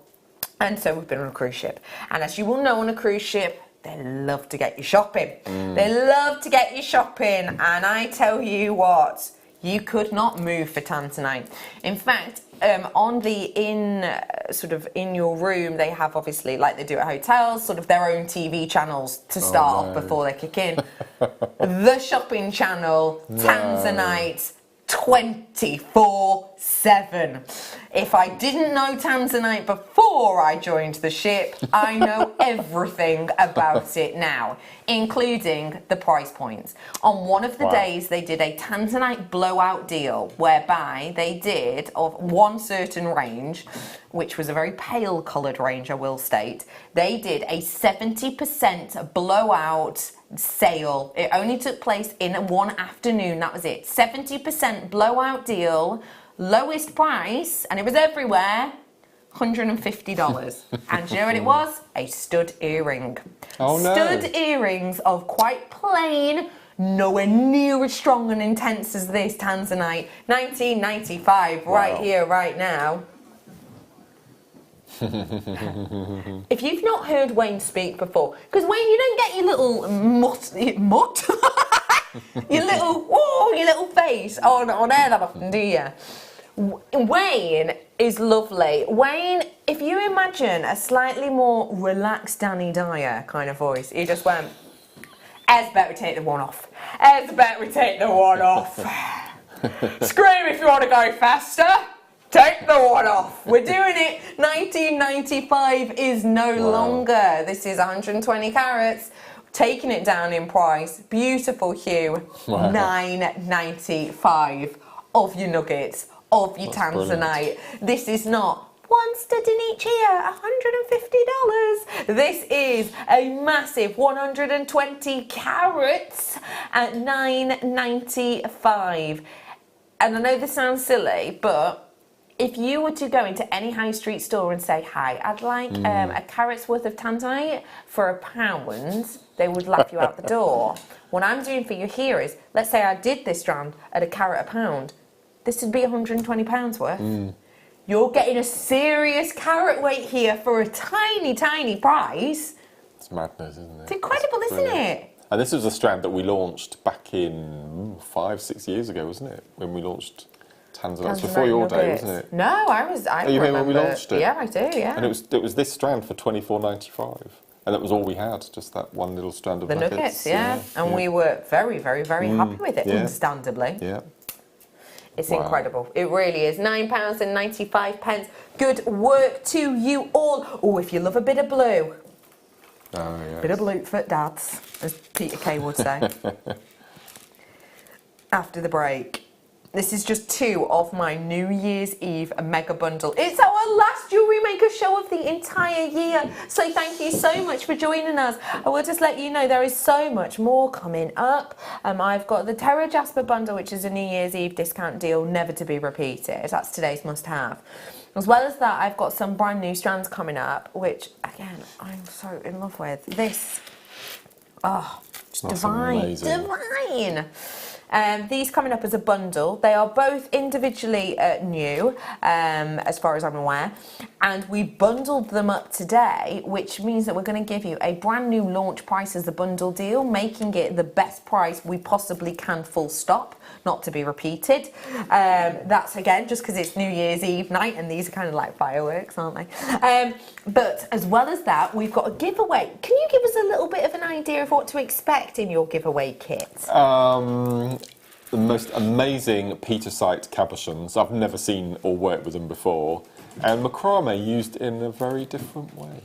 And so we've been on a cruise ship. And as you will know, on a cruise ship, they love to get you shopping. They love to get you shopping. And I tell you what, you could not move for Tanzanite. In fact, in your room, they have, obviously, like they do at hotels, sort of their own TV channels to start off before they kick in. The shopping channel, Tanzanite, 24/7. If I didn't know Tanzanite before I joined the ship, I know everything about it now, including the price points. On one of the days, they did a Tanzanite blowout deal, whereby they did, of one certain range, which was a very pale coloured range, I will state, they did a 70% blowout sale. It only took place in one afternoon, that was it. 70% blowout deal, lowest price, and it was everywhere, $150. And do you know what it was? A stud earring. Oh no. Stud earrings of quite plain, nowhere near as strong and intense as this Tanzanite. 1995, right here, right now. If you've not heard Wayne speak before, because Wayne, you don't get your little mutt, your little face on air that often, do you? Wayne is lovely. Wayne, if you imagine a slightly more relaxed Danny Dyer kind of voice, he just went, "Ez bet we take the one off. Ez bet we take the one off. Scream if you want to go faster. Take the one off." We're doing it. 1995 is no longer. This is 120 carats. Taking it down in price. Beautiful hue. $9.95 of your nuggets, of your Tanzanite. This is not one stud in each ear, $150. This is a massive 120 carats at $9.95. And I know this sounds silly, but if you were to go into any high street store and say, "Hi, I'd like a carat's worth of Tanzanite for £1, they would laugh you out the door. What I'm doing for you here is, let's say I did this strand at a carat £1, this would be £120 worth. You're getting a serious carat weight here for a tiny, tiny price. It's madness, isn't it? It's incredible, isn't it? And this was a strand that we launched back in 5-6 years ago, wasn't it? When we launched Tanzanite. It was before your day, wasn't it? No, I you remember when we launched it? Yeah, I do, yeah. And it was this strand for $24.95. And that was all we had, just that one little strand of the nuggets, yeah. And we were very, very, very happy with it, understandably. Yeah. It's incredible. It really is. £9.95. Good work to you all. Oh, if you love a bit of blue. Oh, yes. Bit of blue for dads, as Peter Kay would say. After the break. This is just 2 of my New Year's Eve mega bundle. It's our last Jewellery Maker show of the entire year. So thank you so much for joining us. I will just let you know there is so much more coming up. I've got the Terra Jasper bundle, which is a New Year's Eve discount deal, never to be repeated. That's today's must-have. As well as that, I've got some brand new strands coming up, which, again, I'm so in love with. This, it's divine, divine. These coming up as a bundle. They are both individually new, as far as I'm aware. and we bundled them up today, which means that we're going to give you a brand new launch price as a bundle deal, making it the best price we possibly can, full stop, not to be repeated. That's again just because it's New Year's Eve night and these are kind of like fireworks, aren't they? But as well as that, we've got a giveaway. Can you give us a little bit of an idea of what to expect in your giveaway kit? The most amazing Petersite cabochons. I've never seen or worked with them before. And macrame used in a very different way.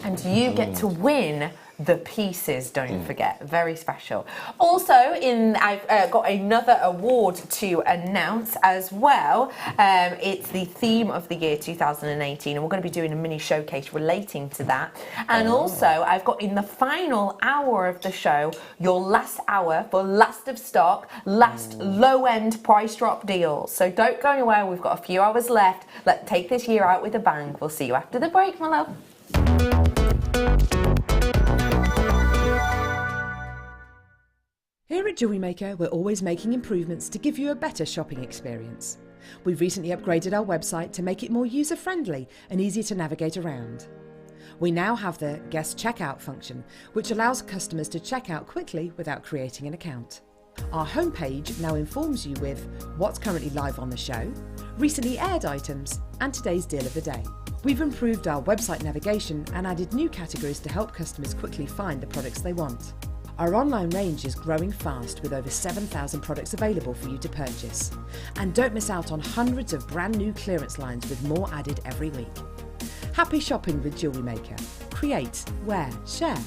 And you get to win the pieces, don't forget. Very special. Also, I've got another award to announce as well. It's the theme of the year 2018, and we're going to be doing a mini showcase relating to that. And also, I've got in the final hour of the show, your last hour for last of stock, last low-end price drop deals. So don't go anywhere. We've got a few hours left. Let's take this year out with a bang. We'll see you after the break, my love. Here at JewelleryMaker, we're always making improvements to give you a better shopping experience. We've recently upgraded our website to make it more user-friendly and easier to navigate around. We now have the guest checkout function, which allows customers to check out quickly without creating an account. Our homepage now informs you with what's currently live on the show, recently aired items, and today's deal of the day. We've improved our website navigation and added new categories to help customers quickly find the products they want. Our online range is growing fast with over 7,000 products available for you to purchase. And don't miss out on hundreds of brand new clearance lines with more added every week. Happy shopping with JewelleryMaker. Create, wear, share.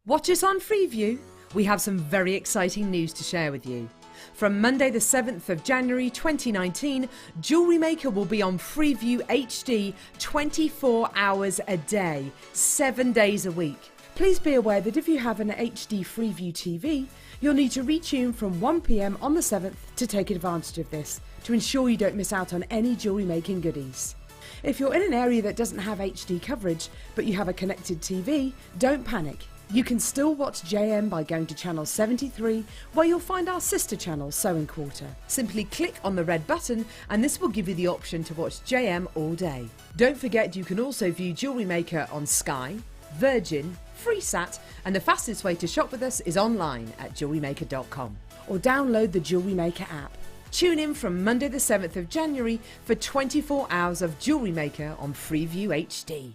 Watch us on Freeview. We have some very exciting news to share with you. From Monday the 7th of January 2019, JewelleryMaker will be on Freeview HD 24 hours a day, 7 days a week. Please be aware that if you have an HD Freeview TV, you'll need to retune from 1 PM on the 7th to take advantage of this, to ensure you don't miss out on any jewellery making goodies. If you're in an area that doesn't have HD coverage, but you have a connected TV, don't panic. You can still watch JM by going to channel 73, where you'll find our sister channel, Sewing Quarter. Simply click on the red button and this will give you the option to watch JM all day. Don't forget you can also view JewelleryMaker on Sky, Virgin, Freesat, and the fastest way to shop with us is online at jewellerymaker.com. Or download the JewelleryMaker app. Tune in from Monday the 7th of January for 24 hours of JewelleryMaker on Freeview HD.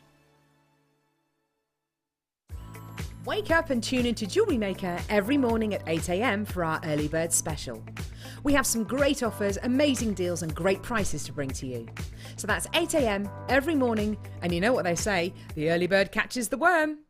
Wake up and tune into JewelleryMaker every morning at 8 AM for our early bird special. We have some great offers, amazing deals and great prices to bring to you. So that's 8 AM every morning, and you know what they say, the early bird catches the worm.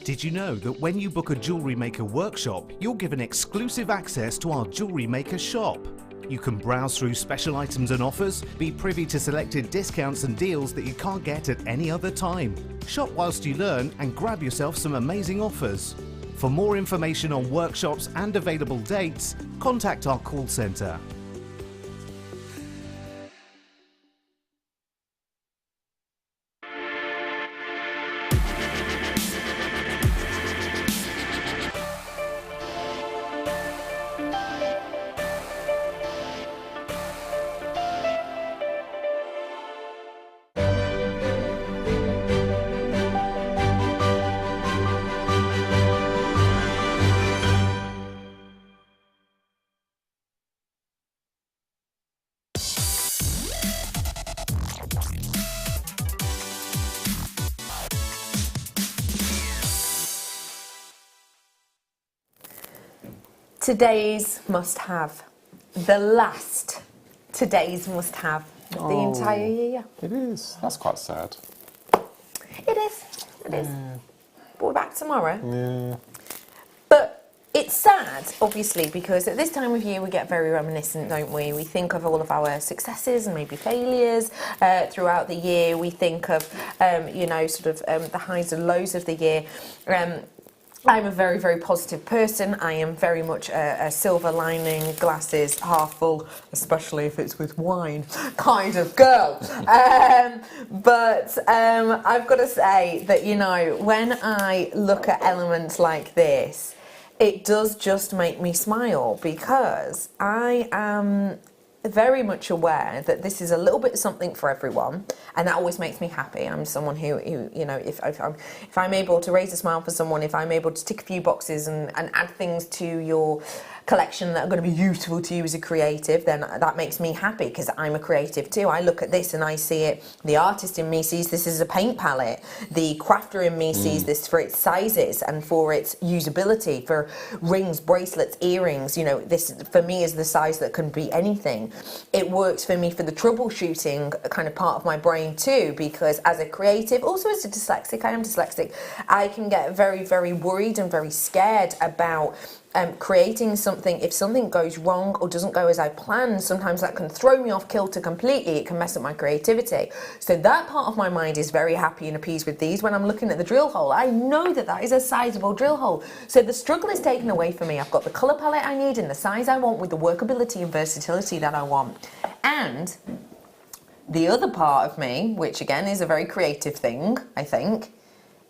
Did you know that when you book a JewelleryMaker workshop, you're given exclusive access to our JewelleryMaker shop? You can browse through special items and offers, be privy to selected discounts and deals that you can't get at any other time. Shop whilst you learn and grab yourself some amazing offers. For more information on workshops and available dates, contact our call centre. Today's must-have. The last today's must-have of the entire year. It is. That's quite sad. It is. It is. But we're back tomorrow. Yeah. But It's sad, obviously, because at this time of year we get very reminiscent, don't we? We think of all of our successes and maybe failures throughout the year. We think of, you know, sort of the highs and lows of the year. I'm a very, very positive person. I am very much a silver lining, glasses half full, especially if it's with wine, kind of girl. But I've got to say that, you know, when I look at elements like this, it does just make me smile, because I am very much aware that this is a little bit something for everyone, and that always makes me happy. I'm someone who you know, if I'm able to raise a smile for someone, if I'm able to tick a few boxes and add things to your collection that are going to be useful to you as a creative, then that makes me happy, because I'm a creative too. I look at this and I see it, the artist in me sees this as a paint palette, the crafter in me sees this for its sizes and for its usability, for rings, bracelets, earrings. You know, this for me is the size that can be anything. It works for me for the troubleshooting kind of part of my brain too, because as a creative, also as a dyslexic, I am dyslexic, I can get very, very worried and very scared about creating something. If something goes wrong or doesn't go as I planned, sometimes that can throw me off kilter completely. It can mess up my creativity. So that part of my mind is very happy and appeased with these. When I'm looking at the drill hole, I know that that is a sizable drill hole. So the struggle is taken away from me. I've got the colour palette I need and the size I want with the workability and versatility that I want. And the other part of me, which again is a very creative thing, I think,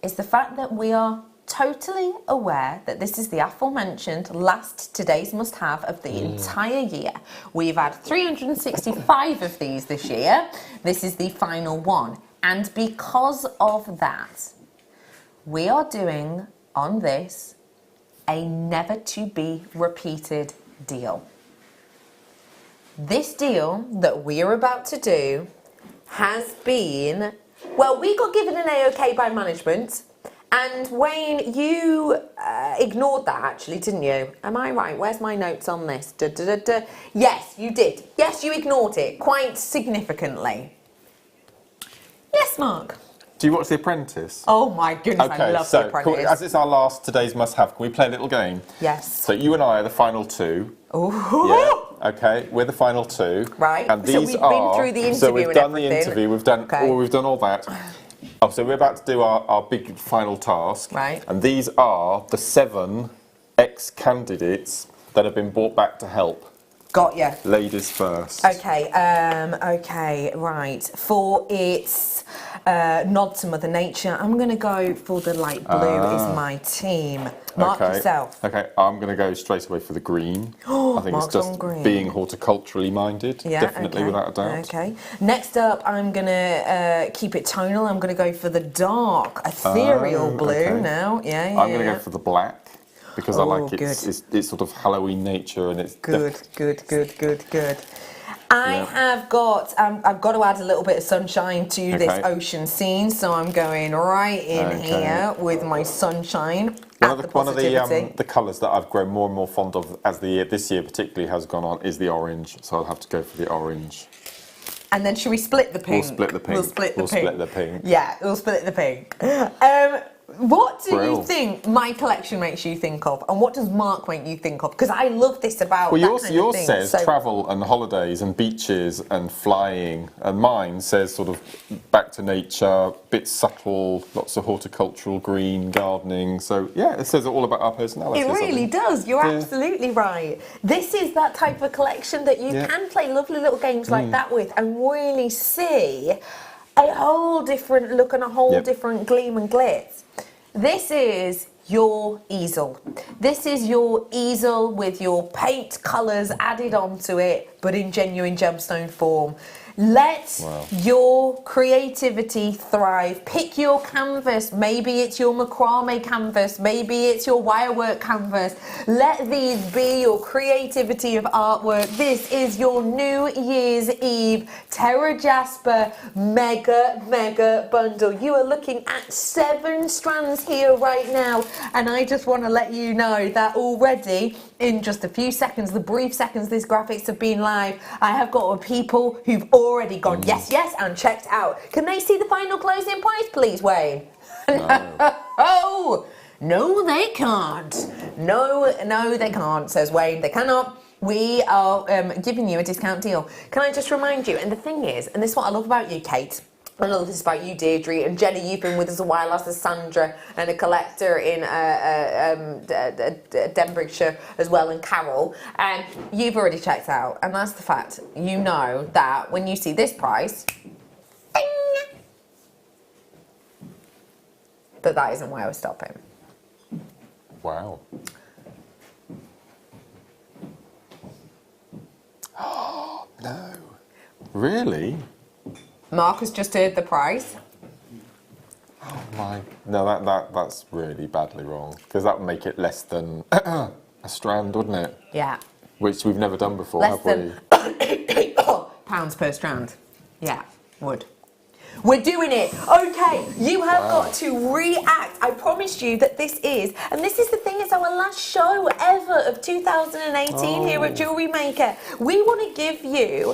is the fact that we are totally aware that this is the aforementioned last today's must-have of the entire year. We've had 365 of these this year. This is the final one. And because of that, we are doing on this a never to be repeated deal. This deal that we are about to do has been, well, we got given an A-OK by management. And Wayne, you ignored that actually, didn't you? Am I right? Where's my notes on this? Yes, you did. Yes, you ignored it quite significantly. Yes, Mark. Do you watch The Apprentice? Oh my goodness, I love The Apprentice. Cool. As it's our last today's must-have, can we play a little game? Yes. So you and I are the final two. Ooh. Yeah. Okay, we're the final two. Right. And these so we've been through the interview. So we've and done everything. the interview. We've done. Okay. We've done all that. Oh, so we're about to do our big final task. Right. And these are the 7 ex-candidates that have been brought back to help. Got ya. Ladies first. Okay, okay, right. For its nod to Mother Nature, I'm going to go for the light blue is my team. Mark yourself. Okay, I'm going to go straight away for the green. I think Mark's it's on just green. being horticulturally minded, Yeah, definitely, okay. without a doubt. Okay. Next up, I'm going to keep it tonal. I'm going to go for the dark, ethereal blue okay. now. Yeah, I'm going to go for the black. Because I like it's sort of Halloween nature and it's good. I have got, I've got to add a little bit of sunshine to this ocean scene, so I'm going right in here with my sunshine. One of the colours that I've grown more and more fond of as this year particularly has gone on is the orange, so I'll have to go for the orange. And then should we split the pink? We'll split the pink. We'll split the pink. Yeah, we'll split the pink. What do you think my collection makes you think of, and what does Mark make you think of? Because I love this about that kind of thing. Yours says travel and holidays and beaches and flying, and mine says sort of back to nature, bit subtle, lots of horticultural, green, gardening. So yeah, it says all about our personalities. It really does. You're absolutely right. This is that type of collection that you can play lovely little games like that with, and really see a whole different look and a whole different gleam and glitz. This is your easel. This is your easel with your paint colours added onto it, but in genuine gemstone form. Let your creativity thrive. Pick your canvas. Maybe it's your macrame canvas. Maybe it's your wirework canvas. Let these be your creativity of artwork. This is your New Year's Eve Terra Jasper mega bundle. You are looking at 7 strands here right now, and I just want to let you know that already in just a few seconds, the brief seconds these graphics have been live, I have got people who've already gone yes and checked out. Can they see the final closing price, please, Wayne? No. Oh, no, they can't. No, they can't, says Wayne. They cannot. We are giving you a discount deal. Can I just remind you, and the thing is, and this is what I love about you, Kate, I love this about you, Deirdre, and Jenny, you've been with us a while, as is Sandra, and a collector in Denbighshire as well, and Carol. And you've already checked out, and that's the fact. You know that when you see this price, ding, that isn't where we're stopping. Wow. No. Really? Mark has just heard the price. Oh my! No, that's really badly wrong, because that would make it less than a strand, wouldn't it? Yeah. Which we've never done before, Less have we? pounds per strand. Yeah, would. We're doing it. Okay, you have got to react. I promised you that this is, and this is the thing, it's our last show ever of 2018 here at Jewellery Maker. We want to give you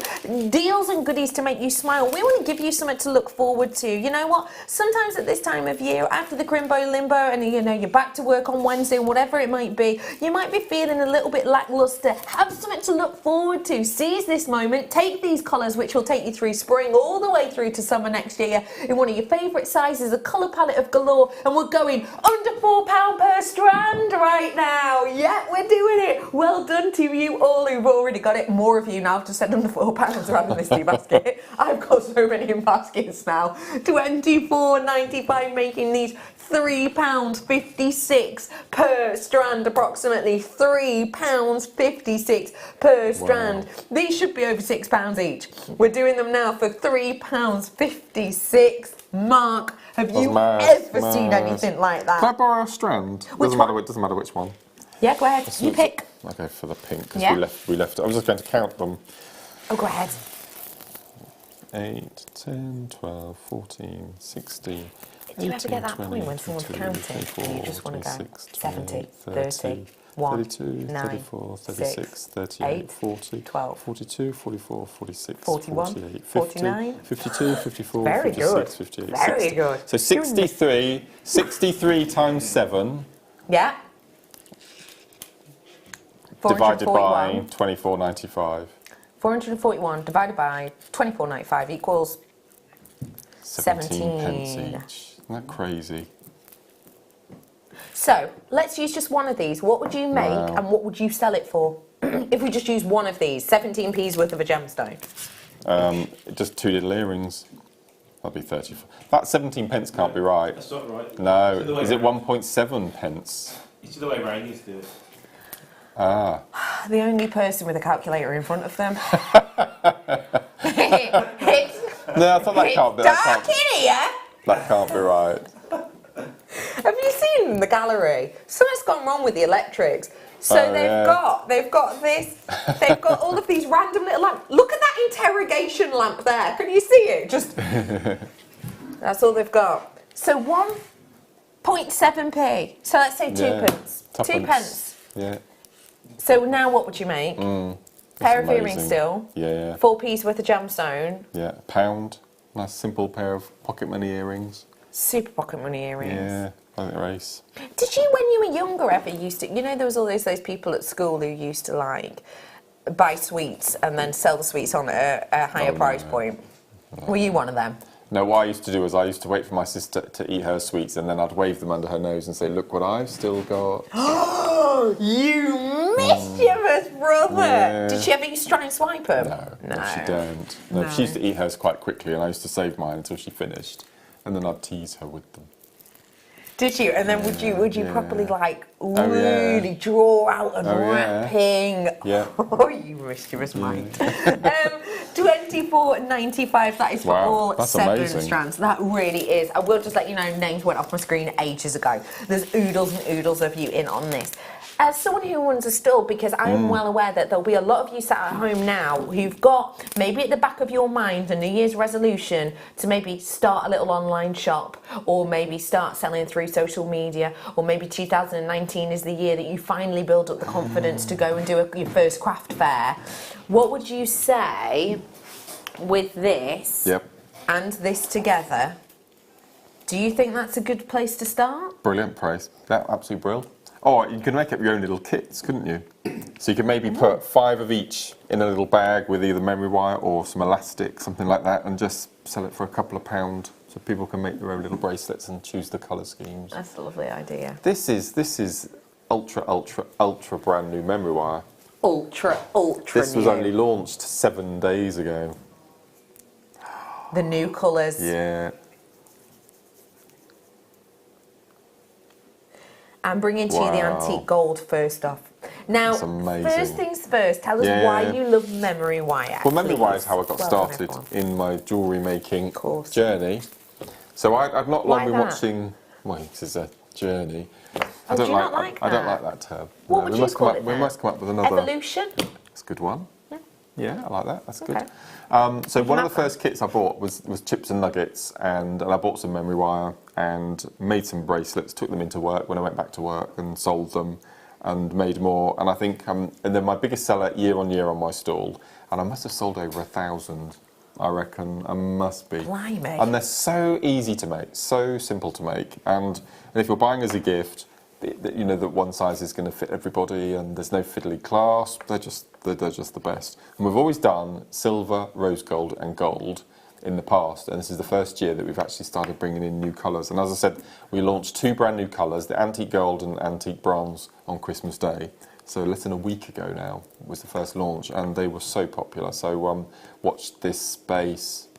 deals and goodies to make you smile. We want to give you something to look forward to. You know what? Sometimes at this time of year, after the Crimbo Limbo, and you know, you're back to work on Wednesday, whatever it might be, you might be feeling a little bit lackluster. Have something to look forward to. Seize this moment. Take these colours, which will take you through spring all the way through to summer next year, in one of your favourite sizes, a colour palette of galore, and we're going under £4 per strand right now. Yeah, we're doing it. Well done to you all who've already got it. More of you now have just said under £4 around this new basket. I've got so many in baskets now. £24.95, making these £3.56 per strand, approximately £3.56 per strand. Wow. These should be over £6 each. We're doing them now for £3.56. Mark, have you ever seen anything like that? Can I borrow a strand? Doesn't matter which one. Yeah, go ahead. You pick. I'll go for the pink, because we left. I was just going to count them. Oh, go ahead. 8, 10, 12, 14, 16. Do you ever get that point when someone's counting and you just want to go 70, 30, 1, 32, 9, 34, 36, 38, 8, 40, 12, 42, 44, 46, 41, 48, 50, 49. 52, 54, Very 56, good. 58, Very 60. good. So 63 times 7 Yeah. divided by 441. 24.95. 441 divided by 24.95 equals 17 pence each. Isn't that crazy? So, let's use just one of these. What would you make and what would you sell it for? If we just use one of these, 17p's worth of a gemstone. Just 2 little earrings. That'd be 34. That 17 pence can't be right. That's not right. No. Is it 1.7 pence? It's the way round you do it. Ah. The only person with a calculator in front of them. No, I thought that can't be. Dark in here. That can't be right. Have you seen the gallery? Something's gone wrong with the electrics. So they've got this. They've got all of these random little lamps. Look at that interrogation lamp there. Can you see it? Just that's all they've got. So 1.7p. So let's say 2 pence. 2 pence. Yeah. So now what would you make? Pair of amazing. earrings still. Yeah. 4p's worth of gemstone. Yeah. £1. Nice simple pair of pocket money earrings. Super pocket money earrings. Yeah. I think they're ace. Did you, when you were younger, ever used to? You know, there was always those people at school who used to like buy sweets and then sell the sweets on at a higher price point. Were you one of them? No, what I used to do was I used to wait for my sister to eat her sweets, and then I'd wave them under her nose and say, "Look what I've still got." Oh, you mischievous brother! Yeah. Did she ever used to try and swipe them? No, she don't. No, she used to eat hers quite quickly, and I used to save mine until she finished, and then I'd tease her with them. Did you? And then would you properly like really draw out and wrapping? Yeah. Oh, you mischievous mind. 24.95. That is for all that's 7 amazing. strands. That really is. I will just let you know, names went off my screen ages ago. There's oodles and oodles of you in on this. As someone who runs a stall, because I am well aware that there'll be a lot of you sat at home now who've got maybe at the back of your mind a New Year's resolution to maybe start a little online shop, or maybe start selling through social media, or maybe 2019 is the year that you finally build up the confidence to go and do your first craft fair. What would you say with this and this together? Do you think that's a good place to start? Brilliant price. Yeah, absolutely brilliant. Or you can make up your own little kits, couldn't you? So you could maybe put 5 of each in a little bag with either memory wire or some elastic, something like that, and just sell it for a couple of pound so people can make their own little bracelets and choose the colour schemes. That's a lovely idea. This is ultra brand new memory wire. Ultra This was new. only launched 7 days ago. The new colours. Yeah. I'm bringing to you the antique gold first off. Now, That's amazing. first things first, tell us why you love memory wire. Well, memory please. wire is how I got started everyone. in my jewellery making course. journey. So I've not Why long been that? watching. Well, this is a journey. Oh, do you not like I don't that? like that term. What No, would we you must call come it up, We then? must come up with another. Evolution? That's a good one. Yeah, I like that. That's Okay. good. So one of the first kits I bought was chips and nuggets, and I bought some memory wire and made some bracelets. Took them into work when I went back to work and sold them, and made more. And I think, and then my biggest seller year on year on my stall, and I must have sold over 1,000. I reckon I must be. Blimey. And they're so easy to make, so simple to make, and if you're buying as a gift, you know that one size is going to fit everybody, and there's no fiddly clasp. They're just the best. And we've always done silver, rose gold, and gold in the past, and this is the first year that we've actually started bringing in new colours. And as I said, we launched 2 brand new colours, the antique gold and antique bronze, on Christmas Day. So less than a week ago now was the first launch, and they were so popular. So watch this space.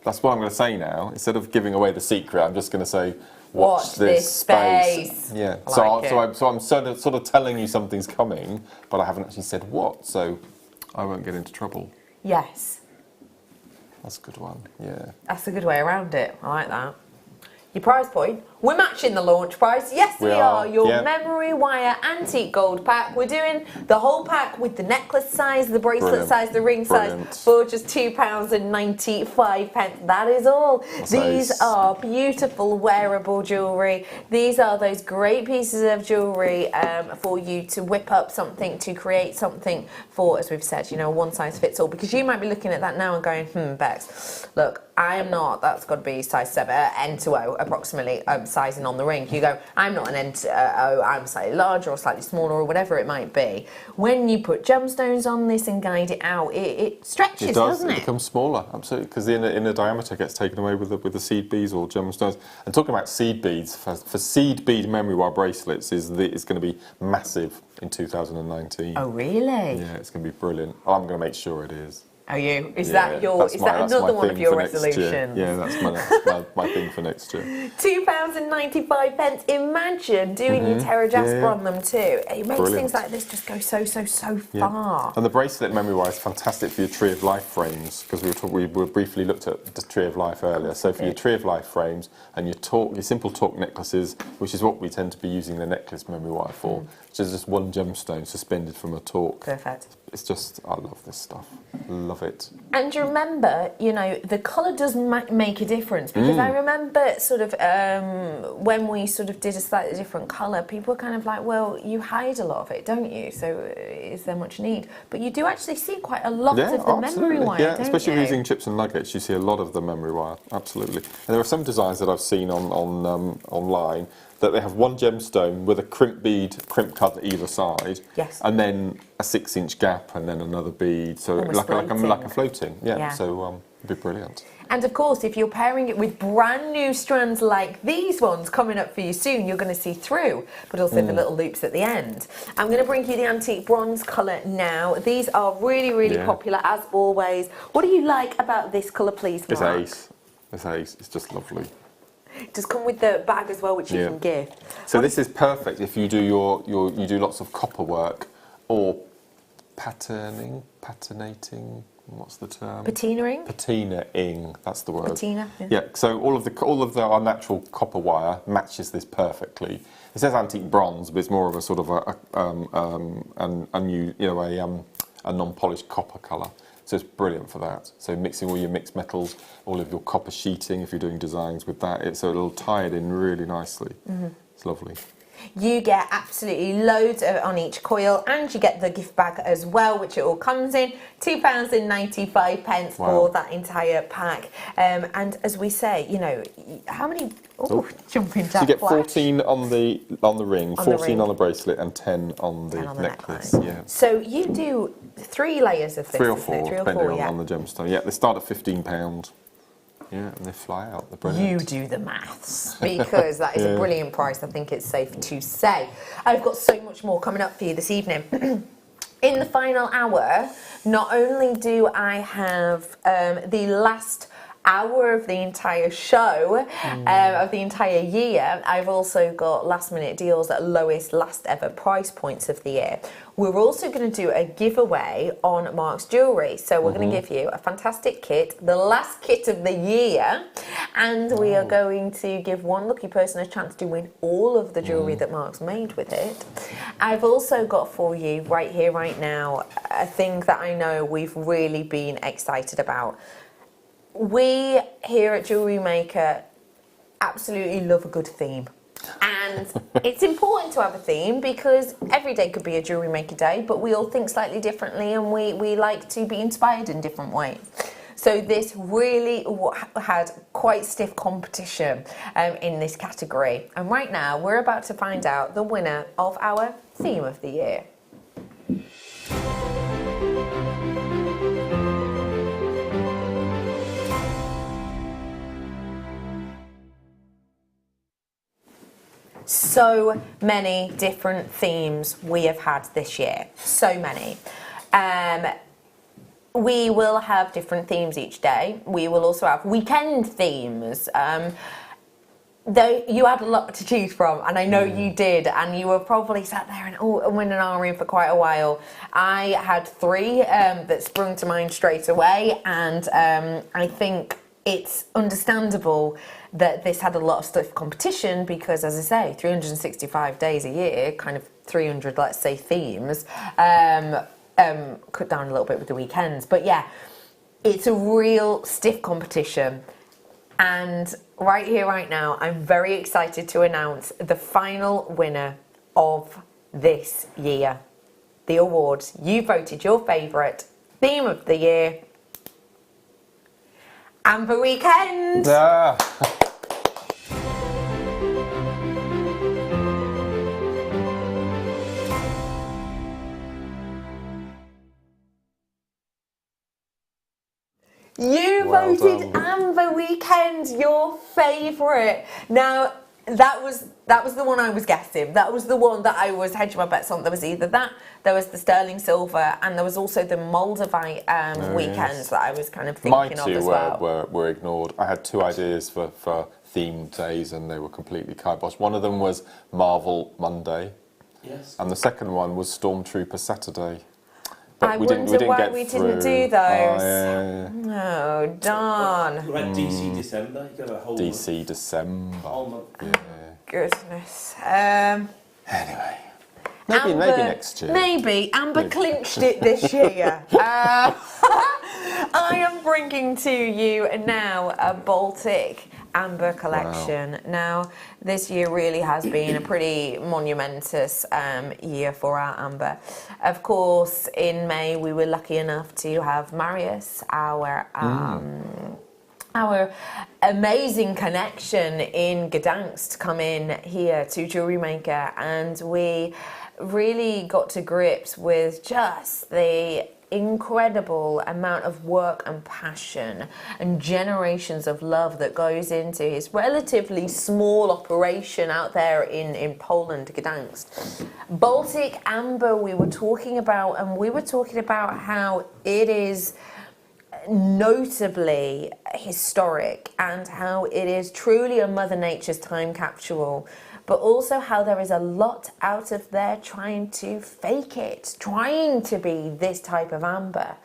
That's what I'm going to say now. Instead of giving away the secret, I'm just going to say, watch this space. Yeah. So I'm sort of telling you something's coming, but I haven't actually said what, so I won't get into trouble. Yes. That's a good one. Yeah. That's a good way around it. I like that. Your prize point. We're matching the launch price. Yes, we are. Your memory wire antique gold pack. We're doing the whole pack with the necklace size, the bracelet size, the ring size for just £2.95. That is all. These are beautiful wearable jewellery. These are those great pieces of jewellery for you to whip up something, to create something for, as we've said, you know, one size fits all. Because you might be looking at that now and going, Bex, look, I am not, that's got to be size 7, N to O approximately, sizing on the ring. You go, I'm not an N to O, I'm slightly larger or slightly smaller or whatever it might be. When you put gemstones on this and guide it out, it stretches, doesn't it? It becomes smaller, absolutely, because the inner diameter gets taken away with the seed beads or gemstones. And talking about seed beads, for seed bead memory wire bracelets is going to be massive in 2019. Oh, really? Yeah, it's going to be brilliant. I'm going to make sure it is. Are you? Is that another one of your resolutions? Yeah, that's my thing for next year. £2.95. Imagine doing your Terra Jasper on them too. It makes things like this just go so far. And the bracelet memory wire is fantastic for your Tree of Life frames, because we briefly looked at the Tree of Life earlier. So for your Tree of Life frames and your simple torque necklaces, which is what we tend to be using the necklace memory wire for, which is just one gemstone suspended from a torque. Perfect. It's just, I love this stuff. Love it. And remember, you know, the colour does make a difference, because I remember sort of when we sort of did a slightly different colour, people were kind of like, well, you hide a lot of it, don't you? So is there much need? But you do actually see quite a lot of the memory wire, don't especially you? using chips and nuggets, you see a lot of the memory wire, absolutely. And there are some designs that I've seen online that they have one gemstone with a crimp cut either side, and then a 6-inch gap, and then another bead, so like a floating, so it'd be brilliant. And of course, if you're pairing it with brand new strands like these ones coming up for you soon, you're going to see through, but also the little loops at the end. I'm going to bring you the antique bronze colour now. These are really popular, as always. What do you like about this colour, please, Mark? It's ace. It's just lovely. It does come with the bag as well, which you can gift. So this is perfect if you do you do lots of copper work or patinating. What's the term? Patinaing. Patinaing. That's the word. Patina. Yeah. So all of our natural copper wire matches this perfectly. It says antique bronze, but it's more of a sort of a non-polished copper colour. So it's brilliant for that. So mixing all your mixed metals, all of your copper sheeting, if you're doing designs with that, so it'll tie it in really nicely. It's lovely. You get absolutely loads on each coil, and you get the gift bag as well, which it all comes in. £2.95 for that entire pack. And as we say, you know, how many? Jumping jack. So you get flash. 14 on the ring, 14 on the bracelet, and 10 on the 10 on the necklace. neckline. Yeah. So you do 3 layers of this. 3 or isn't 4, it? 3 or depending 4, yeah. on the gemstone. Yeah, they start at £15. Yeah, and they fly out. They're brilliant. You do the maths, because that is a brilliant price. I think it's safe to say. I've got so much more coming up for you this evening. In the final hour, not only do I have the last hour of the entire show, of the entire year, I've also got last minute deals at lowest last ever price points of the year. We're also going to do a giveaway on Mark's jewellery. So we're going to give you a fantastic kit, the last kit of the year, and we are going to give one lucky person a chance to win all of the jewellery that Mark's made with it. I've also got for you right here, right now, a thing that I know we've really been excited about. We here at JewelleryMaker absolutely love a good theme. And it's important to have a theme because every day could be a Jewellery Maker day, but we all think slightly differently, and we like to be inspired in different ways. So this really had quite stiff competition in this category. And right now we're about to find out the winner of our theme of the year. So many different themes we have had this year. So many. We will have different themes each day. We will also have weekend themes. Though you had a lot to choose from, and I know you did, and you were probably sat there and winning an arm for quite a while. I had 3 that sprung to mind straight away, and I think it's understandable that this had a lot of stiff competition because, as I say, 365 days a year, kind of 300, let's say, themes, cut down a little bit with the weekends. But yeah, it's a real stiff competition. And right here, right now, I'm very excited to announce the final winner of this year. The awards. You voted your favourite theme of the year. Amber Weekend! You voted Amber Weekend your favourite. Now, that was the one I was guessing. That was the one that I was hedging my bets on. There was either that, there was the sterling silver, and there was also the Moldavite weekends that I was kind of thinking of as well. My 2 were ignored. I had 2 ideas for themed days, and they were completely kiboshed. One of them was Marvel Monday, and the second one was Stormtrooper Saturday. But I wonder why we didn't do those. Oh, darn. We had DC December. You got a whole DC December. Whole month. Yeah. Goodness. Anyway. Maybe next year. Maybe. Amber clinched it this year. I am bringing to you now a Baltic Amber collection. Wow. Now, this year really has been a pretty monumentous year for our Amber. Of course, in May we were lucky enough to have Marius, our amazing connection in Gdansk, come in here to JewelleryMaker, and we really got to grips with just the incredible amount of work and passion and generations of love that goes into his relatively small operation out there in Poland, Gdansk. Baltic Amber we were talking about, and we were talking about how it is notably historic and how it is truly a Mother Nature's time capsule, but also how there is a lot out of there trying to fake it, trying to be this type of amber.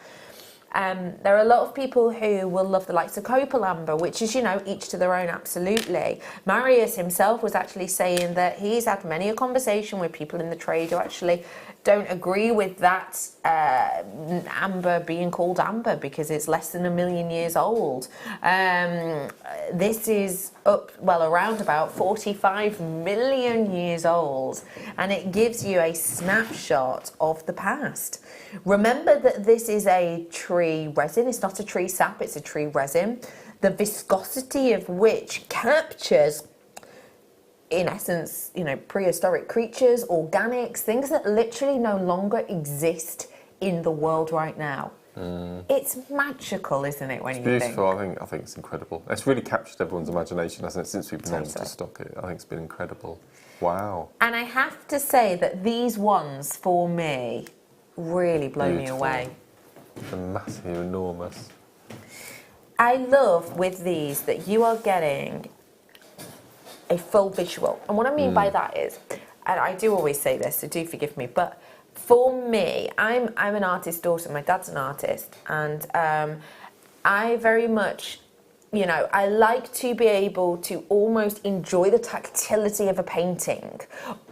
There are a lot of people who will love the likes of copal amber, which is, you know, each to their own, absolutely. Marius himself was actually saying that he's had many a conversation with people in the trade who actually don't agree with that amber being called amber because it's less than 1 million years old. This is around about 45 million years old, and it gives you a snapshot of the past. Remember that this is a tree resin, it's not a tree sap, it's a tree resin, the viscosity of which captures, in essence, you know, prehistoric creatures, organics, things that literally no longer exist in the world right now. It's magical, isn't it, when you think? It's beautiful. I think it's incredible. It's really captured everyone's imagination, hasn't it, since we've been able to stock it. I think it's been incredible. Wow. And I have to say that these ones, for me, really blow me away. They're massive, enormous. I love with these that you are getting a full visual. And what I mean by that is, and I do always say this, so do forgive me, but for me, I'm an artist's daughter, my dad's an artist, and I very much, you know, I like to be able to almost enjoy the tactility of a painting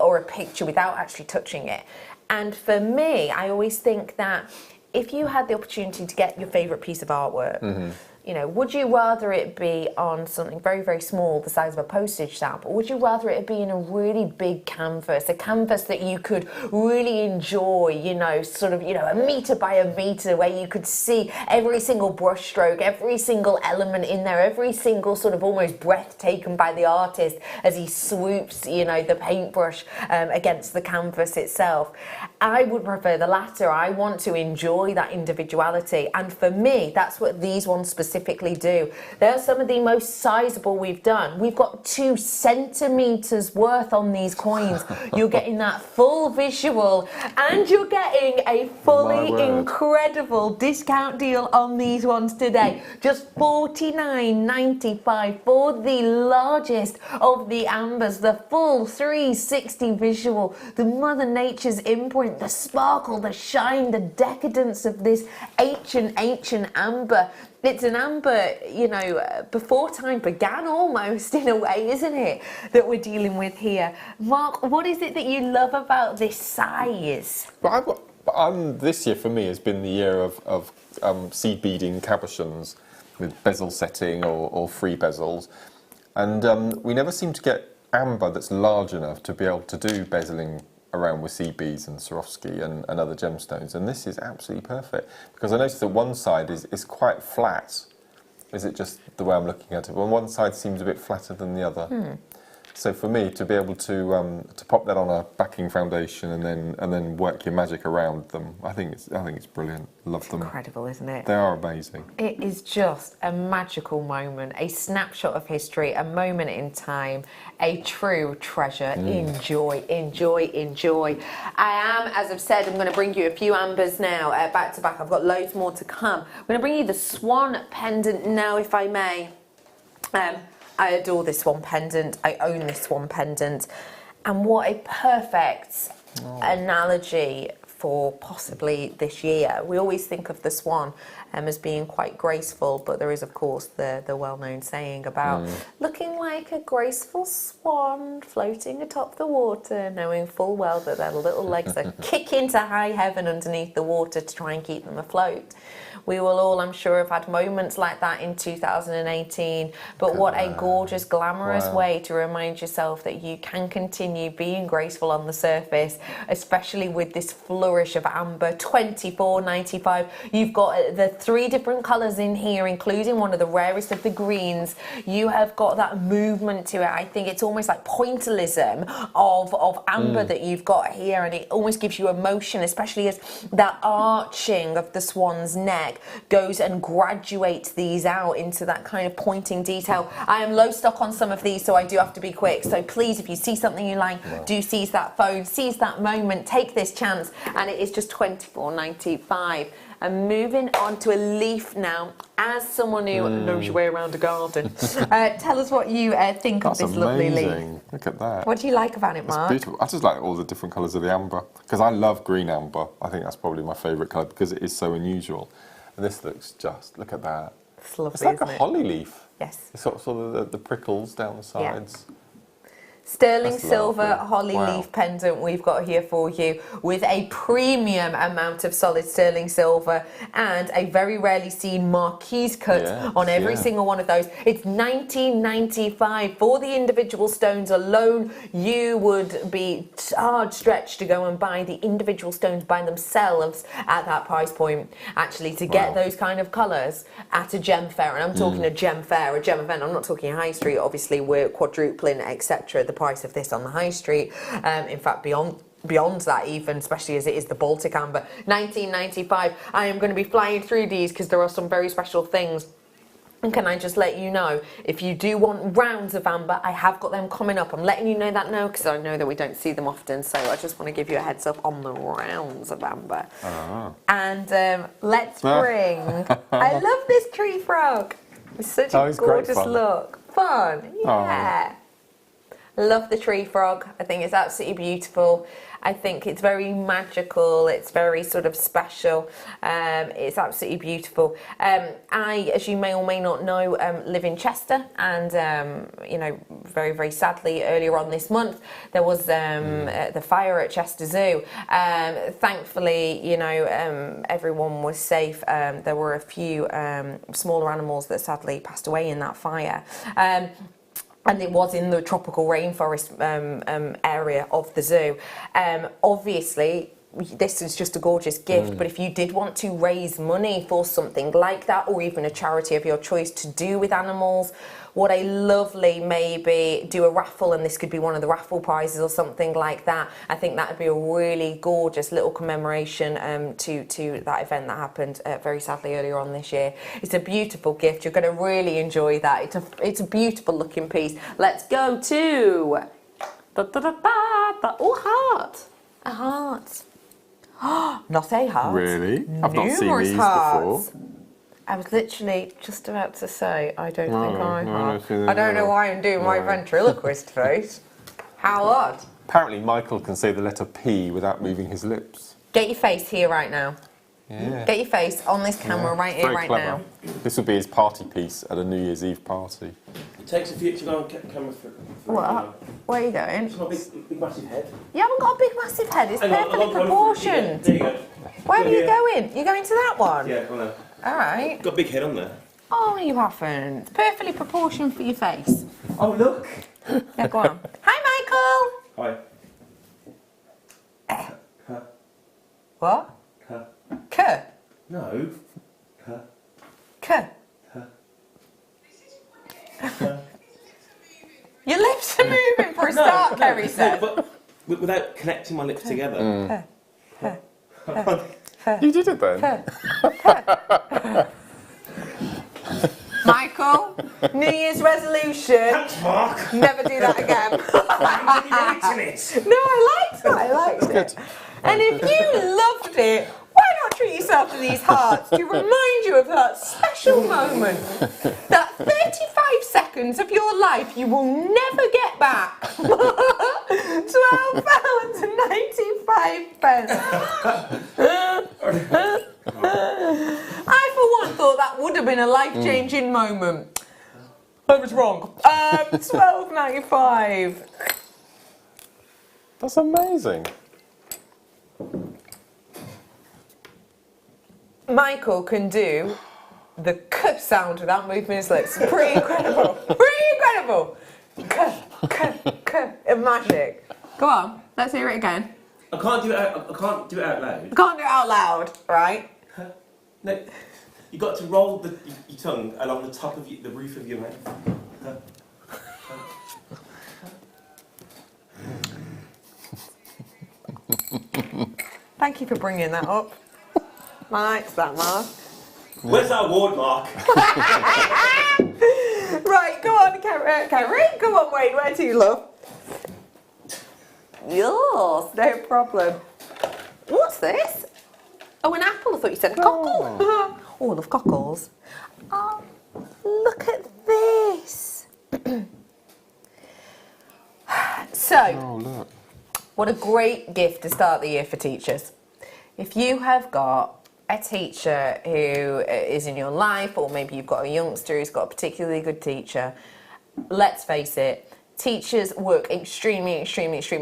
or a picture without actually touching it. And for me, I always think that if you had the opportunity to get your favourite piece of artwork, you know, would you rather it be on something very, very small, the size of a postage stamp, or would you rather it be in a really big canvas, a canvas that you could really enjoy, you know, sort of, you know, 1 metre by 1 metre, where you could see every single brush stroke, every single element in there, every single sort of almost breath taken by the artist as he swoops, you know, the paintbrush against the canvas itself. I would prefer the latter. I want to enjoy that individuality, and for me, that's what these ones specifically do. They're some of the most sizable we've done. We've got 2 centimetres worth on these coins. You're getting that full visual, and you're getting a fully incredible discount deal on these ones today. Just $49.95 for the largest of the ambers, the full 360 visual, the Mother Nature's imprint, the sparkle, the shine, the decadence of this ancient amber. It's an amber, you know, before time began almost, in a way, isn't it, that we're dealing with here. Mark, what is it that you love about this size? This year for me has been the year of seed beading cabochons with bezel setting or free bezels. And we never seem to get amber that's large enough to be able to do bezeling around with seed beads and Swarovski and other gemstones, and this is absolutely perfect, because I noticed that one side is quite flat. Is it just the way I'm looking at it? Well, one side seems a bit flatter than the other. So for me, to be able to pop that on a backing foundation and then work your magic around them, I think it's brilliant. Love them. Incredible, isn't it? They are amazing. It is just a magical moment, a snapshot of history, a moment in time, a true treasure. Enjoy, enjoy, enjoy. I am, as I've said, I'm going to bring you a few ambers now, back to back. I've got loads more to come. I'm going to bring you the Swan pendant now, if I may. I adore this Swan pendant. I own this Swan pendant. And what a perfect analogy for possibly this year. We always think of the swan as being quite graceful, but there is, of course, the well-known saying about looking like a graceful swan floating atop the water, knowing full well that their little legs are kicking to high heaven underneath the water to try and keep them afloat. We will all, I'm sure, have had moments like that in 2018, but what a gorgeous, glamorous way to remind yourself that you can continue being graceful on the surface, especially with this flourish of amber. $24.95. You've got the 3 different colours in here, including one of the rarest of the greens. You have got that movement to it. I think it's almost like pointillism of amber that you've got here, and it almost gives you emotion, especially as that arching of the swan's neck goes and graduates these out into that kind of pointing detail. I am low stock on some of these, so I do have to be quick. So please, if you see something you like, do seize that phone, seize that moment, take this chance, and it is just $24.95. And moving on to a leaf now, as someone who knows your way around a garden, tell us what you think of this lovely leaf. Look at that. What do you like about it, Mark? It's beautiful. I just like all the different colours of the amber, because I love green amber. I think that's probably my favourite colour because it is so unusual. And this looks just, look at that. It's lovely, It's like isn't a it? holly leaf. Yes. It's sort of the prickles down the sides. Sterling That's silver lovely. holly Wow. leaf pendant we've got here for you with a premium amount of solid sterling silver and a very rarely seen marquise cut Yes, on every yeah. single one of those. It's $19.95 for the individual stones alone. You would be hard stretched to go and buy the individual stones by themselves at that price point. Actually, to get those kind of colours at a gem fair, and I'm talking a gem fair, a gem event, I'm not talking high street, obviously we're quadrupling, etc. the price of this on the high street. In fact, beyond that even, especially as it is the Baltic amber. $19.95. I am going to be flying through these because there are some very special things. And can I just let you know, if you do want rounds of amber, I have got them coming up. I'm letting you know that now because I know that we don't see them often, so I just want to give you a heads up on the rounds of amber. And let's bring... I love this tree frog. It's such a it's great gorgeous fun. look. Fun, yeah. Love the tree frog. I think it's absolutely beautiful. I think it's very magical. It's very sort of special. It's absolutely beautiful. I, as you may or may not know, live in Chester, and you know, very, very sadly, earlier on this month there was the fire at Chester Zoo. Thankfully, you know, everyone was safe. There were a few smaller animals that sadly passed away in that fire. And it was in the tropical rainforest area of the zoo. Obviously, this is just a gorgeous gift, but if you did want to raise money for something like that, or even a charity of your choice to do with animals, what a lovely, maybe do a raffle, and this could be one of the raffle prizes or something like that. I think that would be a really gorgeous little commemoration to that event that happened very sadly earlier on this year. It's a beautiful gift. You're going to really enjoy that. It's a beautiful looking piece. Let's go to oh, heart. A heart. Not a heart. Really? I've not seen Numerous these hearts. before. I was literally just about to say, I don't think I no, have. no, I don't know why I'm doing my ventriloquist face. How odd. Apparently Michael can say the letter P without moving his lips. Get your face here right now. Yeah. Get your face on this camera right here, Very right clever. now. This would be his party piece at a New Year's Eve party. It takes a few to go on camera for What? Where are you going? It's not a big massive head. You haven't got a big, massive head. It's Hang on, perfectly I've got one for- proportioned. There you go. Where are you here. going? You're going to that one? Yeah, I know. All right. Got a big head on there. Oh, you haven't. It's perfectly proportioned for your face. Oh, look. Yeah, go on. Hi, Michael. Hi. What? Huh. K. No. K. Your lips are moving for a start, Kerry said. But without connecting my lips together. You did it then? Michael, New Year's resolution. Thanks, Mark. Never do that again. It. No, I liked that. I liked it. And if you loved it, why not treat yourself to these hearts to remind you of that special moment? That 35 seconds of your life you will never get back. £12.95. I, for one, thought that would have been a life-changing moment. I was wrong. £12.95. That's amazing. Michael can do the k sound without moving his lips. Pretty incredible. Pretty incredible. K. Magic. Go on. Let's hear it again. I can't do it out loud. You can't do it out loud, right? No, you got to roll your tongue along the top of the roof of your mouth. Thank you for bringing that up. I liked that, Mark. Where's that award, Mark? Right, go on, Kerry. Go on, Wayne. Where do you love? Yes, no problem. What's this? Oh, an apple. I thought you said a cockle. Oh, I love cockles. Oh, look at this. So, look. what a great gift to start the year for teachers. If you have got a teacher who is in your life, or maybe you've got a youngster who's got a particularly good teacher, let's face it, teachers work extremely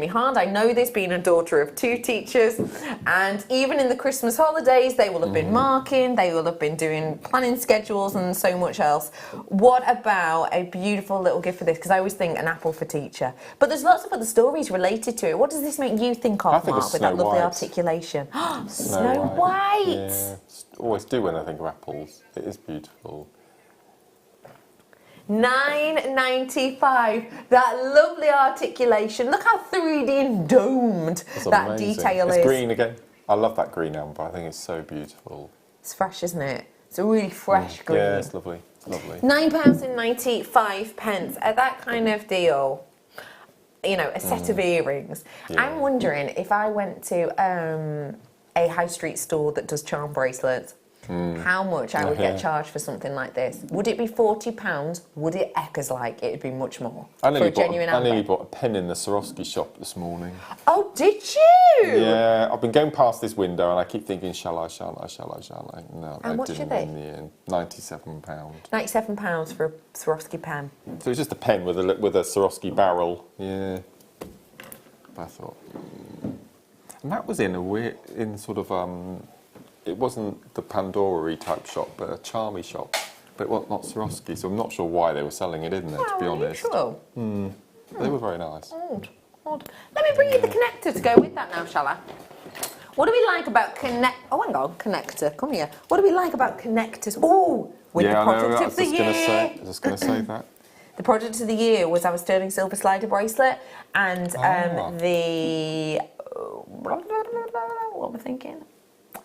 hard. I know this, being a daughter of 2 teachers, and even in the Christmas holidays they will have been marking, they will have been doing planning schedules and so much else. What about a beautiful little gift for this? Because I always think an apple for teacher, but there's lots of other stories related to it. What does this make you think of, Mark, with that lovely articulation? Snow White! Yeah, always do when I think of apples. It is beautiful. $9.95. That lovely articulation. Look how 3D and domed that amazing. detail is. It's green again. I love that green amber. I think it's so beautiful. It's fresh, isn't it? It's a really fresh green. Yeah, it's lovely. It's lovely. £9.95 at that kind of deal. You know, a set of earrings. Yeah. I'm wondering if I went to a high street store that does charm bracelets, how much I would get charged for something like this. Would it be £40? Would it eckers like it'd be much more for a genuine amber? I nearly bought a pen in the Swarovski shop this morning. Oh, did you? Yeah, I've been going past this window and I keep thinking, shall I? No, And I much didn't are they? in the end. £97. £97 for a Swarovski pen. So it's just a pen with a Swarovski barrel. Yeah. But I thought, and that was in a weird, it wasn't the Pandora-y type shop, but a charmy shop. But it was not Swarovski, so I'm not sure why they were selling it in there, to be honest. They were very nice. Odd. Let me bring you the connector to go with that now, shall I? What do we like about connector, come here. What do we like about connectors? Oh, with the product of the year. I was just going to say that. The product of the year was our sterling silver slider bracelet, and the what am I thinking?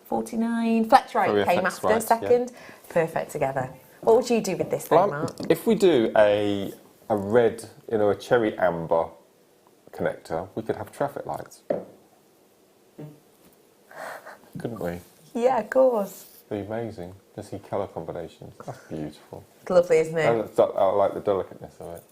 49 Fletcherite came after second. Yeah. Perfect together. What would you do with this then, Mark? If we do a red, a cherry amber connector, we could have traffic lights. Couldn't we? Yeah, of course. It'd be amazing to see colour combinations. That's beautiful. It's lovely, isn't it? I like the delicateness of it.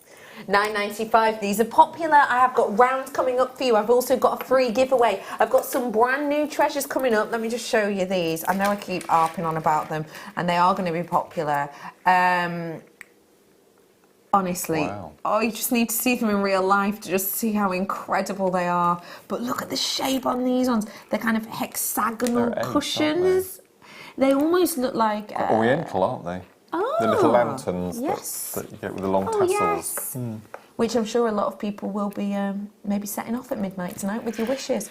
£9.95. These are popular. I have got rounds coming up for you. I've also got a free giveaway. I've got some brand new treasures coming up. Let me just show you these. I know I keep harping on about them, and they are going to be popular. Honestly, you just need to see them in real life to just see how incredible they are. But look at the shape on these ones. They're kind of hexagonal cushions. They almost look like... Oriental, aren't they? Oh, the little lanterns yes. that you get with the long tassels. Yes. Which I'm sure a lot of people will be maybe setting off at midnight tonight with your wishes.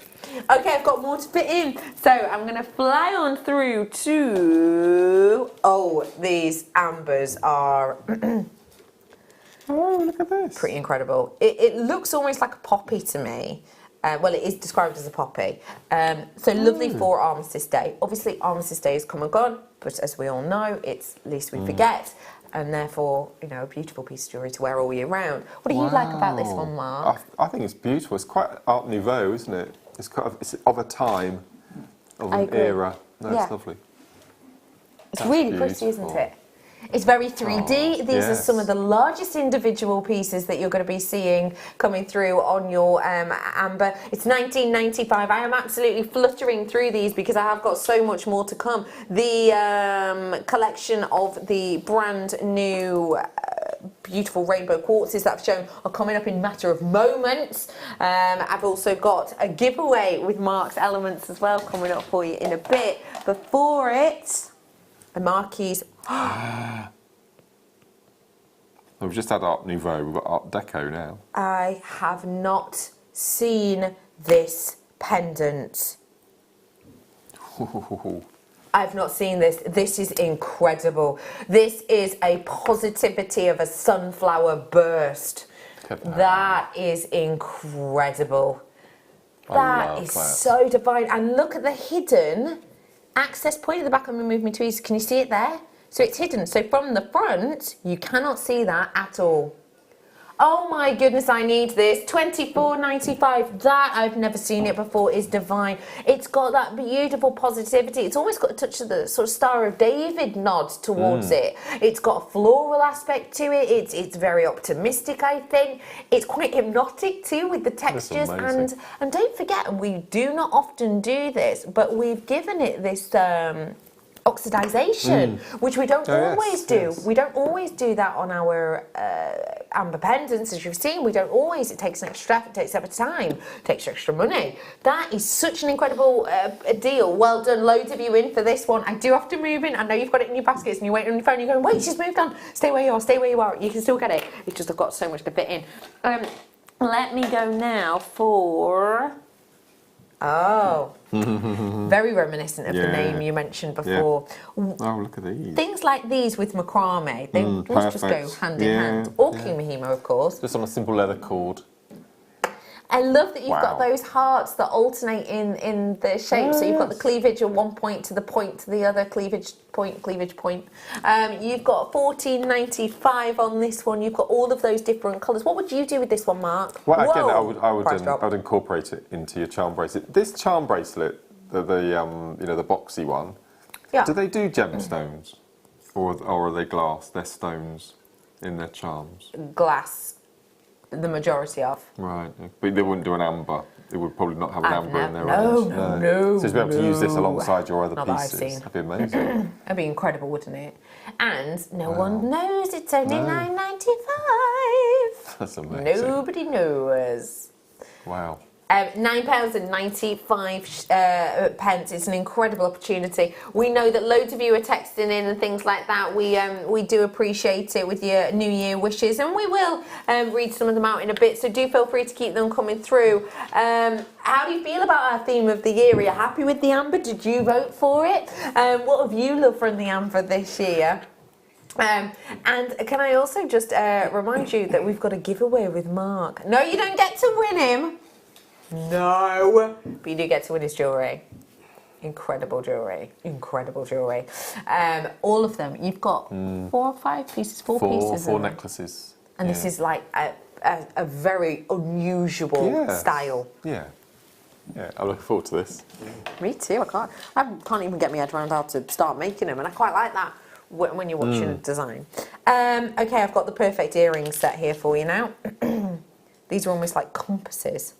Okay, I've got more to fit in. So I'm going to fly on through to... Oh, these ambers are... Oh, look at this. Pretty incredible. It looks almost like a poppy to me. Well, it is described as a poppy. So lovely for Armistice Day. Obviously, Armistice Day has come and gone, but as we all know, it's least we forget, and therefore, a beautiful piece of jewellery to wear all year round. What do you like about this one, Mark? I think it's beautiful. It's quite Art Nouveau, isn't it? It's of a time, of an era. No, it's lovely. It's really pretty, isn't it? It's very 3D. These are some of the largest individual pieces that you're going to be seeing coming through on your amber. It's $19.95. I am absolutely fluttering through these because I have got so much more to come. The collection of the brand new beautiful rainbow quartzes that I've shown are coming up in a matter of moments. I've also got a giveaway with Mark's Elements as well coming up for you in a bit. Before it, the marquees. We've just had Art Nouveau, we've got Art Deco now. I have not seen this pendant. I've not seen this. This is incredible. This is a positivity of a sunflower burst. That is incredible. That is so divine. And look at the hidden access point at the back. I'm going to move my tweezers. Can you see it there? So it's hidden. So from the front, you cannot see that at all. Oh my goodness, I need this. $24.95. That, I've never seen it before, is divine. It's got that beautiful positivity. It's almost got a touch of the sort of Star of David nod towards it. It's got a floral aspect to it. It's very optimistic, I think. It's quite hypnotic too with the textures. And don't forget, and we do not often do this, but we've given it this oxidization, which we don't always do. Yes. We don't always do that on our amber pendants, as you've seen. We don't always. It takes an extra effort, it takes extra time, it takes extra money. That is such an incredible deal. Well done. Loads of you in for this one. I do have to move in. I know you've got it in your baskets and you're waiting on your phone. You're going, wait, she's moved on. Stay where you are. Stay where you are. You can still get it. It's just I've got so much to fit in. Let me go now for... Oh, very reminiscent of the name you mentioned before. Yeah. Oh, look at these. Things like these with macrame, they must just go hand in hand. Or Kumihimo, of course. Just on a simple leather cord. I love that you've got those hearts that alternate in the shape. So you've got the cleavage at one point to the other cleavage point. You've got $14.95 on this one. You've got all of those different colours. What would you do with this one, Mark? Well, again, I would incorporate it into your charm bracelet. This charm bracelet, the boxy one. Yeah. Do they do gemstones, or are they glass? They're stones in their charms. Glass. The majority of. Right, but they wouldn't do an amber. They would probably not have an amber in their No. So to be able to use this alongside your other pieces, that'd be amazing. That'd be incredible, wouldn't it? And no one knows it's only £9.95. That's amazing. Nobody knows. Wow. £9.95. It's an incredible opportunity. We know that loads of you are texting in and things like that. We do appreciate it with your New Year wishes, and we will read some of them out in a bit. So do feel free to keep them coming through. How do you feel about our theme of the year? Are you happy with the amber? Did you vote for it? What have you loved from the amber this year? And can I also just remind you that we've got a giveaway with Mark. No, you don't get to win him. No. But you do get to win his jewellery. Incredible jewellery. Incredible jewellery. All of them. You've got 4 or 5 pieces? Four pieces. 4 necklaces. And this is like a very unusual style. Yeah. Yeah, I'm looking forward to this. Me too. I can't even get my head around how to start making them, and I quite like that when you're watching a design. Okay, I've got the perfect earring set here for you now. These are almost like compasses.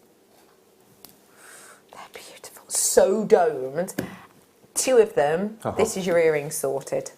They're beautiful. So domed. 2 of them. This is your earrings sorted.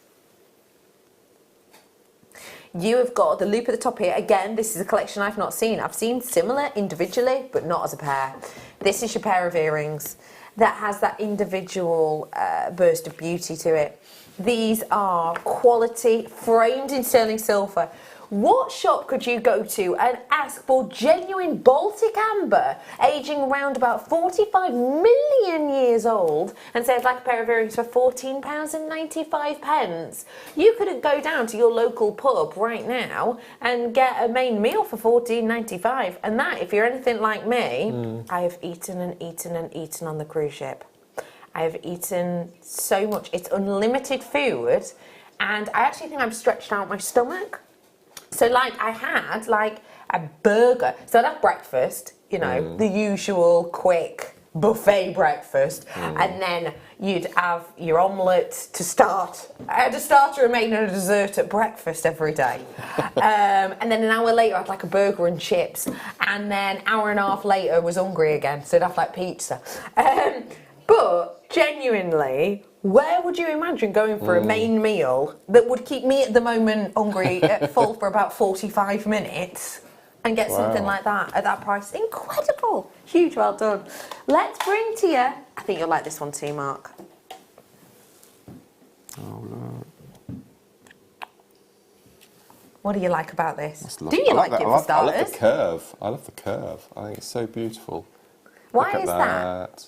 You have got the loop at the top here. Again, this is a collection I've not seen. I've seen similar individually, but not as a pair. This is your pair of earrings that has that individual burst of beauty to it. These are quality, framed in sterling silver. What shop could you go to and ask for genuine Baltic amber, aging around about 45 million years old, and say I'd like a pair of earrings for £14.95? You could go down to your local pub right now and get a main meal for £14.95. And that, if you're anything like me, I have eaten and eaten and eaten on the cruise ship. I have eaten so much. It's unlimited food, and I actually think I've stretched out my stomach. So, like, I had, like, a burger. So I'd have breakfast, you know, the usual quick buffet breakfast. And then you'd have your omelette to start. I had a starter, a main, and a dessert at breakfast every day. And then an hour later, I had, like, a burger and chips. And then an hour and a half later, I was hungry again. So I'd have, like, pizza. But, genuinely, where would you imagine going for a main meal that would keep me at the moment hungry at full for about 45 minutes and get something like that at that price? Incredible. Huge well done. Let's bring to you, I think you'll like this one too, Mark. Oh, look. What do you like about this? Do you like it for starters? I love the curve. I love the curve. I think it's so beautiful. Why is that?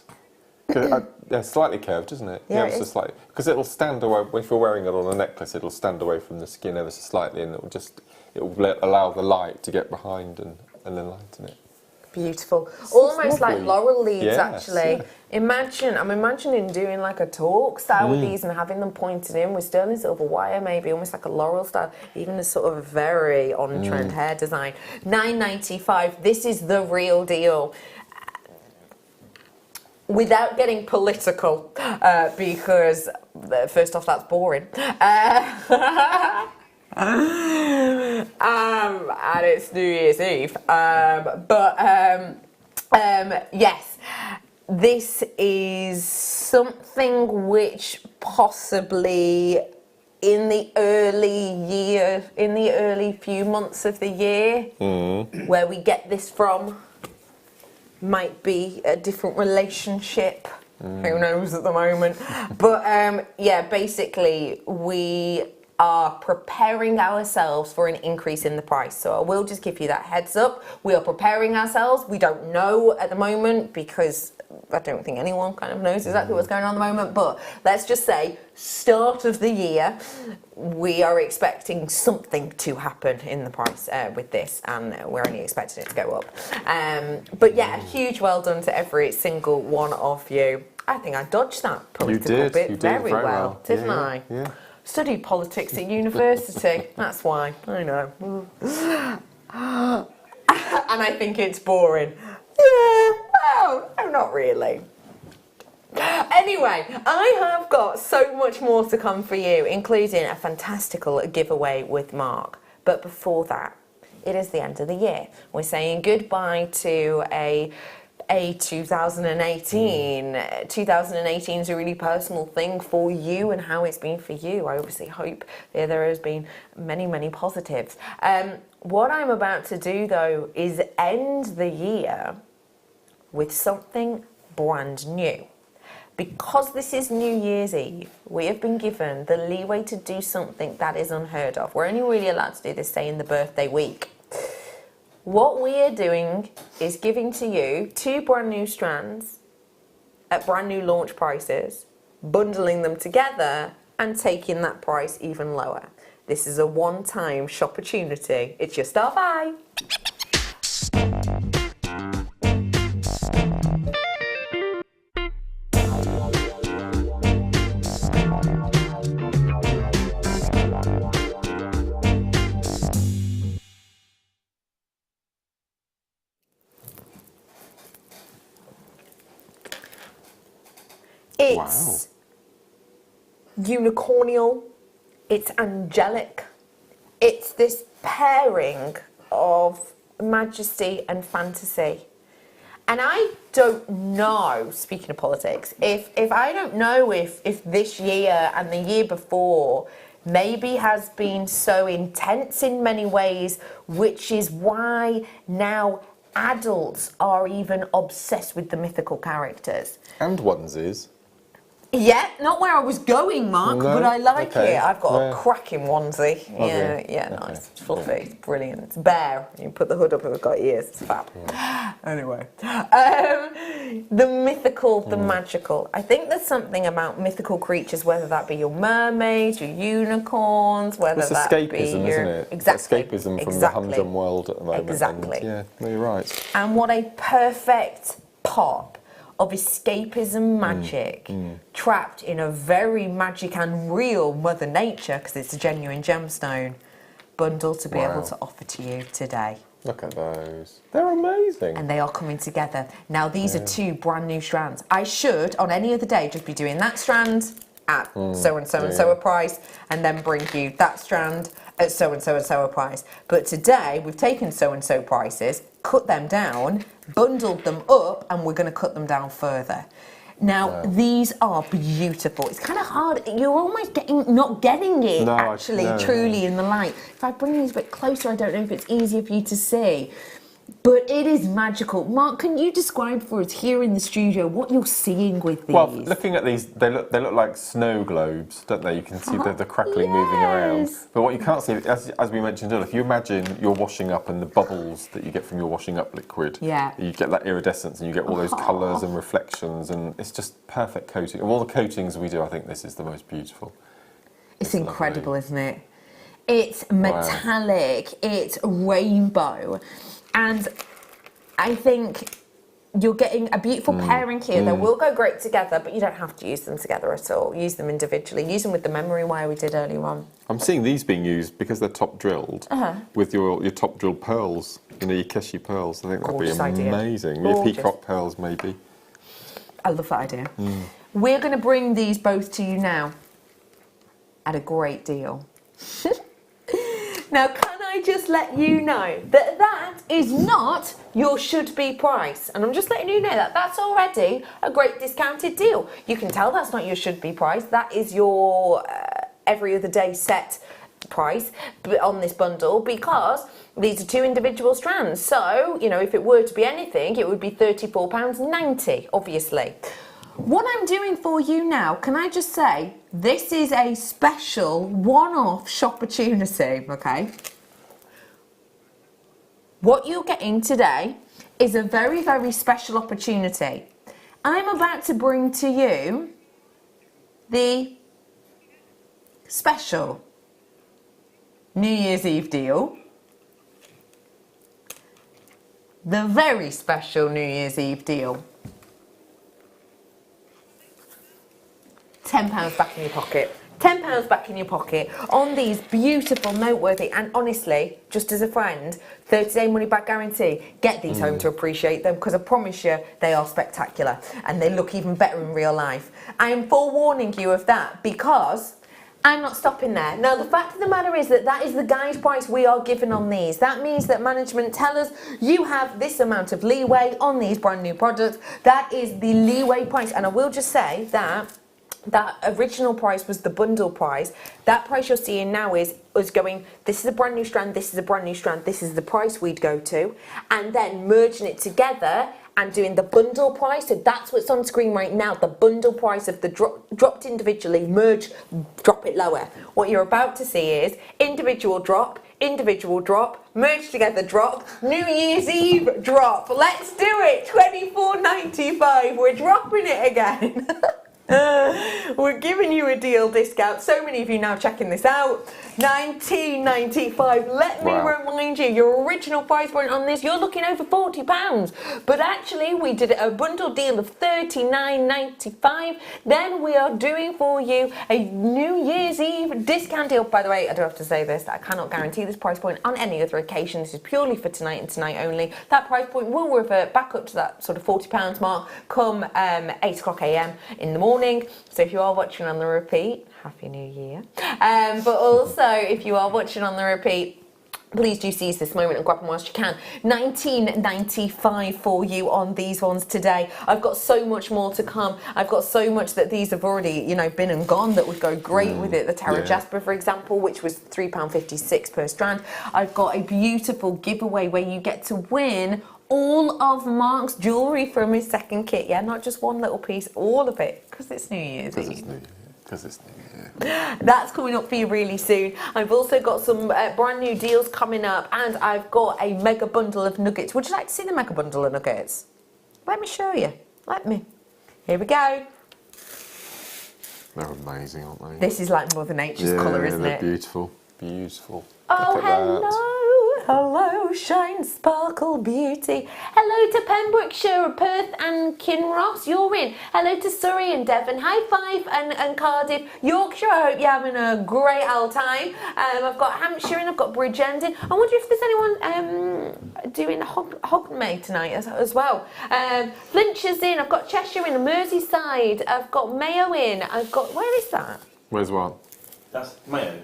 Yeah, slightly curved, isn't it? Yeah, it's slightly, because it'll stand away. If you're wearing it on a necklace, it'll stand away from the skin ever so slightly, and it will allow the light to get behind and enlighten it. Beautiful. Almost like laurel leaves, actually. Yeah. I'm imagining doing like a talk style with these and having them pointed in with sterling silver wire, maybe almost like a laurel style, even a sort of a very on-trend hair design. $9.95. This is the real deal. Without getting political, because first off, that's boring. And it's New Year's Eve. Yes, this is something which possibly in the early few months of the year, where we get this from, might be a different relationship. Who knows at the moment? But yeah, basically we are preparing ourselves for an increase in the price. So I will just give you that heads up. We are preparing ourselves. We don't know at the moment because I don't think anyone kind of knows exactly what's going on at the moment. But let's just say, start of the year, we are expecting something to happen in the price with this, and we're only expecting it to go up. But yeah, a huge well done to every single one of you. I think I dodged that political bit very well, didn't I? Yeah. Studied politics at university, that's why, I know. And I think it's boring. Yeah, well, no, not really. Anyway, I have got so much more to come for you, including a fantastical giveaway with Mark. But before that, it is the end of the year. We're saying goodbye to a 2018. 2018 is a really personal thing for you and how it's been for you. I obviously hope that there has been many, many positives. What I'm about to do, though, is end the year with something brand new. Because this is New Year's Eve, we have been given the leeway to do something that is unheard of. We're only really allowed to do this, say, in the birthday week. What we are doing is giving to you 2 brand new strands at brand new launch prices, bundling them together and taking that price even lower. This is a one-time shop opportunity. It's your star 5. It's unicornial, it's angelic, it's this pairing of majesty and fantasy. And I don't know, speaking of politics, if I don't know if this year and the year before maybe has been so intense in many ways, which is why now adults are even obsessed with the mythical characters. And onesies. Yeah, not where I was going, Mark, but I like it. I've got a cracking onesie. Yeah, nice. It's fluffy. It's brilliant. It's bare. You put the hood up and it's got ears. It's fab. Anyway. The mythical, the magical. I think there's something about mythical creatures, whether that be your mermaids, your unicorns, whether that be your... It's escapism, isn't it? Exactly. It's escapism from the humdrum world at the moment. Exactly. And, yeah, no, you're right. And what a perfect pop of escapism magic trapped in a very magic and real Mother Nature, because it's a genuine gemstone bundle to be able to offer to you today. Look at those. They're amazing. And they are coming together. Now, these are 2 brand new strands. I should, on any other day, just be doing that strand at so-and-so and so a price, and then bring you that strand at so-and-so and so a price. But today, we've taken so-and-so prices, cut them down, bundled them up, and we're going to cut them down further. Now, these are beautiful. It's kind of hard. You're almost not getting it, truly in the light. If I bring these a bit closer, I don't know if it's easier for you to see. But it is magical. Mark, can you describe for us here in the studio what you're seeing with these? Well, looking at these, they look like snow globes, don't they? You can see the crackling moving around. But what you can't see, as we mentioned earlier, if you imagine you're washing up and the bubbles that you get from your washing up liquid, you get that iridescence and you get all those colours and reflections, and it's just perfect coating. Of all the coatings we do, I think this is the most beautiful. It's incredible, isn't it? It's metallic, it's rainbow. And I think you're getting a beautiful pairing here. They will go great together, but you don't have to use them together at all. Use them individually. Use them with the memory wire we did earlier on. I'm seeing these being used because they're top drilled with your top drilled pearls, your Keshi pearls. I think that'd be amazing. Your peacock pearls, maybe. I love that idea. We're going to bring these both to you now at a great deal. Now, can I I just let you know that that is not your should-be price? And I'm just letting you know that that's already a great discounted deal. You can tell that's not your should-be price. That is your every other day set price on this bundle, because these are 2 individual strands. So, you know, if it were to be anything, it would be £34.90, obviously. What I'm doing for you now, can I just say, this is a special one-off shop opportunity, okay? What you're getting today is a very, very special opportunity. I'm about to bring to you the special New Year's Eve deal. The very special New Year's Eve deal. £10 back in your pocket. £10 back in your pocket on these beautiful, noteworthy, and honestly, just as a friend, 30-day money back guarantee. Get these home to appreciate them, because I promise you they are spectacular and they look even better in real life. I am forewarning you of that, because I'm not stopping there. Now, the fact of the matter is that that is the guide price we are given on these. That means that management tell us you have this amount of leeway on these brand new products. That is the leeway price. And I will just say that that original price was the bundle price. That price you're seeing now is us going, this is a brand new strand, this is a brand new strand, this is the price we'd go to, and then merging it together and doing the bundle price. So that's what's on screen right now, the bundle price of the dropped individually, merge, drop it lower. What you're about to see is individual drop, merge together drop, New Year's Eve drop. Let's do it, £24.95, we're dropping it again. We're giving you a deal discount. So many of you now checking this out. £19.95. Let me remind you, your original price point on this, you're looking over £40. But actually, we did a bundle deal of £39.95. Then we are doing for you a New Year's Eve discount deal. By the way, I do have to say this, I cannot guarantee this price point on any other occasion. This is purely for tonight and tonight only. That price point will revert back up to that sort of £40 mark come 8 AM in the morning. So if you are watching on the repeat, Happy New Year. But also, if you are watching on the repeat, please do seize this moment and grab them whilst you can. £19.95 for you on these ones today. I've got so much more to come. I've got so much that these have already, you know, been and gone that would go great with it. The Tara Jasper, for example, which was £3.56 per strand. I've got a beautiful giveaway where you get to win all of Mark's jewellery from his second kit. Yeah, not just one little piece, all of it, because it's New Year's Eve. Because it's New Year. That's coming up for you really soon. I've also got some brand new deals coming up, and I've got a mega bundle of nuggets. Would you like to see the mega bundle of nuggets? Let me show you. Let me. Here we go. They're amazing, aren't they? This is like Mother Nature's colour, isn't it? Beautiful. Beautiful. Oh, hello. Hello, shine, sparkle, beauty. Hello to Pembrokeshire, Perth and Kinross, you're in. Hello to Surrey and Devon. Hi, Fife and Cardiff. Yorkshire, I hope you're having a great old time. I've got Hampshire and I've got Bridgend in. I wonder if there's anyone doing Hogmay tonight as well. Flintshire in, I've got Cheshire in, Merseyside. I've got Mayo in. I've got, where is that? Where's what? That's Mayo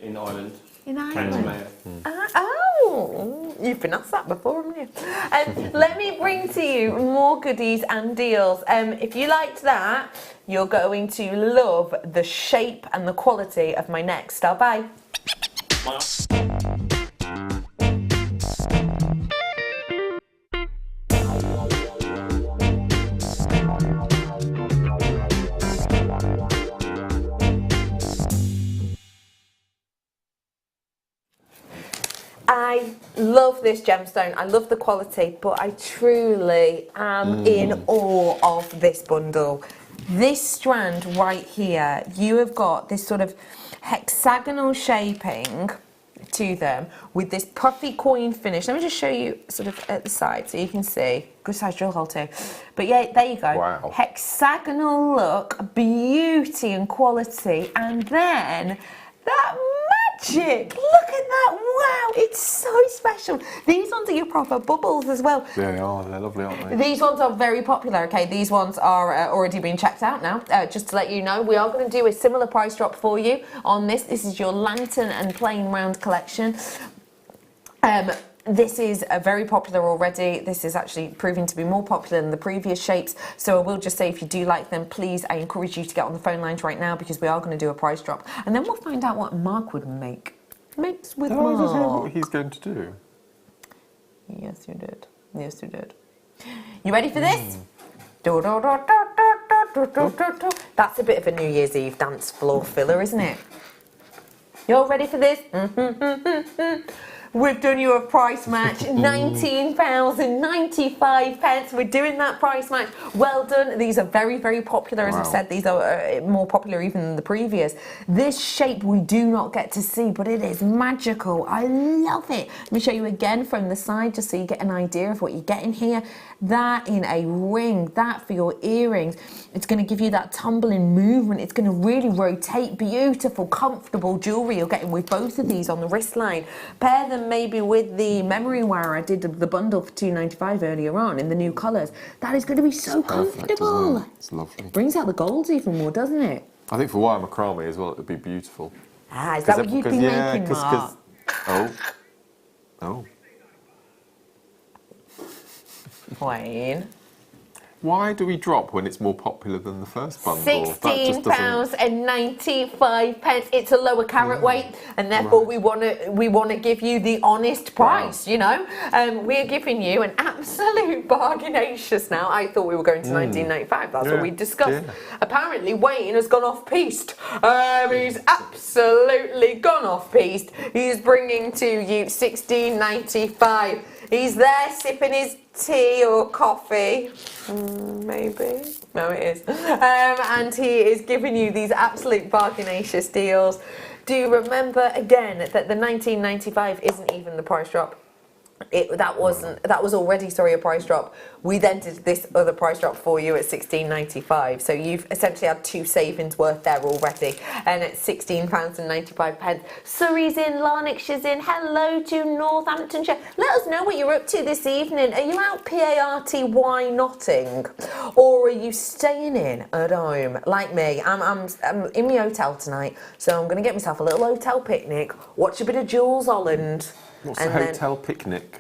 in Ireland. In County Ireland. Mayo. Oh, you've been asked that before, haven't you? Let me bring to you more goodies and deals. If you liked that, you're going to love the shape and the quality of my next style. Bye. I love this gemstone, I love the quality, but I truly am in awe of this bundle. This strand right here, you have got this sort of hexagonal shaping to them with this puffy coin finish. Let me just show you sort of at the side so you can see. Good size drill hole too. But yeah, there you go. Wow. Hexagonal look, beauty and quality, and then that magic. Look at that. Wow, it's so special. These ones are your proper bubbles as well. They are. They're lovely, aren't they? These ones are very popular, okay? These ones are already being checked out now. Just to let you know, we are going to do a similar price drop for you on this. This is your lantern and plain round collection. This is very popular already. This is actually proving to be more popular than the previous shapes. So I will just say, if you do like them, please, I encourage you to get on the phone lines right now, because we are going to do a price drop. And then we'll find out what Mark would make. Makes with Mark. I don't know what he's going to do. Yes, you did. Yes, you did. You ready for this? That's a bit of a New Year's Eve dance floor filler, isn't it? You're ready for this? We've done you a price match, £19.95. We're doing that price match. Well done. These are very, very popular. As I've said, these are more popular even than the previous. This shape we do not get to see, but it is magical. I love it. Let me show you again from the side, just so you get an idea of what you're getting here. That in a ring, that for your earrings. It's going to give you that tumbling movement. It's going to really rotate. Beautiful, comfortable jewellery you're getting with both of these on the wrist line. Pair them maybe with the memory wire. I did the bundle for £2.95 earlier on in the new colours. That is going to be so comfortable. It? It's lovely. Brings out the golds even more, doesn't it? I think for wire macrame as well, it would be beautiful. Ah, is that what you'd be making, Mark? Oh. Wayne. Why do we drop when it's more popular than the first bundle? £16.95. It's a lower carat weight, and therefore we want to give you the honest price. You know, we're giving you an absolute bargainacious. Now, I thought we were going to £19.95. That's what we discussed. Yeah. Apparently, Wayne has gone off piste. He's absolutely gone off piste. He's bringing to you £16.95. He's there sipping his tea or coffee, maybe. No, it is. And he is giving you these absolute bargainacious deals. Do remember again that the £19.95 isn't even the price drop. That was already a price drop. We then did this other price drop for you at £16.95. So you've essentially had two savings worth there already, and it's £16.95. Surrey's in, Larnickshire's in. Hello to Northamptonshire. Let us know what you're up to this evening. Are you out party notting, or are you staying in at home like me? I'm in my hotel tonight, so I'm going to get myself a little hotel picnic, watch a bit of Jules Holland. What's a hotel picnic?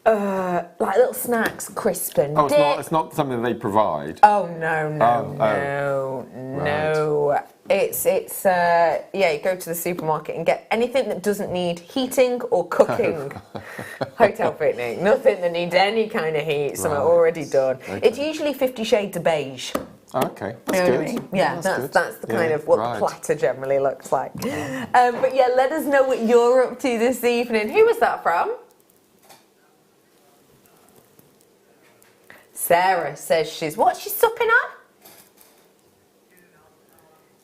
Like little snacks, crisp and dip. It's not something they provide. Oh no. It's you go to the supermarket and get anything that doesn't need heating or cooking. Hotel picnic, nothing that needs any kind of heat. Something already done. Okay. It's usually 50 shades of beige. Oh, okay, that's good. What I mean? Yeah, that's the kind of what the platter generally looks like. But yeah, let us know what you're up to this evening. Who was that from? Sarah says what's she supping on?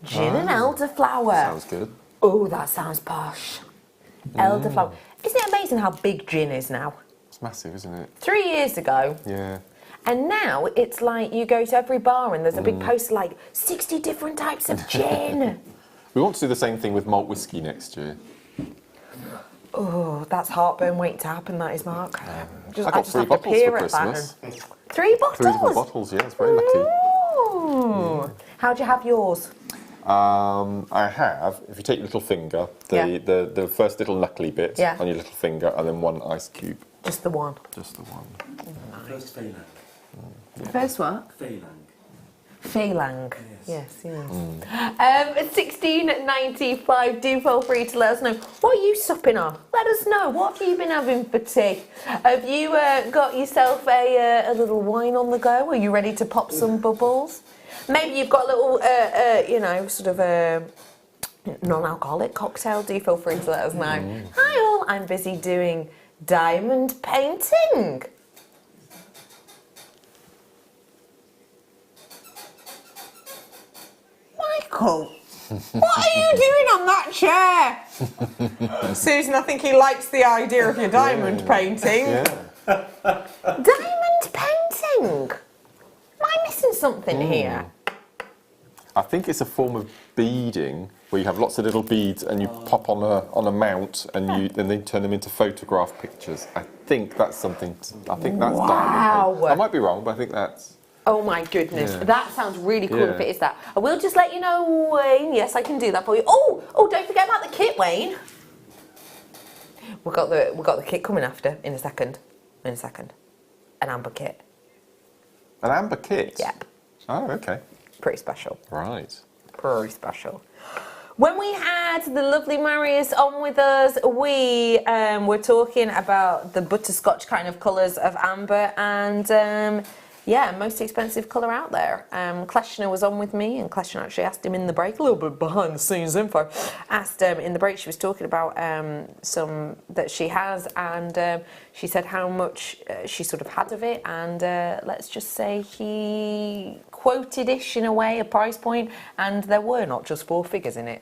Gin and elderflower. Sounds good. Oh, that sounds posh. Elderflower. Isn't it amazing how big gin is now? It's massive, isn't it? 3 years ago. Yeah. And now it's like you go to every bar and there's a big poster like 60 different types of gin. We want to do the same thing with malt whiskey next year. Oh, that's heartburn waiting to happen, that is, Mark. I got 3 bottles for Christmas. 3 bottles? 3 little bottles, yeah, it's very lucky. Ooh. How'd you have yours? I have, if you take your little finger, the first little knuckly bit on your little finger, and then 1 ice cube. Just the one? Just the one. First Phelang. First what? Phelang. Phelang. Yes. £16.95. Do feel free to let us know. What are you supping on? Let us know. What have you been having for tea? Have you got yourself a little wine on the go? Are you ready to pop some bubbles? Maybe you've got a little, non-alcoholic cocktail. Do feel free to let us know. Hi all. I'm busy doing diamond painting. Michael, what are you doing on that chair? Susan, I think he likes the idea of your diamond painting. Diamond painting? Am I missing something here? I think it's a form of beading where you have lots of little beads and you pop on a mount and then turn them into photograph pictures. I think that's something. I think that's diamond. I might be wrong, but I think that's. Oh my goodness, that sounds really cool if it is that. I will just let you know, Wayne. Yes, I can do that for you. Oh, don't forget about the kit, Wayne. We've got the kit coming after in a second. An amber kit. An amber kit? Yep. Oh, okay. Pretty special. Right. Pretty special. When we had the lovely Marius on with us, we were talking about the butterscotch kind of colours of amber, and yeah, most expensive colour out there. Kleshner was on with me, and Kleshner actually asked him in the break, a little bit behind the scenes info, asked in the break, she was talking about some that she has, and she said how much she sort of had of it, and let's just say he quoted-ish in a way, a price point, and there were not just 4 figures in it.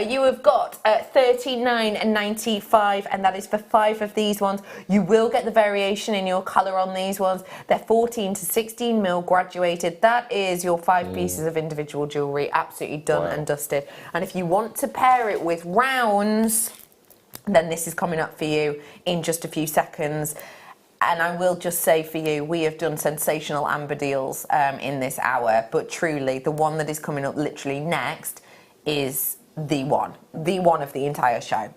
You have got $39.95, and that is for 5 of these ones. You will get the variation in your colour on these ones. They're 14 to 16 mil graduated. That is your 5 pieces of individual jewellery, absolutely done and dusted. And if you want to pair it with rounds, then this is coming up for you in just a few seconds. And I will just say for you, we have done sensational amber deals in this hour, but truly the one that is coming up literally next is the one of the entire show.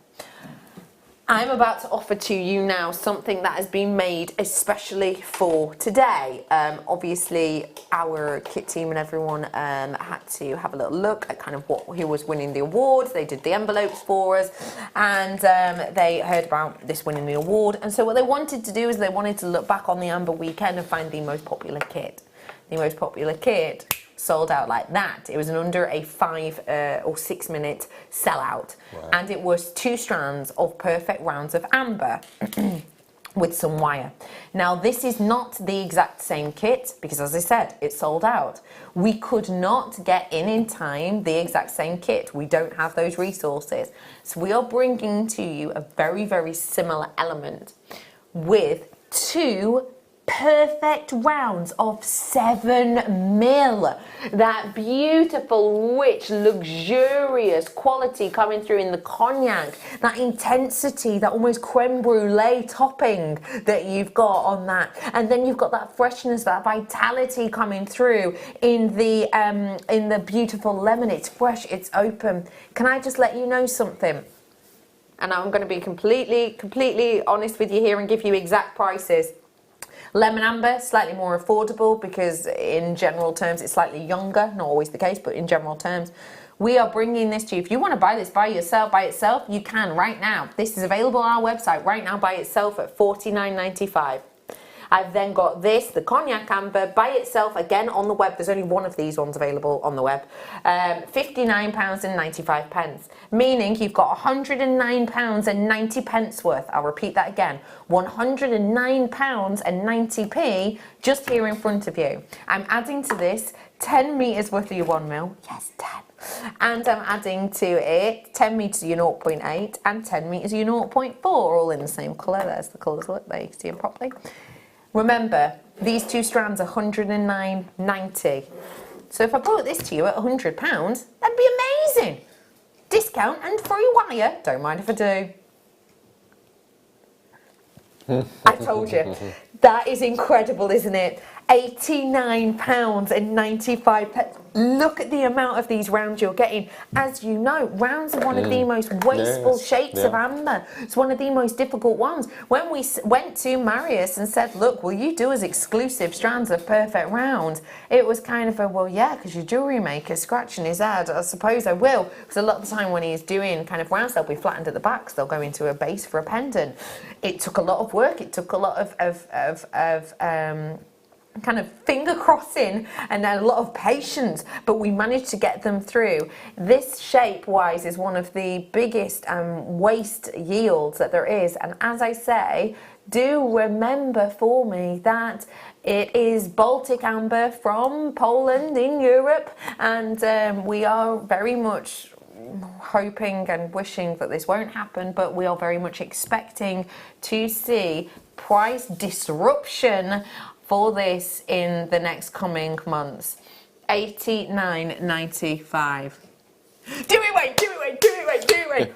I'm about to offer to you now something that has been made especially for today. Obviously, our kit team and everyone had to have a little look at kind of who was winning the awards. They did the envelopes for us, and they heard about this winning the award. And so what they wanted to do is they wanted to look back on the Amber weekend and find the most popular kit. The most popular kit sold out like that. It was under a 5 or 6 minute sellout. Wow. And it was 2 strands of perfect rounds of amber with some wire. Now this is not the exact same kit because, as I said, it sold out. We could not get in time the exact same kit. We don't have those resources. So we are bringing to you a very, very similar element with 2 perfect rounds of 7 mil. That beautiful, rich, luxurious quality coming through in the cognac. That intensity, that almost creme brulee topping that you've got on that. And then you've got that freshness, that vitality coming through in the beautiful lemon. It's fresh, it's open. Can I just let you know something? And I'm going to be completely honest with you here and give you exact prices. Lemon amber, slightly more affordable because in general terms it's slightly younger, not always the case, but in general terms. We are bringing this to you. If you want to buy this by itself, you can right now. This is available on our website right now by itself at $49.95. I've then got this, the cognac amber, by itself, again on the web. There's only one of these ones available on the web. £59.95, meaning you've got £109.90 worth. I'll repeat that again. £109.90 just here in front of you. I'm adding to this 10 metres worth of your 1 mil. Yes, 10. And I'm adding to it 10 metres of your 0.8 and 10 metres of your 0.4, all in the same colour. There's the colours, look, there you can see them properly. Remember, these 2 strands are £109.90. So if I brought this to you at £100, that'd be amazing. Discount and free wire. Don't mind if I do. I told you. That is incredible, isn't it? £89.95. Look at the amount of these rounds you're getting. As you know, rounds are one of the most wasteful shapes of amber. It's one of the most difficult ones. When we went to Marius and said, look, will you do us exclusive strands of perfect rounds? It was kind of a, well, yeah, because your jewellery maker scratching his head. I suppose I will. Because a lot of the time when he's doing kind of rounds, they'll be flattened at the back, so they'll go into a base for a pendant. It took a lot of work. It took a lot of kind of finger crossing and a lot of patience, but we managed to get them through. This shape wise is one of the biggest waste yields that there is, and as I say, do remember for me that it is Baltic amber from Poland in Europe, and we are very much hoping and wishing that this won't happen, but we are very much expecting to see price disruption for this in the next coming months. $89.95. Do it, wait.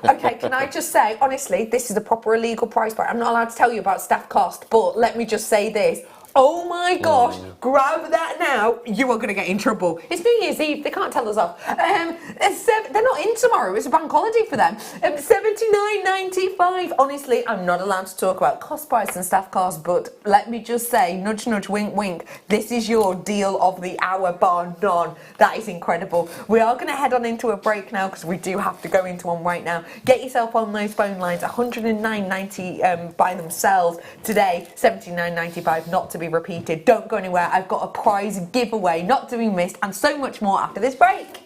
Okay, can I just say, honestly, this is the proper illegal price point. I'm not allowed to tell you about staff cost, but let me just say this. Oh my gosh, grab that now. You are going to get in trouble. It's New Year's Eve, they can't tell us off. They're not in tomorrow, it's a bank holiday for them. $79.95. Honestly, I'm not allowed to talk about cost price and staff costs, but let me just say, nudge, nudge, wink, wink, this is your deal of the hour, bar none. That is incredible. We are going to head on into a break now because we do have to go into one right now. Get yourself on those phone lines, $109.90 by themselves today, $79.95 not to be repeated. Don't go anywhere. I've got a prize giveaway not to be missed and so much more after this break.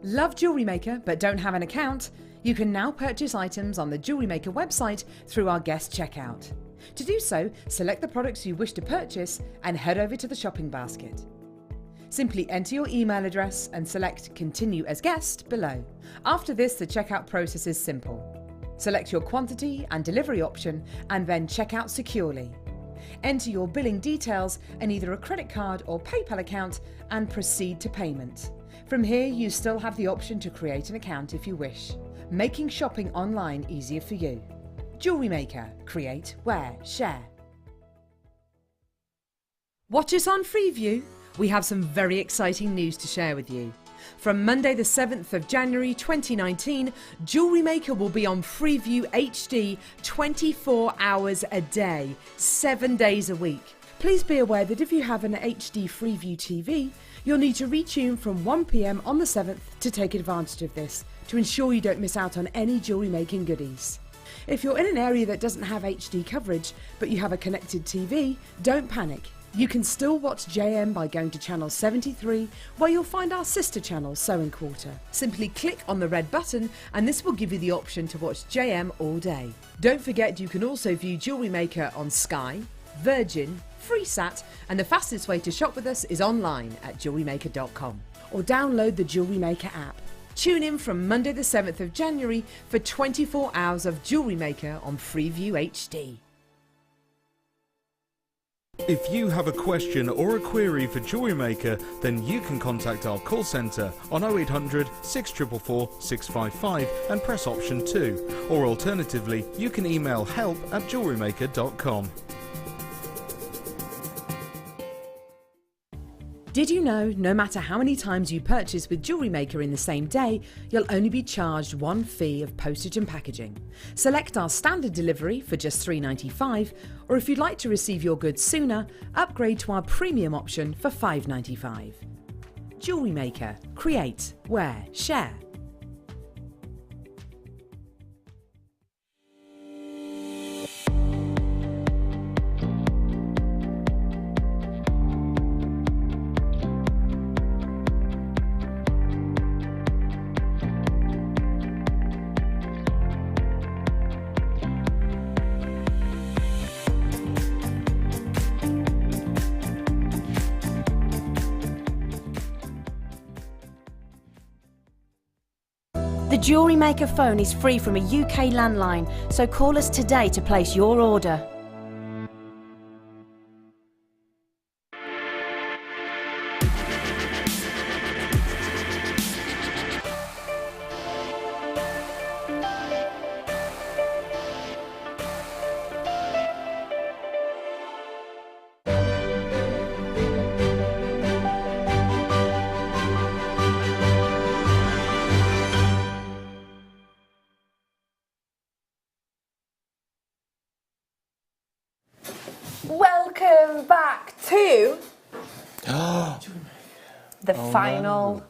Love Jewellery Maker but don't have an account? You can now purchase items on the Jewellery Maker website through our guest checkout. To do so, select the products you wish to purchase and head over to the shopping basket. Simply enter your email address and select Continue as Guest below. After this, the checkout process is simple. Select your quantity and delivery option and then check out securely. Enter your billing details and either a credit card or PayPal account and proceed to payment. From here, you still have the option to create an account if you wish, making shopping online easier for you. Jewellery Maker. Create, wear, share. Watch us on Freeview. We have some very exciting news to share with you. From Monday the 7th of January 2019, Jewellery Maker will be on Freeview HD 24 hours a day, 7 days a week. Please be aware that if you have an HD Freeview TV, you'll need to retune from 1 PM on the 7th to take advantage of this, to ensure you don't miss out on any jewellery making goodies. If you're in an area that doesn't have HD coverage, but you have a connected TV, don't panic. You can still watch JM by going to channel 73, where you'll find our sister channel, Sewing Quarter. Simply click on the red button and this will give you the option to watch JM all day. Don't forget you can also view Jewellery Maker on Sky, Virgin, FreeSat, and the fastest way to shop with us is online at jewellerymaker.com or download the Jewellery Maker app. Tune in from Monday the 7th of January for 24 hours of Jewellery Maker on Freeview HD. If you have a question or a query for Jewellery Maker, then you can contact our call centre on 0800 644 655 and press option 2. Or alternatively, you can email help@jewellerymaker.com. Did you know no matter how many times you purchase with Jewellery Maker in the same day, you'll only be charged one fee of postage and packaging? Select our standard delivery for just $3.95, or if you'd like to receive your goods sooner, upgrade to our premium option for $5.95. Jewellery Maker. Create, wear, share. The Jewellery Maker phone is free from a UK landline, so call us today to place your order. Welcome back to the final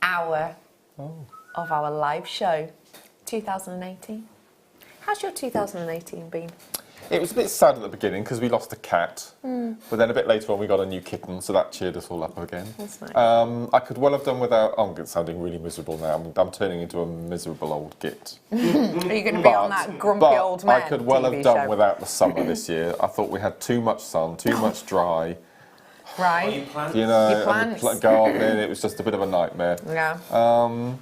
hour of our live show, 2018. How's your 2018 been? It was a bit sad at the beginning because we lost a cat, but then a bit later on we got a new kitten, so that cheered us all up again. That's nice. I could well have done without. I'm sounding really miserable now. I'm turning into a miserable old git. Are you going to be on that grumpy old man? I could well TV have done show? without the summer this year. I thought we had too much sun, too much dry. Right. You know, Your plants. gardening. It was just a bit of a nightmare. Yeah. Yeah,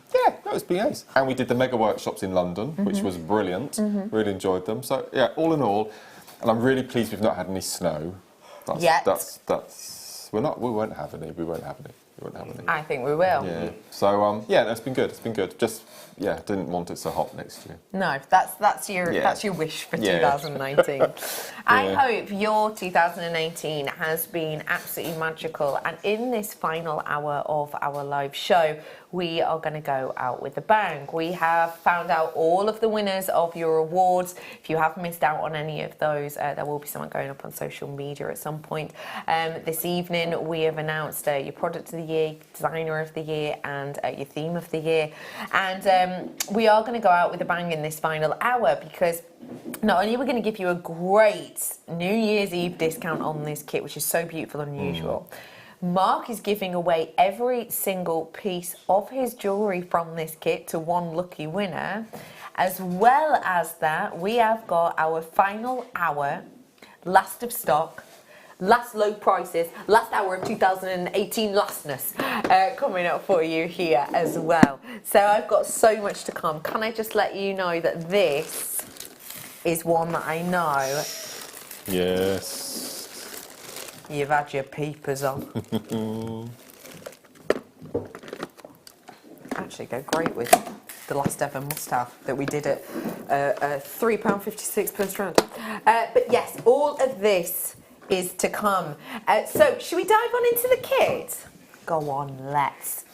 that was nice. And we did the mega workshops in London, which was brilliant. Really enjoyed them. So yeah, all in all, and I'm really pleased we've not had any snow. Yet. We won't have any. we won't have any. I think we will. Yeah. So yeah, it's been good. It's been good. Just didn't want it so hot next year. No, that's your wish for 2019. I hope your 2018 has been absolutely magical, and in this final hour of our live show, we are going to go out with a bang. We have found out all of the winners of your awards. If you have missed out on any of those, there will be someone going up on social media at some point. This evening, we have announced your product of the year, designer of the year, and your theme of the year. And we are going to go out with a bang in this final hour, because not only are we going to give you a great New Year's Eve discount on this kit, which is so beautiful and unusual, Mark is giving away every single piece of his jewellery from this kit to one lucky winner. As well as that, we have got our final hour, last of stock, last low prices, last hour of 2018 lastness coming up for you here as well. So I've got so much to come. Can I just let you know that this is one that I know you've had your peepers on. Actually go great with the last ever must-have that we did at £3.56 per strand. But yes, all of this is to come. So should we dive on into the kit? Go on, let's.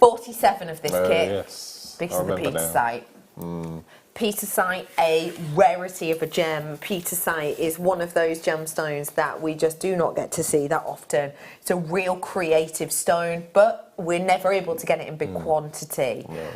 47 of this kit. Yes. Because of the Petersite. Petersite, a rarity of a gem. Petersite is one of those gemstones that we just do not get to see that often. It's a real creative stone, but we're never able to get it in big quantity. No.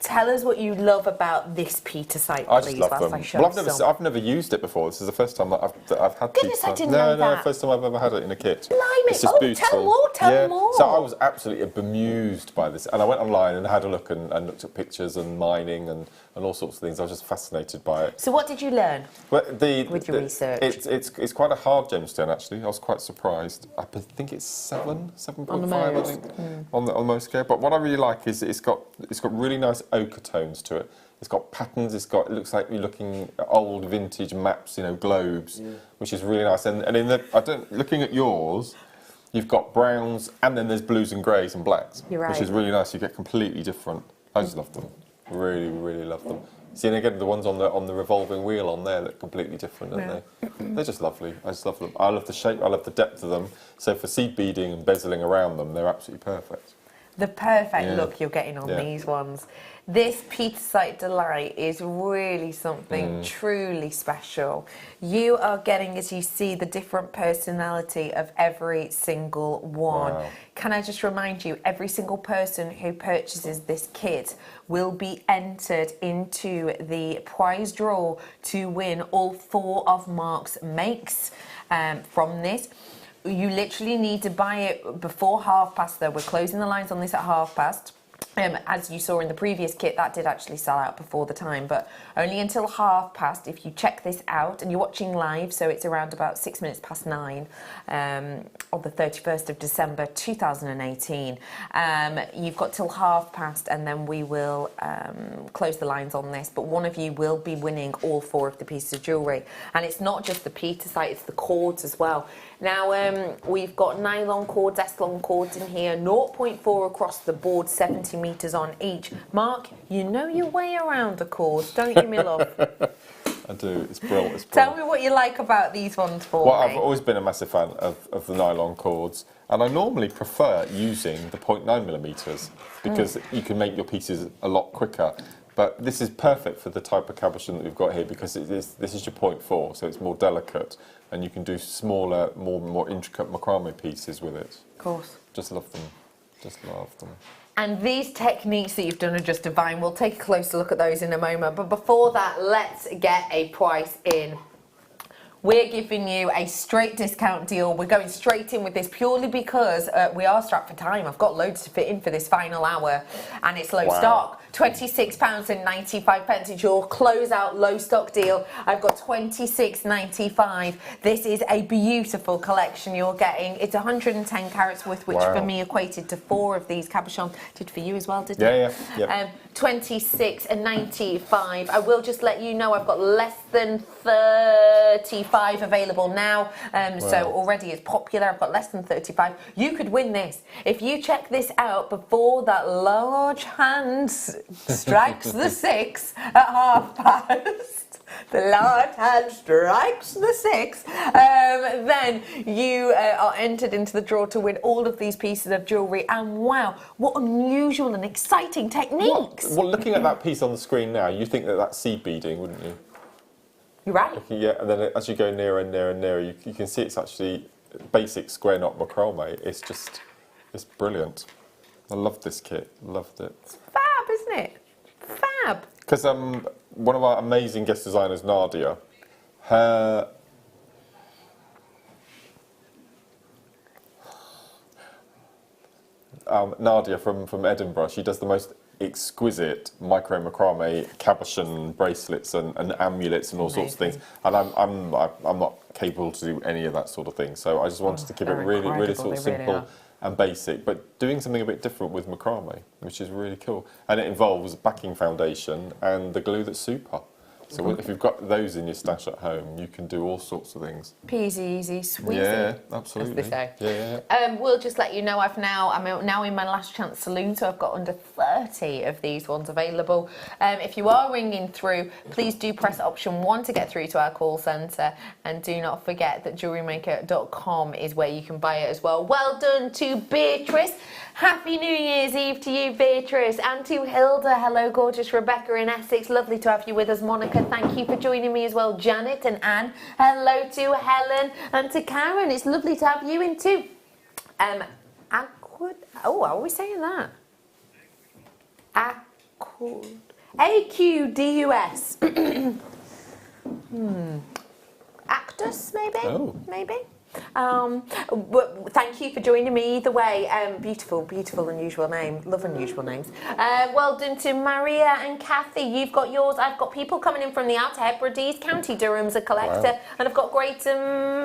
Tell us what you love about this Petersite, I please. just love them. Well, I've never used it before. This is the first time that I've had Goodness, Petersite. I didn't know that. No, first time I've ever had it in a kit. Blimey. It's just beautiful. Tell more. So I was absolutely bemused by this, and I went online and had a look and looked at pictures and mining and all sorts of things. I was just fascinated by it. So what did you learn with your research? It's quite a hard gemstone, actually. I was quite surprised. I think it's 7.5, I think, on the most scale. But what I really like is it's got really nice ochre tones to it. It's got patterns. It looks like you're looking at old vintage maps, globes, which is really nice. And looking at yours, you've got browns, and then there's blues and greys and blacks, which is really nice. You get completely different. I just love them. Really, really love them. See, and again, the ones on the revolving wheel on there look completely different, don't they? They're just lovely. I just love them. I love the shape. I love the depth of them. So for seed beading and bezeling around them, they're absolutely perfect. The perfect look you're getting on these ones. This Petersite Delight is really something truly special. You are getting, as you see, the different personality of every single one. Wow. Can I just remind you, every single person who purchases this kit will be entered into the prize draw to win all 4 of Mark's makes from this. You literally need to buy it before past, though. We're closing the lines on this at past. As you saw in the previous kit, that did actually sell out before the time, but only until past. If you check this out, and you're watching live, so it's around about 6 minutes past 9 on the 31st of December 2018. You've got till past, and then we will close the lines on this, but one of you will be winning all 4 of the pieces of jewellery. And it's not just the Petersite, it's the cords as well. Now, we've got nylon cords, S-long cords in here, 0.4 across the board, 70 metres on each. Mark, you know your way around the cords, don't you, my love? I do. It's brilliant. Tell me what you like about these ones for me. I've always been a massive fan of the nylon cords, and I normally prefer using the 0.9mm because you can make your pieces a lot quicker. But this is perfect for the type of cabochon that we've got here because this is your 0.4, so it's more delicate, and you can do smaller, more intricate macrame pieces with it. Of course. Just love them. Just love them. And these techniques that you've done are just divine. We'll take a closer look at those in a moment. But before that, let's get a price in. We're giving you a straight discount deal. We're going straight in with this purely because we are strapped for time. I've got loads to fit in for this final hour, and it's low stock. £26.95 is your closeout low stock deal. I've got £26.95. This is a beautiful collection you're getting. It's 110 carats worth, which for me equated to 4 of these cabochons. Did for you as well, didn't it? Yeah. £26.95. I will just let you know I've got less than 35 35 available now, so already it's popular. I've got less than 35. You could win this if you check this out before that large hand strikes the 6 at past. The large hand strikes the 6, then you are entered into the draw to win all of these pieces of jewellery. And wow, what unusual and exciting techniques! Well, looking at that piece on the screen now, you think that that's seed beading, wouldn't you? You're right. Yeah, and then as you go nearer and nearer and nearer, you can see it's actually basic square knot macrame. It's brilliant. I loved this kit. Loved it. It's fab, isn't it? Fab. Because one of our amazing guest designers, Nadia, Nadia from Edinburgh, she does the most exquisite micro macrame cabochon bracelets and amulets and all sorts of things. And I'm not capable to do any of that sort of thing. So I just wanted to keep it really sort of simple and basic, but doing something a bit different with macrame, which is really cool. And it involves backing foundation and the glue that's super. So if you've got those in your stash at home, you can do all sorts of things. Peasy, easy, squeezy. Yeah, absolutely. As they say. Yeah. We'll just let you know I'm now in my last chance saloon, so I've got under 30 of these ones available. If you are ringing through, please do press option 1 to get through to our call centre, and do not forget that JewelleryMaker.com is where you can buy it as well. Well done to Beatrice. Happy New Year's Eve to you, Beatrice, and to Hilda. Hello, gorgeous Rebecca in Essex. Lovely to have you with us, Monica. Thank you for joining me as well, Janet and Anne. Hello to Helen and to Karen. It's lovely to have you in too. Oh, how are we saying that? AQDUS. Actus, maybe? Oh. Maybe? Thank you for joining me either way. Beautiful, unusual name. Love unusual names. Well done to Maria and Kathy. You've got yours. I've got people coming in from the Outer Hebrides, County Durham's a collector, and I've got Greater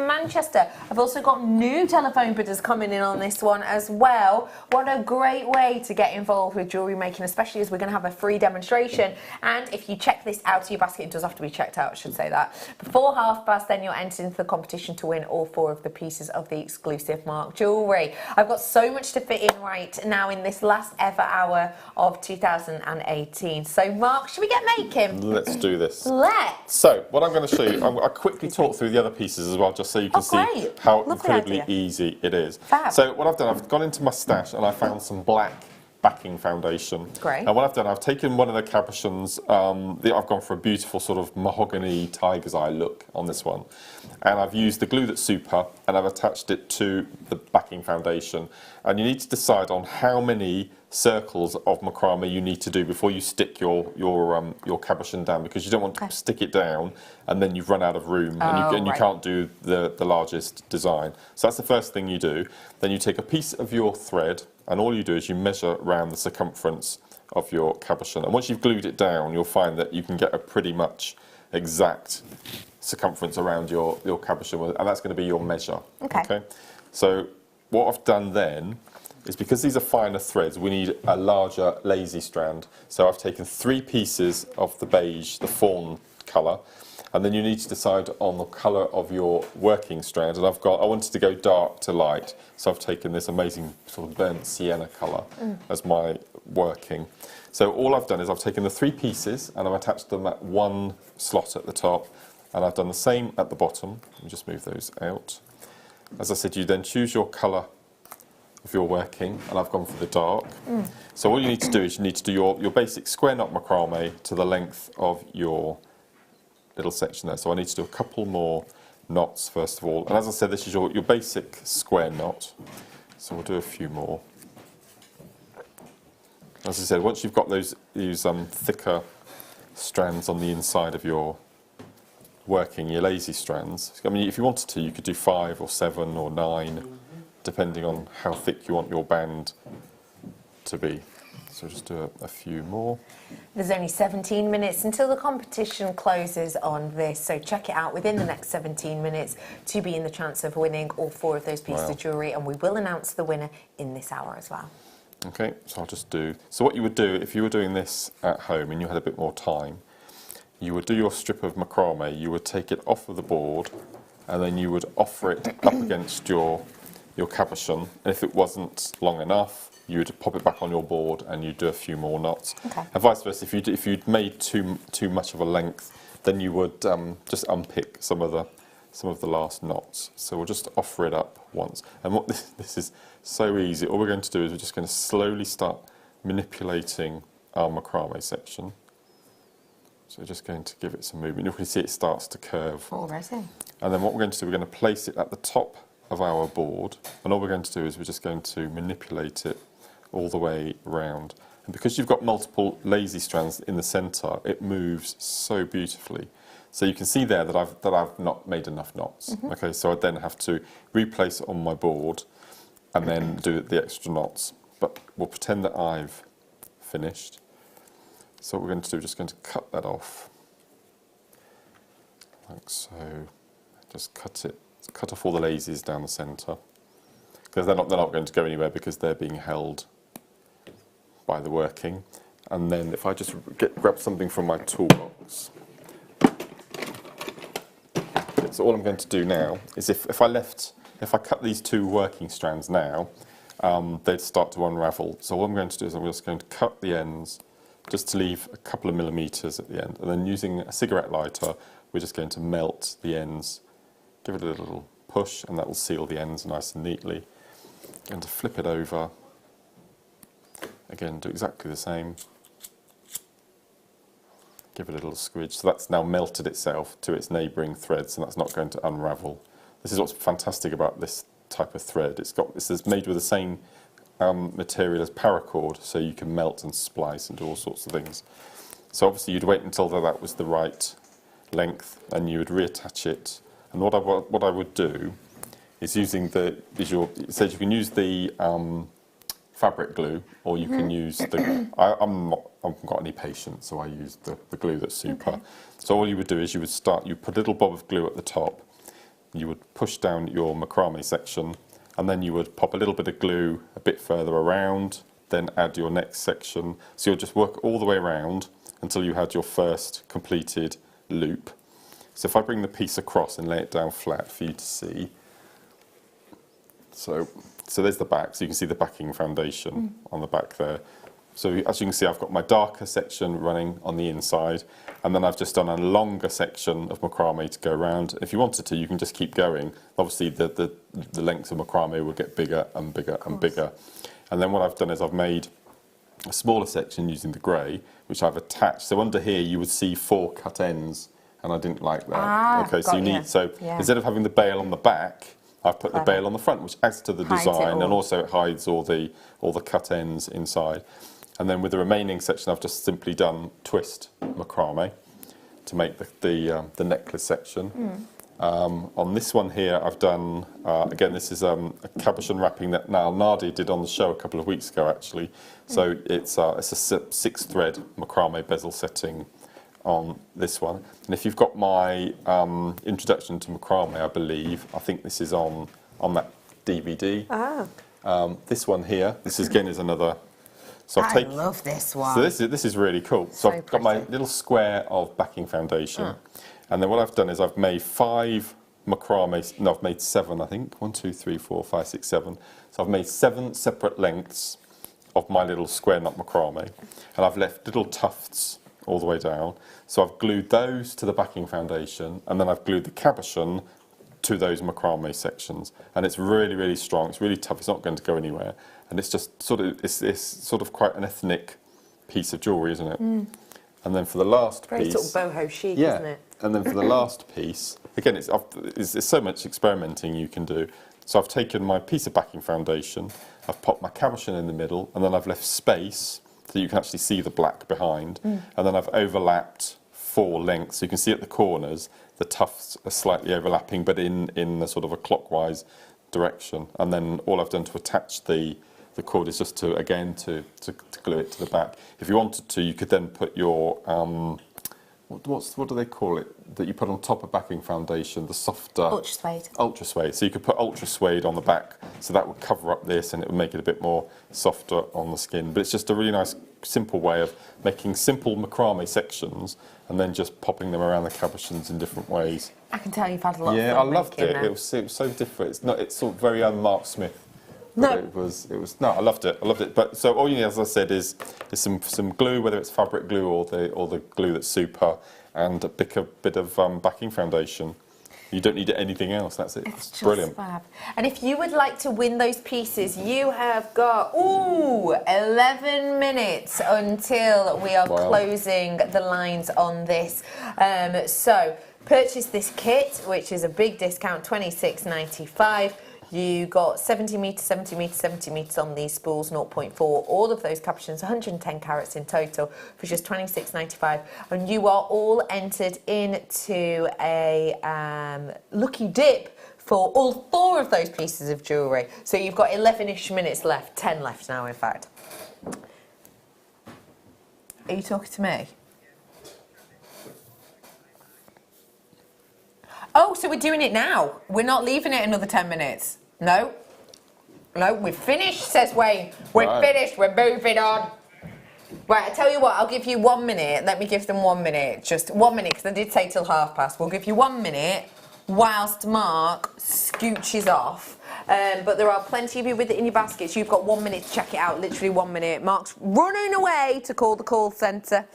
Manchester. I've also got new telephone bidders coming in on this one as well. What a great way to get involved with jewellery making, especially as we're going to have a free demonstration. And if you check this out of your basket, it does have to be checked out, I should say that. Before past, then you're entered into the competition to win all 4 of the pieces of the exclusive Mark jewellery. I've got so much to fit in right now in this last ever hour of 2018. So Mark, should we get making? Let's do this. Let's. So what I'm going to show you, I'll quickly talk through the other pieces as well, just so you can see how incredibly easy it is. Fab. So what I've done, I've gone into my stash and I found some black backing foundation. Great. And what I've done, I've taken one of the cabochons, I've gone for a beautiful sort of mahogany tiger's eye look on this one. And I've used the glue that's super, and I've attached it to the backing foundation. And you need to decide on how many circles of macrame you need to do before you stick your cabochon down, because you don't want to stick it down and then you've run out of room and you can't do the largest design. So that's the first thing you do. Then you take a piece of your thread, and all you do is you measure around the circumference of your cabochon. And once you've glued it down, you'll find that you can get a pretty much exact circumference around your cabochon, and that's going to be your measure. Okay. So what I've done then is, because these are finer threads, we need a larger lazy strand. So I've taken 3 pieces of the beige, the fawn colour, and then you need to decide on the colour of your working strand. And I wanted to go dark to light, so I've taken this amazing sort of burnt sienna colour as my working. So all I've done is I've taken the 3 pieces and I've attached them at one slot at the top, and I've done the same at the bottom. Let me just move those out. As I said, you then choose your colour of your working, and I've gone for the dark. So all you need to do is you need to do your basic square knot macrame to the length of your little section there. So I need to do a couple more knots first of all. And as I said, this is your basic square knot. So we'll do a few more. As I said, once you've got these thicker strands on the inside of your working, your lazy strands, I mean, if you wanted to, you could do 5 or 7 or 9, depending on how thick you want your band to be. So just do a few more. There's only 17 minutes until the competition closes on this, so check it out within the next 17 minutes to be in the chance of winning all 4 of those pieces of jewellery, and we will announce the winner in this hour as well. Okay, so I'll just do... So what you would do, if you were doing this at home and you had a bit more time, you would do your strip of macrame, you would take it off of the board, and then you would offer it up against your cabochon. And if it wasn't long enough, you would pop it back on your board and you'd do a few more knots. Okay. And vice versa, if you'd made too much of a length, then you would just unpick some of the last knots. So we'll just offer it up once. And what this is so easy. All we're going to do is we're just going to slowly start manipulating our macrame section. So we're just going to give it some movement. You can see it starts to curve. Already. And then what we're going to do, we're going to place it at the top of our board. And all we're going to do is we're just going to manipulate it all the way round. And because you've got multiple lazy strands in the centre, it moves so beautifully. So you can see there that I've not made enough knots. Okay, so I then have to replace it on my board and then do the extra knots. But we'll pretend that I've finished. So what we're going to do, we're just going to cut that off, like so. Just cut off all the lazies down the centre, because they're not going to go anywhere because they're being held by the working. And then if I just grab something from my toolbox, so all I'm going to do now is if I cut these two working strands now, they'd start to unravel. So what I'm going to do is I'm just going to cut the ends just to leave a couple of millimetres at the end. And then using a cigarette lighter, we're just going to melt the ends, give it a little push, and that will seal the ends nice and neatly. Going to flip it over. Again, do exactly the same. Give it a little squidge. So that's now melted itself to its neighbouring threads, and that's not going to unravel. This is what's fantastic about this type of thread. This is made with the same material as paracord, so you can melt and splice and do all sorts of things. So obviously you'd wait until that was the right length, and you would reattach it. And what I would do is using it says you can use the fabric glue, or you can use the. I haven't got any patience, so I use the glue that's super. Okay. So all you would do is you put a little bob of glue at the top. You would push down your macrame section, and then you would pop a little bit of glue a bit further around, then add your next section. So you'll just work all the way around until you had your first completed loop. So if I bring the piece across and lay it down flat for you to see. So there's the back, so you can see the backing foundation on the back there. So as you can see, I've got my darker section running on the inside, and then I've just done a longer section of macrame to go around. If you wanted to, you can just keep going. Obviously, the length of macrame will get bigger and bigger and bigger. And then what I've done is I've made a smaller section using the grey, which I've attached. So under here, you would see 4 cut ends, and I didn't like that. Okay, so instead of having the bail on the back, I've put the bail on the front, which adds to the design, and also it hides all the cut ends inside. And then with the remaining section, I've just simply done twist macrame to make the necklace section. On this one here, I've done, again, this is a cabochon wrapping that Nadia did on the show a couple of weeks ago, actually. So it's a 6-thread macrame bezel setting on this one. And if you've got my introduction to macrame, I believe, I think this is on that DVD. This one here, this is, again is another. So I love this one. So this is really cool. So I've got my little square of backing foundation, and then what I've done is I've made 5 macrame. No, I've made 7, I think. 1, 2, 3, 4, 5, 6, 7. So I've made 7 separate lengths of my little square knot macrame, and I've left little tufts all the way down. So I've glued those to the backing foundation, and then I've glued the cabochon to those macrame sections, and it's really, really strong. It's really tough. It's not going to go anywhere, and it's just it's sort of quite an ethnic piece of jewellery, isn't it? And then for the last piece, very sort of boho chic, isn't it? And then for the last piece, again, it's so much experimenting you can do. So I've taken my piece of backing foundation, I've popped my cabochon in the middle, and then I've left space so you can actually see the black behind, and then I've overlapped 4 lengths. So you can see at the corners the tufts are slightly overlapping, but in a sort of a clockwise direction. And then all I've done to attach the cord is just to glue it to the back. If you wanted to, you could then put your what do they call it that you put on top of backing foundation? The softer Ultra suede. Ultra suede. So you could put ultra suede on the back, so that would cover up this and it would make it a bit more softer on the skin. But it's just a really nice, simple way of making simple macrame sections and then just popping them around the cabochons in different ways. I can tell you've had a lot of fun. Yeah, I loved it. Now. It was so different. It's sort of very Mark Smith. No. It was. No, I loved it. But so all you need, as I said, is some glue, whether it's fabric glue or the glue that's super, and a bit of backing foundation. You don't need anything else. That's it. It's just brilliant. Fab. And if you would like to win those pieces, you have got 11 minutes until we are closing the lines on this. So purchase this kit, which is a big discount, $26.95. You got 70 metres, 70 metres, 70 metres on these spools, 0.4. All of those cabochons, 110 carats in total for just $26.95. And you are all entered into a lucky dip for all 4 of those pieces of jewellery. So you've got 11-ish minutes left, 10 left now, in fact. Are you talking to me? Oh, so we're doing it now. We're not leaving it another 10 minutes. No. No, we're finished, says Wayne. We're finished. We're moving on. Right, I tell you what, I'll give you 1 minute. Let me give them 1 minute. Just 1 minute, because I did say till past. We'll give you 1 minute whilst Mark scooches off. But there are plenty of you with it in your baskets. You've got 1 minute to check it out, literally 1 minute. Mark's running away to call the call centre.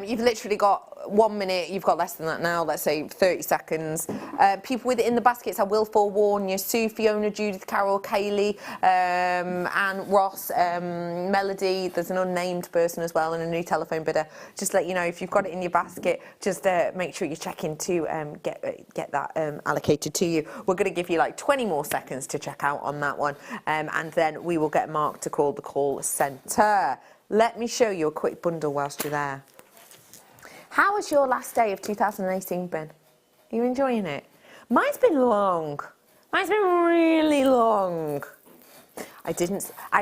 You've literally got 1 minute, you've got less than that now, let's say 30 seconds. People with it in the baskets, I will forewarn you: Sue, Fiona, Judith, Carol, Kaylee, Anne, Ross, Melody, there's an unnamed person as well, and a new telephone bidder. Just let you know, if you've got it in your basket, just make sure you check in to get that allocated to you. We're going to give you like 20 more seconds to check out on that one, and then we will get Mark to call the call centre. Let me show you a quick bundle whilst you're there. How has your last day of 2018 been? Are you enjoying it? Mine's been long. Mine's been really long. I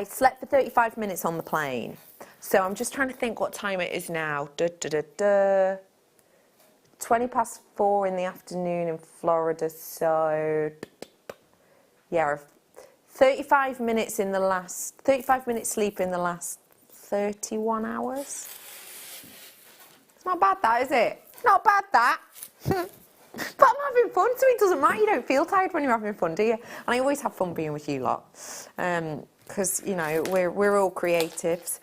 slept for 35 minutes on the plane. So I'm just trying to think what time it is now. 20 past 4 in the afternoon in Florida, so yeah, 35 minutes sleep in the last 31 hours. It's not bad, that, is it? Not bad, that. But I'm having fun, so it doesn't matter. You don't feel tired when you're having fun, do you? And I always have fun being with you lot. Because, you know, we're all creatives.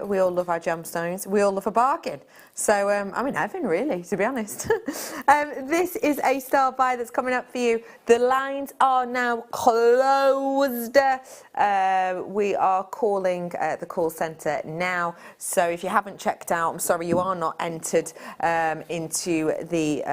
We all love our gemstones. We all love a bargain. So I'm in heaven, really, to be honest. This is a star buy that's coming up for you. The lines are now closed. We are calling the call centre now. So if you haven't checked out, I'm sorry, you are not entered into the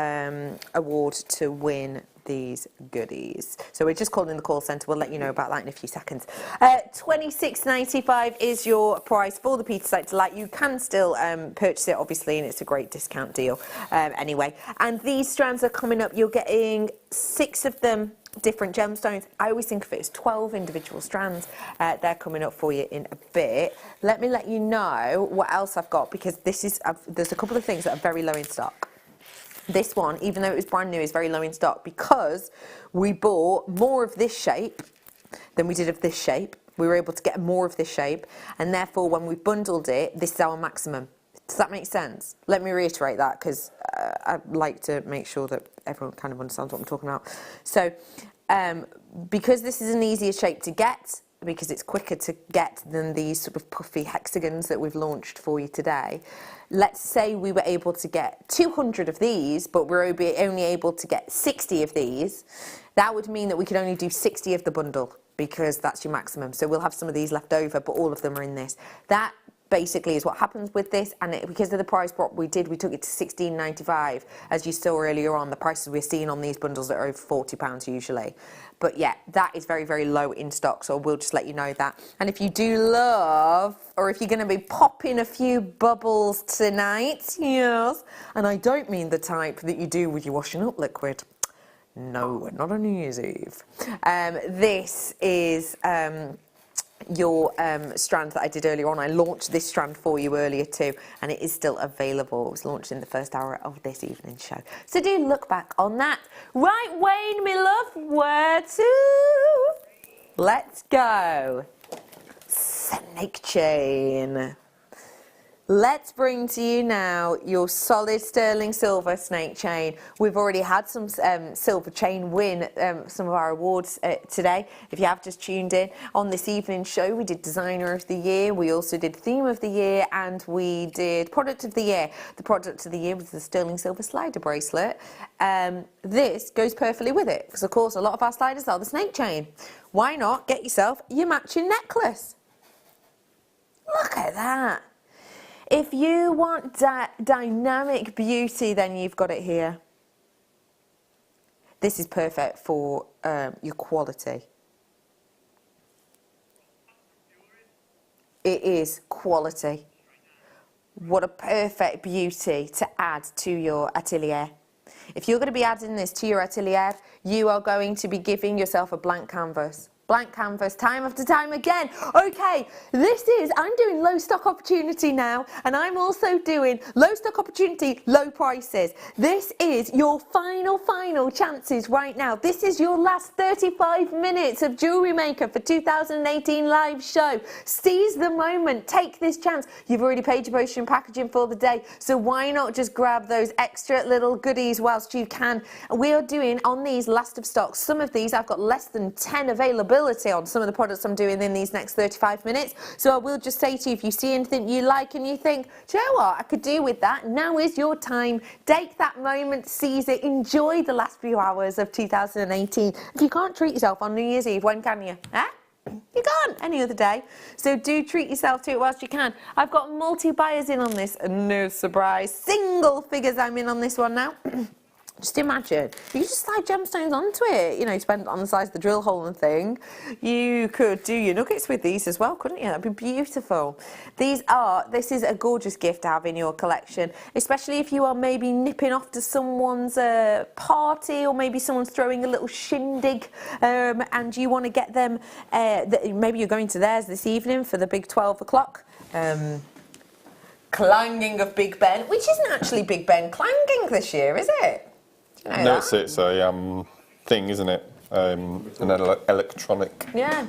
award to win these goodies. So we're just calling the call centre. We'll let you know about that in a few seconds. $26.95 is your price for the Peter Selector Light. You can still purchase it, obviously, and it's a great discount deal anyway. And these strands are coming up. You're getting 6 of them, different gemstones. I always think of it as 12 individual strands. They're coming up for you in a bit. Let me let you know what else I've got, because there's a couple of things that are very low in stock. This one, even though it was brand new, is very low in stock because we bought more of this shape than we did of this shape. We were able to get more of this shape, and therefore when we bundled it, this is our maximum. Does that make sense? Let me reiterate that, because I'd like to make sure that everyone kind of understands what I'm talking about. So because this is an easier shape to get, because it's quicker to get than these sort of puffy hexagons that we've launched for you today, let's say we were able to get 200 of these, but we're only able to get 60 of these. That would mean that we could only do 60 of the bundle, because that's your maximum. So we'll have some of these left over, but all of them are in this. That basically is what happens with this, and because of the price drop we took it to $16.95. As you saw earlier on, the prices we're seeing on these bundles are over £40 usually. But yeah, that is very, very low in stock, so we'll just let you know that. And if you do love, or if you're going to be popping a few bubbles tonight, yes, and I don't mean the type that you do with your washing up liquid. No, not on New Year's Eve. This is your strand that I did earlier on. I launched this strand for you earlier too, and it is still available. It was launched in the first hour of this evening's show. So do look back on that. Right, Wayne, my love, where to? Let's go. Snake chain. Let's bring to you now your solid sterling silver snake chain. We've already had some silver chain win some of our awards today. If you have just tuned in, on this evening's show we did Designer of the Year, we also did Theme of the Year, and we did Product of the Year. The Product of the Year was the sterling silver slider bracelet. This goes perfectly with it, because of course a lot of our sliders are the snake chain. Why not get yourself your matching necklace? Look at that. If you want dynamic beauty, then you've got it here. This is perfect for your quality. It is quality. What a perfect beauty to add to your atelier. If you're going to be adding this to your atelier, you are going to be giving yourself a blank canvas. Blank canvas, time after time again. Okay, I'm doing low stock opportunity now, and I'm also doing low stock opportunity, low prices. This is your final chances right now. This is your last 35 minutes of Jewellery Maker for 2018 live show. Seize the moment, take this chance. You've already paid your postage and packaging for the day, so why not just grab those extra little goodies whilst you can. We are doing on these last of stock. Some of these I've got less than 10 available on some of the products I'm doing in these next 35 minutes. So I will just say to you, if you see anything you like and you think, do you know what, I could do with that, now is your time. Take that moment, seize it, enjoy the last few hours of 2018. If you can't treat yourself on New Year's Eve, when can you? You can't any other day. So do treat yourself to it whilst you can. I've got multi-buyers in on this, no surprise. Single figures I'm in on this one now. Just imagine, you could just slide gemstones onto it, you know, spend it on the size of the drill hole and thing. You could do your nuggets with these as well, couldn't you? That'd be beautiful. This is a gorgeous gift to have in your collection, especially if you are maybe nipping off to someone's party, or maybe someone's throwing a little shindig, and you want to get them, maybe you're going to theirs this evening for the big 12 o'clock. Clanging of Big Ben, which isn't actually Big Ben clanging this year, is it? No, it's a thing, isn't it? An electronic. Yeah.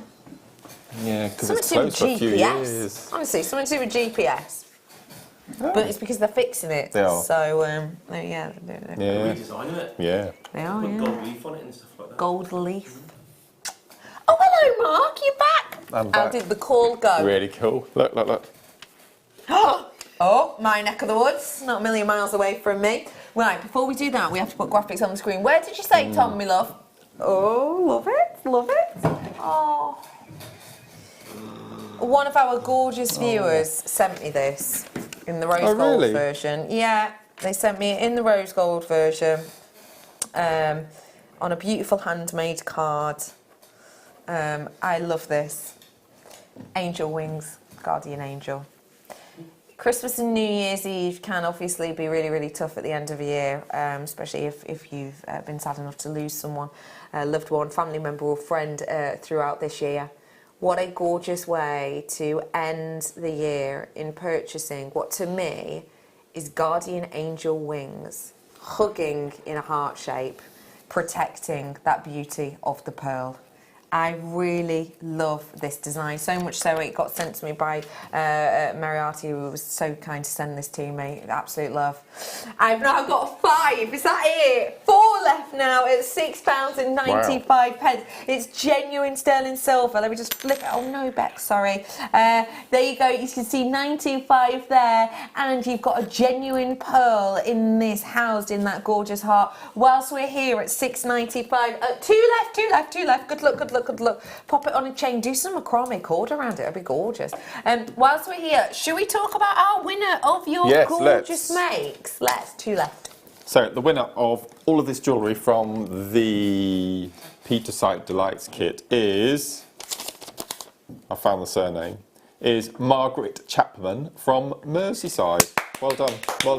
Yeah, because it's closed for a few years. Honestly, something to do with GPS. Oh. But it's because they're fixing it. They are. So, they're redesigning it. Yeah. They are, Put gold leaf on it and stuff like that. Gold leaf. Oh, hello, Mark. You're back. I'm back. How did the call go? Really cool. Look. Oh, my neck of the woods. Not a million miles away from me. Right, before we do that, we have to put graphics on the screen. Where did you say, Tom, my love? Oh, love it, love it. Oh. One of our gorgeous viewers sent me this in the rose gold version. Yeah, they sent me it in the rose gold version on a beautiful handmade card. I love this. Angel wings, guardian angel. Christmas and New Year's Eve can obviously be really, really tough at the end of the year, especially if you've been sad enough to lose someone, a loved one, family member or friend throughout this year. What a gorgeous way to end the year in purchasing what to me is guardian angel wings, hugging in a heart shape, protecting that beauty of the pearl. I really love this design, so much so it got sent to me by Mariati, who was so kind to send this to me. Absolute love. I've now got 5. Is that it? 4 left now at £6.95. Wow. It's genuine sterling silver. Let me just flip it. Oh no, Beck, sorry. There you go. You can see 925 there, and you've got a genuine pearl in this, housed in that gorgeous heart. Whilst we're here at £6.95, 2 left. Good luck. Pop it on a chain. Do some macrame cord around it. It'll be gorgeous. Whilst we're here, should we talk about our winner of your gorgeous makes? Let's. 2 left. So the winner of all of this jewellery from the Peter Sight Delights kit is, I found the surname, is Margaret Chapman from Merseyside. Well done. Wow,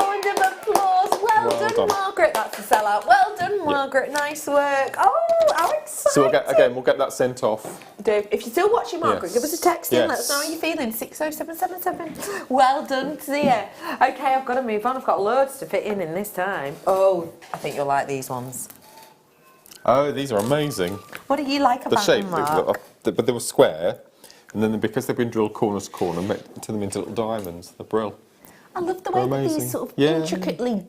round of applause. Well done, Margaret. That's a sellout. Well Well done, Margaret. Nice work. Oh, how exciting. So we'll get that sent off. Dave, if you're still watching, Margaret, Yes. give us a text in. Yes. Let us know how you're feeling. 60777. Well done to you. Okay, I've got to move on. I've got loads to fit in this time. Oh, I think you'll like these ones. Oh, these are amazing. What do you like The about shape, them, Mark? but they were square, and then because they've been drilled corner to corner, turn them into little diamonds. They're brilliant. I love the way that amazing. these sort of Yeah. intricately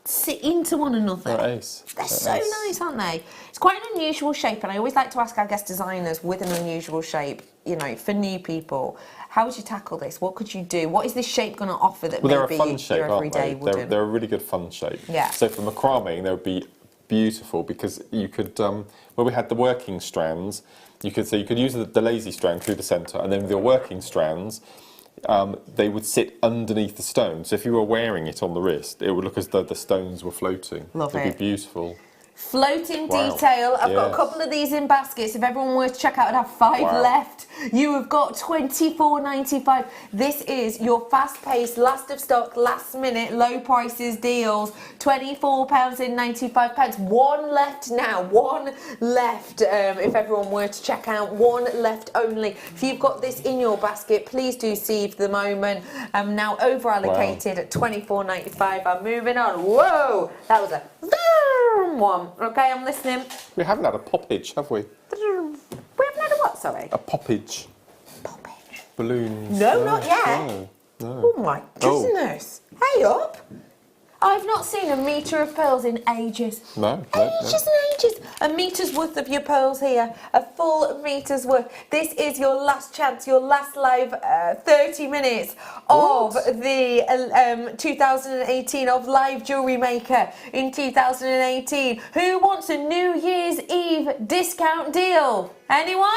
sit into one another. They're ace. They're so nice, aren't they? It's quite an unusual shape, and I always like to ask our guest designers with an unusual shape, you know, for new people, how would you tackle this? What could you do? What is this shape going to offer that Well, maybe they're a fun shape, your aren't everyday they? wouldn't? They're a really good fun shape. Yeah. So for macrame, they would be beautiful because you could, where we had the working strands, you could use the lazy strand through the centre, and then with your working strands, they would sit underneath the stone. So if you were wearing it on the wrist, it would look as though the stones were floating. Love It'd it. be beautiful. Floating Wow. detail. I've got a Yes. couple of these in baskets. If everyone were to check out, I'd have 5 Wow. left. You have got £24.95. This is your fast-paced, last of stock, last-minute, low prices deals. £24.95. One left now. One left. If everyone were to check out, one left only. If you've got this in your basket, please do seize the moment. I'm now over-allocated at £24.95. I'm moving on. Whoa, that was a one. Okay, I'm listening. We haven't had a poppage, have we? We haven't had a what, sorry? A poppage. Poppage. Balloons. No, not yet. No. Oh my goodness. Hey up. I've not seen a metre of pearls in ages. No. Ages and ages. A metre's worth of your pearls here. A full metre's worth. This is your last chance, your last live 30 minutes of the 2018 of Live Jewellery Maker in 2018. Who wants a New Year's Eve discount deal? Anyone?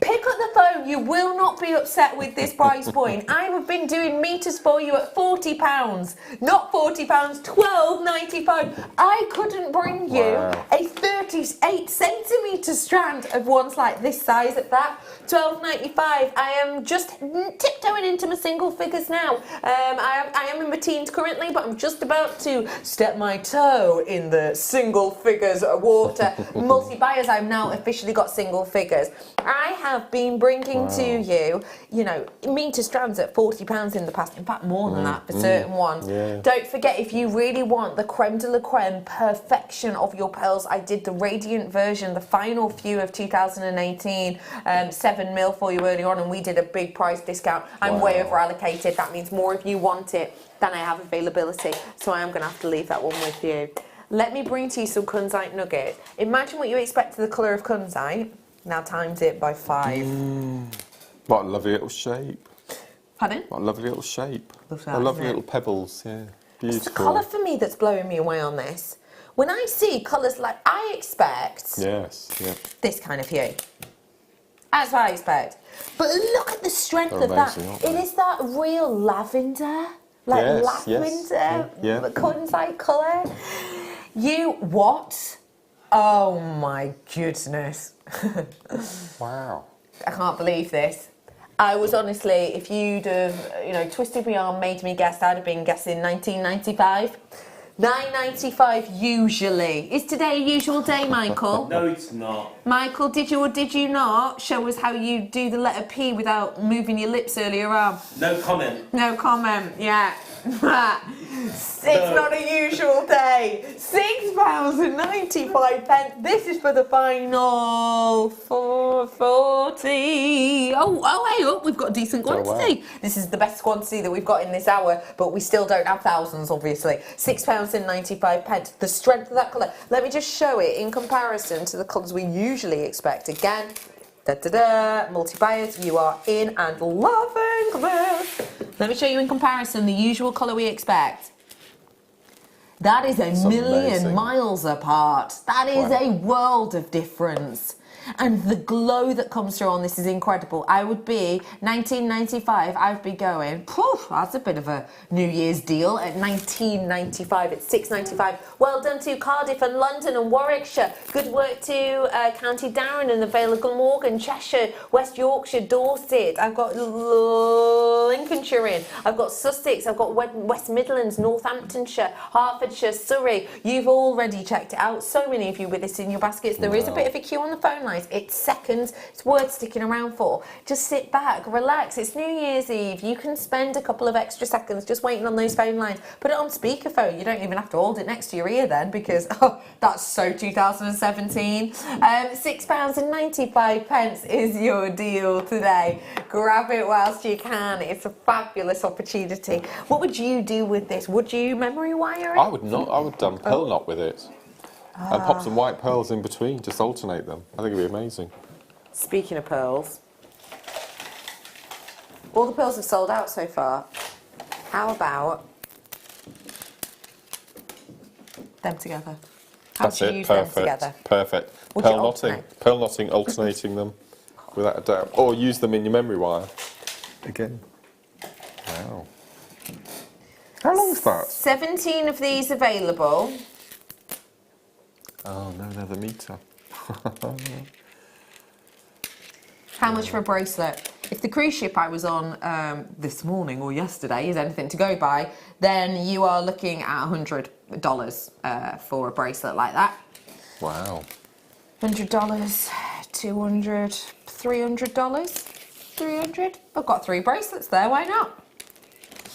Pick up the phone. You will not be upset with this price point. I have been doing meters for you at £40, not £40, £12.95. I couldn't bring you a 38 centimetre strand of ones like this size at that. £12.95. I am just tiptoeing into my single figures now. I am in my teens currently, but I'm just about to step my toe in the single figures water. Multi-buyers, I've now officially got single figures. I have been bringing to you, you know, metre strands at £40 in the past. In fact, more than that for certain ones. Yeah. Don't forget, if you really want the creme de la creme perfection of your pearls, I did the radiant version, the final few of 2018, 7mm for you earlier on, and we did a big price discount. I'm way over allocated. That means more of you want it than I have availability. So I am going to have to leave that one with you. Let me bring to you some kunzite nuggets. Imagine what you expect of the colour of kunzite. Now times it by 5. What a lovely little shape. Pardon? What a lovely little shape. Love that, What lovely isn't it? little pebbles, yeah. Beautiful. It's the colour for me that's blowing me away on this. When I see colours like, I expect Yes, yeah. this kind of hue. That's what I expect. But look at the strength They're of that. amazing, aren't It they? is that real lavender, like Yes, yes. lavender, Yeah. kunzite colour. You what? Oh my goodness. Wow. I can't believe this. I was honestly, if you'd have, you know, twisted me arm, made me guess, I'd have been guessing 1995. 9.95 usually. Is today a usual day, Michael? No, it's not. Michael, did you or did you not show us how you do the letter P without moving your lips earlier on? No comment. No comment, yeah. It's not a usual day. £6.95. This is for the final 440. Oh, hey, look, we've got a decent quantity. wow. This is the best quantity that we've got in this hour, but we still don't have thousands, obviously. £6.95. The strength of that colour. Let me just show it in comparison to the colours we usually expect. Again, multi-buyers, you are in and loving this. Let me show you in comparison the usual colour we expect. That is a million amazing. miles apart. That is a world of difference. And the glow that comes through on this is incredible. I would be, 1995, I'd be going, that's a bit of a New Year's deal at 1995, it's £6.95. Well done to Cardiff and London and Warwickshire. Good work to County Down and the Vale of Glamorgan, Cheshire, West Yorkshire, Dorset. I've got Lincolnshire in. I've got Sussex. I've got West Midlands, Northamptonshire, Hertfordshire, Surrey. You've already checked it out. So many of you with this in your baskets. There is a bit of a queue on the phone lines. It's seconds. It's worth sticking around for. Just sit back, relax. It's New Year's Eve. You can spend a couple of extra seconds just waiting on those phone lines. Put it on speakerphone. You don't even have to hold it next to your ear then, because that's so 2017. £6.95 is your deal today. Grab it whilst you can. It's a fabulous opportunity. What would you do with this? Would you memory wire it? I would not. I would pearl knot with it. And pop some white pearls in between, just alternate them. I think it'd be amazing. Speaking of pearls, all the pearls have sold out so far. How about them together? How That's do you it. use them Perfect. together? Perfect. Would you Pearl knotting. alternate? Pearl knotting, alternating them, without a doubt. Or use them in your memory wire. Again. Wow. How long is that? 17 of these available. Oh no, they're the meter. How much for a bracelet? If the cruise ship I was on this morning or yesterday is anything to go by, then you are looking at $100 for a bracelet like that. Wow. $100, $200, $300, $300. I've got 3 bracelets there, why not?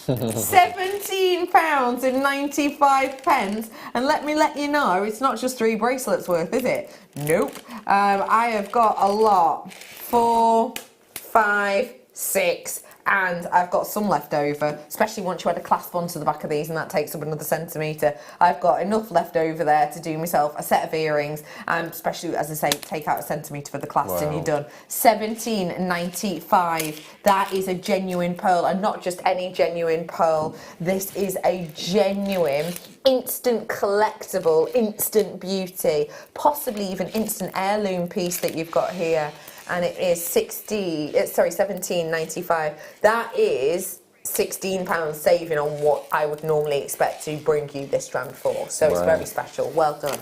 £17.95, and let me let you know, it's not just 3 bracelets worth, is it? Nope. I have got a lot. 4, 5, 6, and I've got some left over, especially once you add a clasp onto the back of these, and that takes up another centimetre. I've got enough left over there to do myself a set of earrings, and especially, as I say, take out a centimetre for the clasps, and you're done. £17.95. That is a genuine pearl, and not just any genuine pearl. This is a genuine, instant collectible, instant beauty, possibly even instant heirloom piece that you've got here. And it is £17.95. That is £16 saving on what I would normally expect to bring you this strand for. So it's very special. Well done.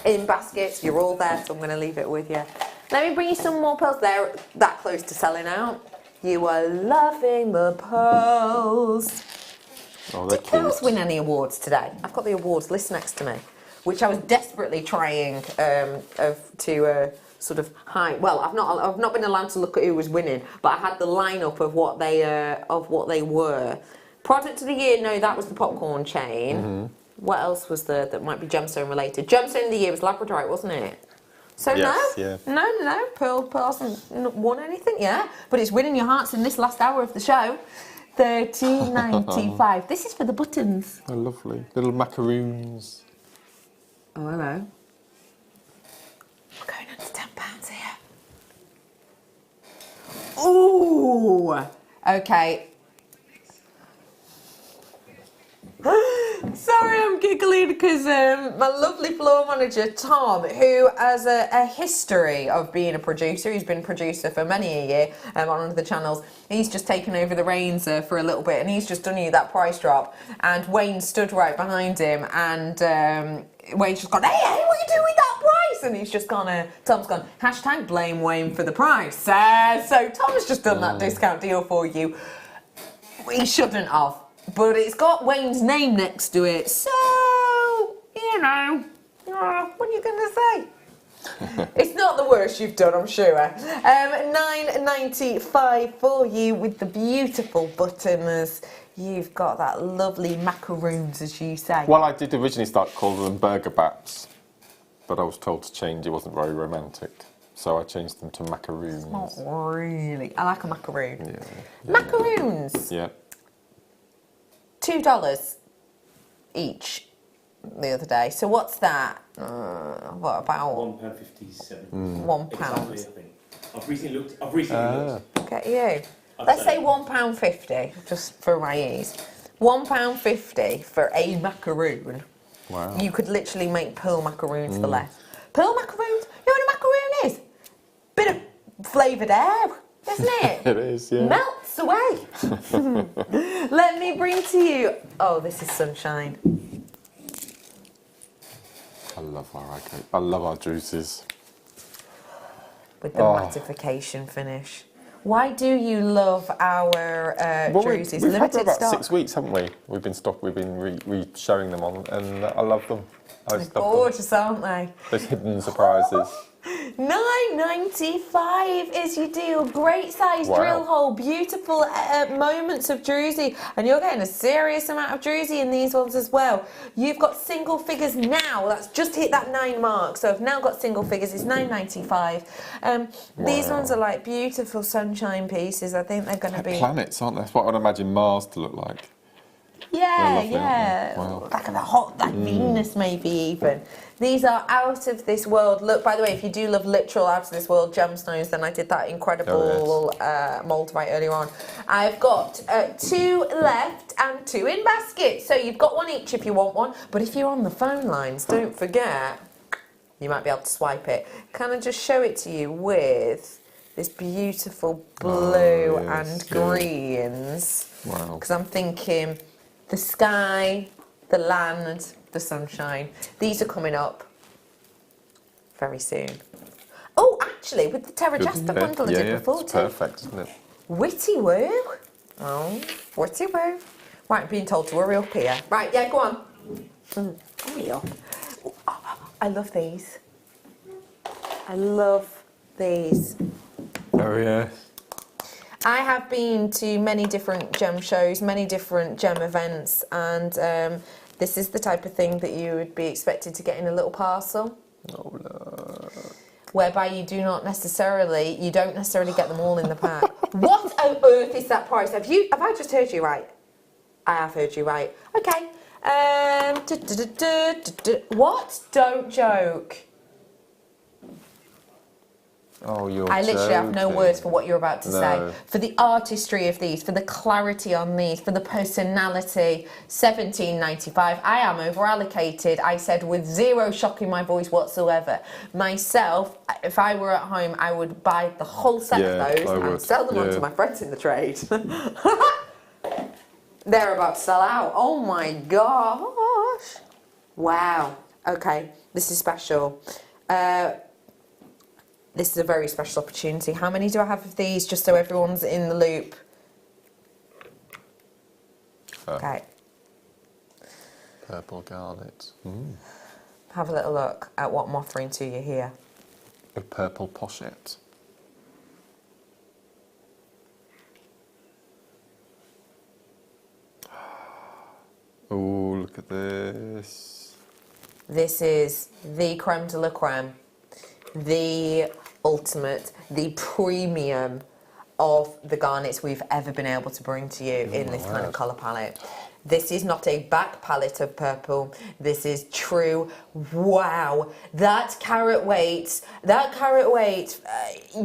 In baskets, you're all there, so I'm going to leave it with you. Let me bring you some more pearls. They're that close to selling out. You are loving the pearls. Oh, they're Did pearls cute. win any awards today? I've got the awards list next to me, which I was desperately trying to sort of hide. Well, I've not been allowed to look at who was winning, but I had the lineup of what they were. Product of the year, no, that was the popcorn chain. Mm-hmm. What else was there that might be gemstone related? Gemstone of the year was labradorite, wasn't it? So Yes, no, yeah. no, Pearl hasn't won anything, yeah, but it's winning your hearts in this last hour of the show. £13.95. This is for the buttons. Oh, lovely. Little macaroons. Oh, hello. We're going under £10 here. Ooh. Okay. Sorry, I'm giggling because my lovely floor manager, Tom, who has a history of being a producer, he's been a producer for many a year on one of the channels, he's just taken over the reins for a little bit, and he's just done you that price drop, and Wayne stood right behind him, and Wayne's just gone, hey, what are you doing with that price? And he's just gone, Tom's gone, hashtag blame Wayne for the price. So Tom's just done that discount deal for you. He shouldn't have. But it's got Wayne's name next to it, so, you know, what are you going to say? It's not the worst you've done, I'm sure. £9.95 for you with the beautiful buttons. You've got that lovely macaroons, as you say. Well, I did originally start calling them burger bats, but I was told to change. It wasn't very romantic. So I changed them to macaroons. Not really. I like a macaroon. Yeah. Macaroons. Yeah. $2 each the other day. So what's that? What about £1.57. £1? Exactly, I think. I've recently looked. Look at you. Let's say £1.50 just for my ease. £1.50 for a macaroon. Wow. You could literally make pearl macaroons for less. Pearl macaroons? You know what a macaroon is? flavoured air, isn't it? It is, yeah. Melts away. Let me bring to you. Oh, this is sunshine. I love our eye coat. I love our juices. With the mattification finish. Why do you love our jerseys? We've had them Limited about stock. 6 weeks, haven't we? We've been showing them on, and I love them. I They're just love gorgeous, aren't they? them. Those hidden surprises. £9.95 is your deal. Great size Wow. drill hole, beautiful moments of druzy, and you're getting a serious amount of druzy in these ones as well. You've got single figures now. That's just hit that 9 mark. So I've now got single figures. It's £9.95. These ones are like beautiful sunshine pieces. I think they're going to be Planets, aren't they? That's what I'd imagine Mars to look like. Yeah, lovely, yeah. aren't they? Wow. Like a hot, like Venus maybe even. These are out of this world. Look, by the way, if you do love literal out of this world gemstones, then I did that incredible multivite earlier on. I've got 2 left and 2 in basket. So you've got one each if you want one. But if you're on the phone lines, don't forget, you might be able to swipe it. Can I just show it to you with this beautiful blue and greens? Wow. Because I'm thinking the sky, the land, the sunshine. These are coming up very soon. Oh, actually, with the Terra Jasta bundle I did before it's too. perfect, isn't it? Witty woo. Oh, witty woo. Right, being told to hurry up here. Right, yeah, go on. Hurry up. I love these. I love these. Oh, yeah. I have been to many different gem shows, many different gem events, and this is the type of thing that you would be expected to get in a little parcel. Oh, no. Whereby you don't necessarily get them all in the pack. What on earth is that price? Have I just heard you right? I have heard you right. Okay. What? Don't joke. Oh, you're I literally have no joking. words for what you're about to No. say. For the artistry of these, for the clarity on these, for the personality, £17.95. I am over allocated. I said with zero shock in my voice whatsoever. Myself, if I were at home, I would buy the whole set of those I and would. sell them on to my friends in the trade. They're about to sell out. Oh my gosh. Wow. Okay, this is special. This is a very special opportunity. How many do I have of these, just so everyone's in the loop? Okay. Purple garnet. Have a little look at what I'm offering to you here. A purple pochette. Oh, look at this. This is the creme de la creme, the ultimate, the premium of the garnets we've ever been able to bring to you in this kind of colour palette. This is not a back palette of purple. This is true. Wow, that carat weight,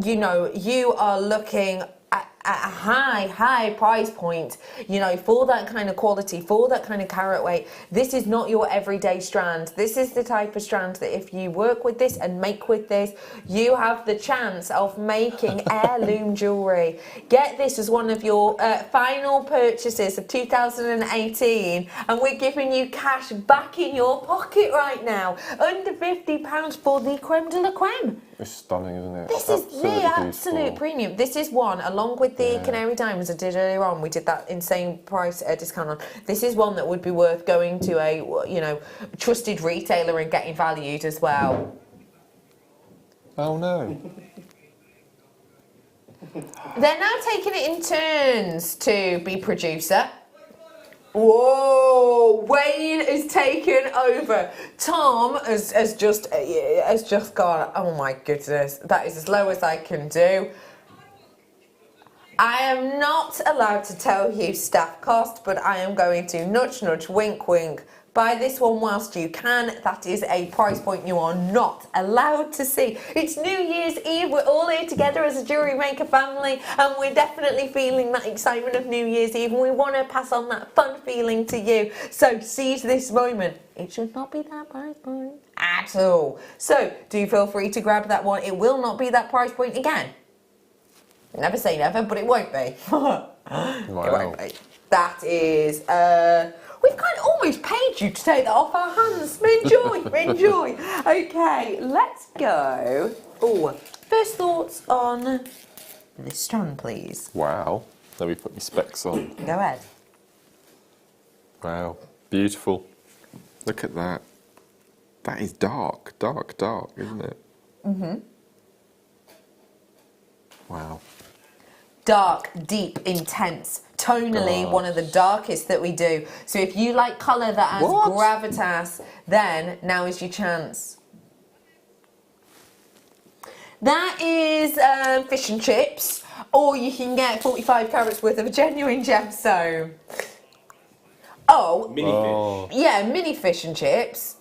you know, you are looking at a high price point, you know, for that kind of quality, for that kind of carat weight. This is not your everyday strand. This is the type of strand that if you work with this and make with this, you have the chance of making heirloom jewellery. Get this as one of your final purchases of 2018, and we're giving you cash back in your pocket right now. Under £50 for the creme de la creme. It's stunning, isn't it? This is the absolute beautiful. premium. This is one, along with the Canary Diamonds I did earlier on. We did that insane price discount on. This is one that would be worth going to a, you know, trusted retailer and getting valued as well. Oh no. They're now taking it in turns to be producer. Whoa! Wayne is taken over. Tom has just gone. Oh my goodness, that is as low as I can do. I am not allowed to tell you staff cost, but I am going to nudge, nudge, wink, wink. Buy this one whilst you can. That is a price point you are not allowed to see. It's New Year's Eve. We're all here together as a Jewellery Maker family, and we're definitely feeling that excitement of New Year's Eve, and we want to pass on that fun feeling to you. So seize this moment. It should not be that price point at all. So do feel free to grab that one. It will not be that price point again. Never say never, but it won't be. Wow. It won't be. That is, we've kind of almost paid you to take that off our hands. Enjoy, enjoy. Okay, let's go. Oh, first thoughts on this strand, please. Wow. Let me put my specs on. Go ahead. Wow. Beautiful. Look at that. That is dark, dark, dark, isn't it? Mm-hmm. Wow. Dark, deep, intense. Tonally, one of the darkest that we do. So if you like colour that has gravitas, then now is your chance. That is fish and chips, or you can get 45 carats worth of a genuine gemstone. Oh, Mini fish. Yeah, mini fish and chips.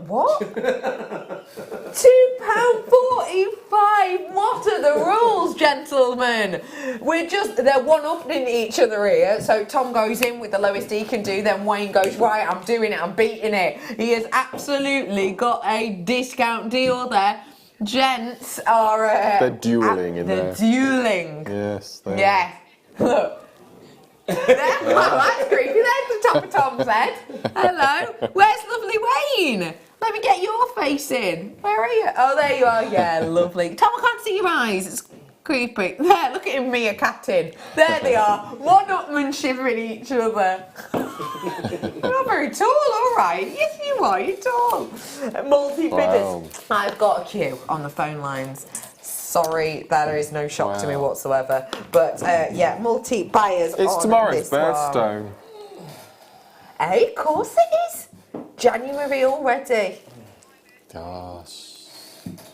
What? £2.45. What are the rules, gentlemen? They're one-upping each other here. So Tom goes in with the lowest he can do, then Wayne goes, right, I'm doing it, I'm beating it. He has absolutely got a discount deal there. Gents are... they're duelling in there. They're duelling. Yes, they are. Yeah. Look. Well, that's creepy. There's the top of Tom's head. Hello. Where's lovely Wayne? Let me get your face in. Where are you? Oh, there you are. Yeah, lovely. Tom, I can't see your eyes. It's creepy. There, look at him meerkatting. There they are. One-upmanshiping each other. You're not very tall, all right. Yes, you are. You're tall. Multi-bidders. Wow. I've got a queue on the phone lines. Sorry, that is no shock to me whatsoever. But yeah, multi-buyers. It's on tomorrow's this one. birthstone. Of course it is. January already. Gosh.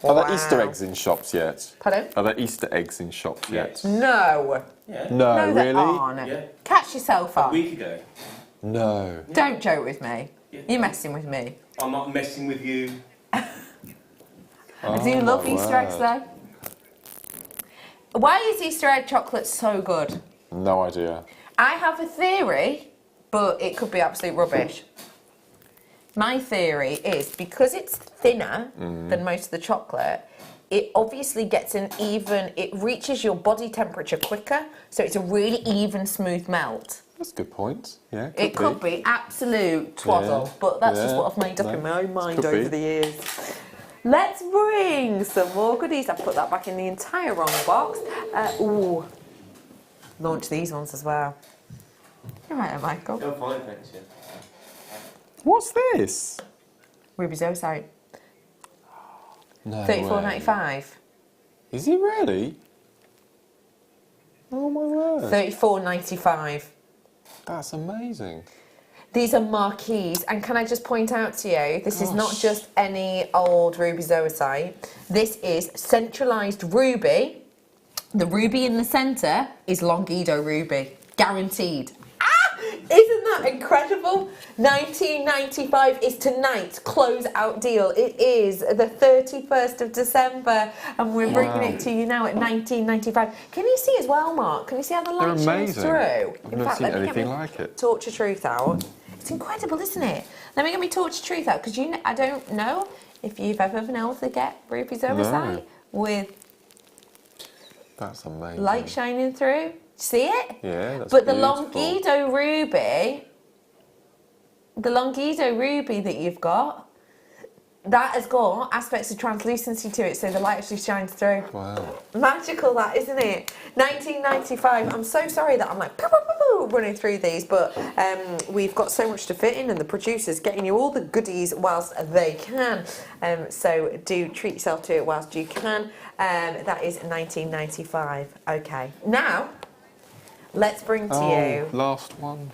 Are there Easter eggs in shops yet? Pardon? Are there Easter eggs in shops yet? No. Yeah. No, No, there really? aren't. Yeah. Catch yourself A up. week ago. No. Don't joke with me. Yeah. You're messing with me. I'm not messing with you. I do love my Easter eggs word. though. Why is Easter egg chocolate so good? No idea. I have a theory, but it could be absolute rubbish. My theory is because it's thinner than most of the chocolate, it obviously gets it reaches your body temperature quicker, so it's a really even, smooth melt. That's a good point. Yeah, It could be absolute twaddle, but that's just Yeah. what I've made up in my own mind Could over be. the years. Let's bring some more goodies. I put that back in the entire wrong box. Ooh, launch these ones as well. You're right, Michael. I'm fine, thanks. Yeah. What's this? Ruby Zoisite. No $34.95. Is it really? Oh my word. $34.95. That's amazing. These are marquees, and can I just point out to you, this is not just any old ruby zoisite. This is centralised ruby. The ruby in the centre is Longido ruby, guaranteed. Ah! Isn't that incredible? $19.95 is tonight's close-out deal. It is the 31st of December, and we're bringing it to you now at $19.95. Can you see as well, Mark? Can you see how the light shines amazing. through? I've never seen anything like it. Torch of Truth out. It's incredible, isn't it? Let me get my Torch of Truth out, because I don't know if you've ever been able to get ruby zoisite with That's amazing. light shining through. See it? Yeah, that's But the beautiful. Longido ruby that you've got, that has got aspects of translucency to it, so the light actually shines through. Wow. Magical, that, isn't it? $19.95. I'm so sorry that I'm like running through these, but we've got so much to fit in, and the producer's getting you all the goodies whilst they can. So do treat yourself to it whilst you can. That is $19.95. Okay, now let's bring to you Last one.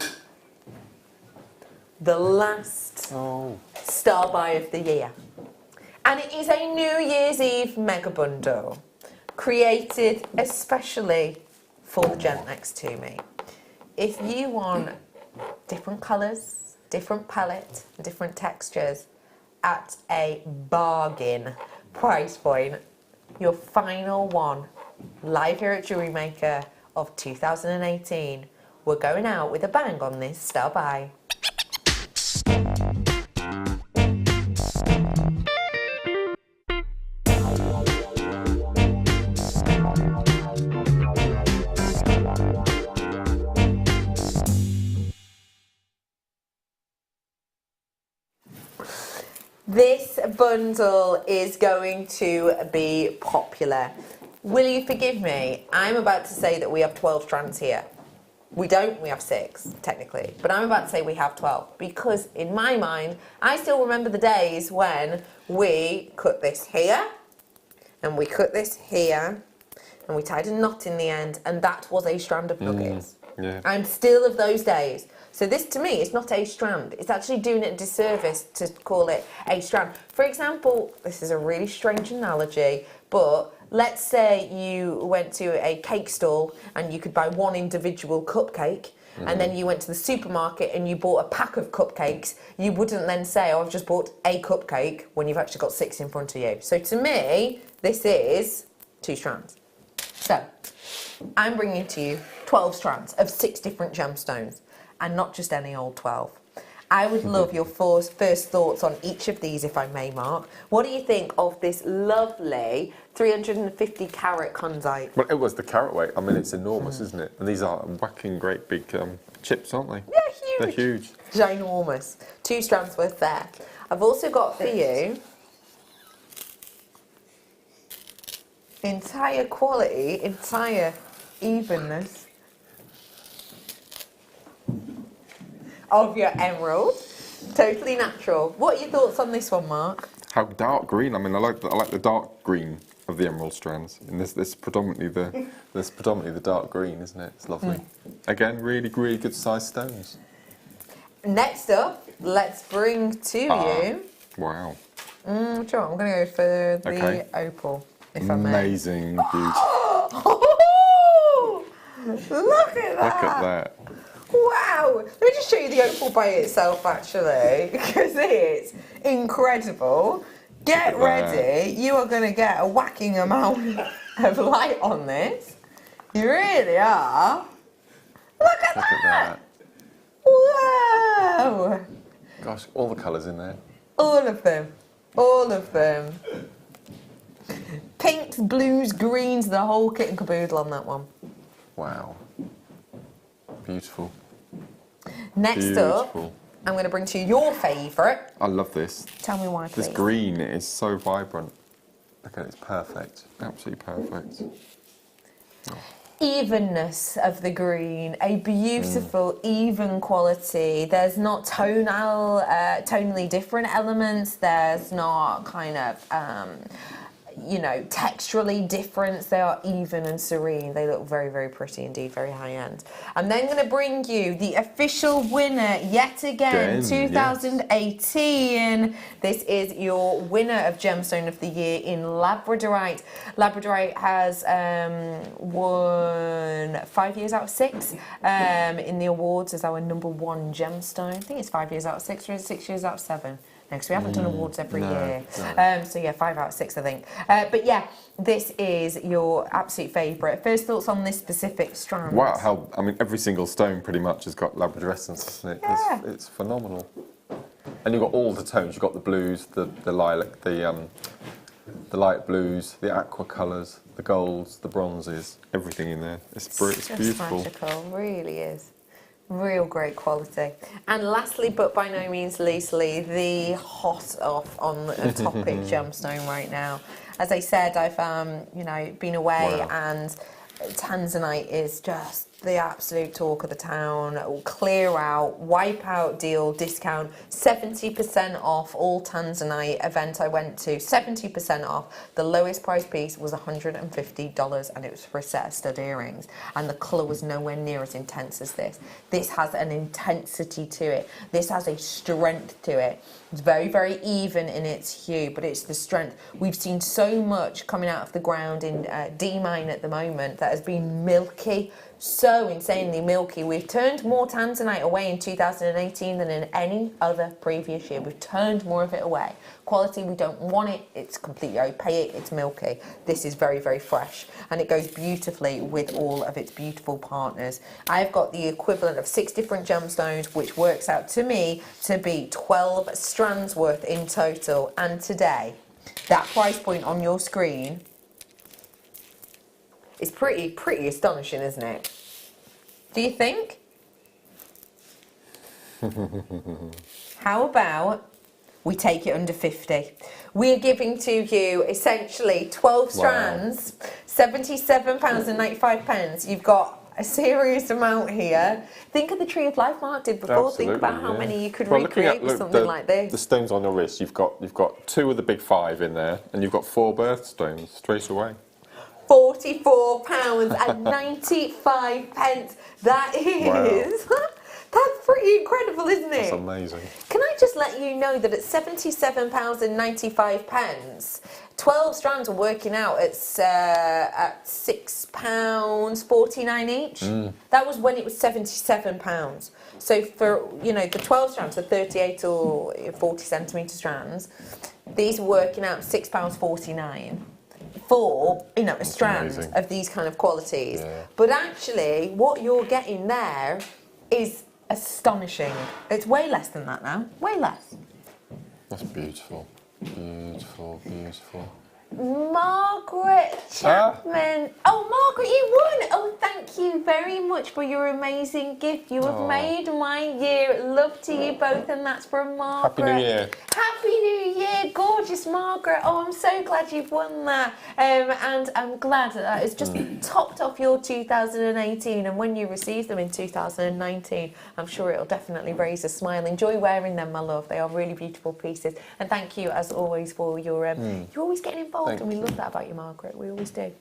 the last Star Buy of the year. And it is a New Year's Eve mega bundle created especially for the gent next to me. If you want different colours, different palette, different textures at a bargain price point, your final one, live here at JewelleryMaker of 2018, we're going out with a bang on this Star Buy. bundle is going to be popular. Will you forgive me? I'm about to say that we have 12 strands here. We don't, we have 6, technically. But I'm about to say we have 12. Because in my mind, I still remember the days when we cut this here, and we cut this here, and we tied a knot in the end, and that was a strand of nuggets. Yeah. I'm still of those days. So this, to me, is not a strand. It's actually doing it a disservice to call it a strand. For example, this is a really strange analogy, but let's say you went to a cake stall and you could buy one individual cupcake, and then you went to the supermarket and you bought a pack of cupcakes. You wouldn't then say, oh, I've just bought a cupcake, when you've actually got 6 in front of you. So to me, this is 2 strands. So I'm bringing to you 12 strands of 6 different gemstones, and not just any old 12. I would love your first thoughts on each of these, if I may, Mark. What do you think of this lovely 350 carat condite? Well, it was the carat weight. I mean, it's enormous, isn't it? And these are whacking great big chips, aren't they? Yeah, huge. They're huge. Ginormous. 2 strands worth there. I've also got for you entire quality, entire evenness of your emerald. Totally natural. What are your thoughts on this one, Mark? How dark green. I mean, I like the dark green of the emerald strands. And this predominantly the dark green, isn't it? It's lovely. Again, really good sized stones. Next up, let's bring to you. Wow. Sure, I'm going to go for the opal, if I may. Amazing beauty. Look at that. Look at that. Wow! Let me just show you the opal by itself, actually, because it's incredible. Get ready. You are going to get a whacking amount of light on this. You really are. Look at that. Wow! Gosh, all the colours in there. All of them. All of them. Pinks, blues, greens, the whole kit and caboodle on that one. Wow. Beautiful. Next up, I'm going to bring to you your favourite. I love this. Tell me why, please. This green is so vibrant. Look at it, it's perfect. Absolutely perfect. Oh. Evenness of the green, a beautiful, even quality. There's not tonally different elements. There's not kind of, texturally different. They are even and serene. They look very, very pretty indeed, very high end. I'm then going to bring you the official winner yet again, 2018. Yes. This is your winner of Gemstone of the Year in Labradorite. Labradorite has won 5 years out of 6 in the awards as our #1 gemstone. I think it's 5 years out of 6 or 6 years out of 7. Because we haven't done awards every year. No. So yeah, 5 out of 6, I think. But yeah, this is your absolute favourite. First thoughts on this specific strand? Wow, every single stone pretty much has got labradorescence, hasn't it? Yeah. It's phenomenal. And you've got all the tones. You've got the blues, the lilac, the light blues, the aqua colours, the golds, the bronzes, everything in there. It's beautiful. Magical, really is. Real great quality. And lastly, but by no means leastly, the hot off on the topic gemstone right now. As I said, I've been away, and Tanzanite is just the absolute talk of the town. Clear out, wipe out deal, discount, 70% off all Tanzanite event I went to, 70% off. The lowest price piece was $150 and it was for a set of stud earrings. And the colour was nowhere near as intense as this. This has an intensity to it. This has a strength to it. It's very, very even in its hue, but it's the strength. We've seen so much coming out of the ground in D-Mine at the moment that has been milky, so insanely milky. We've turned more Tanzanite away in 2018 than in any other previous year. We've turned more of it away. Quality, we don't want it. It's completely opaque. It's milky. This is very, very fresh, and it goes beautifully with all of its beautiful partners. I've got the equivalent of 6 different gemstones, which works out to me to be 12 strands worth in total. And today, that price point on your screen is pretty astonishing, isn't it? Do you think? How about we take it under 50. We're giving to you essentially 12 strands, £77.95. You've got a serious amount here. Think of the Tree of Life Mark did before. Absolutely, think about how many you could well, recreate with something like this. The stones on your wrist, you've got 2 of the big 5 in there, and you've got 4 birthstones straight away. £44.95. That is... Wow. That's pretty incredible, isn't it? That's amazing. Can I just let you know that at £77.95, 12 strands are working out at £6.49 each. That was when it was £77. So for, you know, the 12 strands, the 38 or 40 centimetre strands, these are working out £6.49 for, you know, a strand of these kind of qualities. Yeah. But actually, what you're getting there is astonishing. It's way less than that now. Way less. That's beautiful. Beautiful, beautiful. Margaret Chapman. Oh, Margaret, you won. Oh, thank you very much for your amazing gift. You have made my year. Love to you both, and that's from Margaret. Happy New Year. Happy New Year, gorgeous Margaret. Oh, I'm so glad you've won that. And I'm glad that it's just topped off your 2018. And when you receive them in 2019, I'm sure it'll definitely raise a smile. Enjoy wearing them, my love. They are really beautiful pieces. And thank you, as always, for your... You're always getting involved. And we love that about you, Margaret. We always do.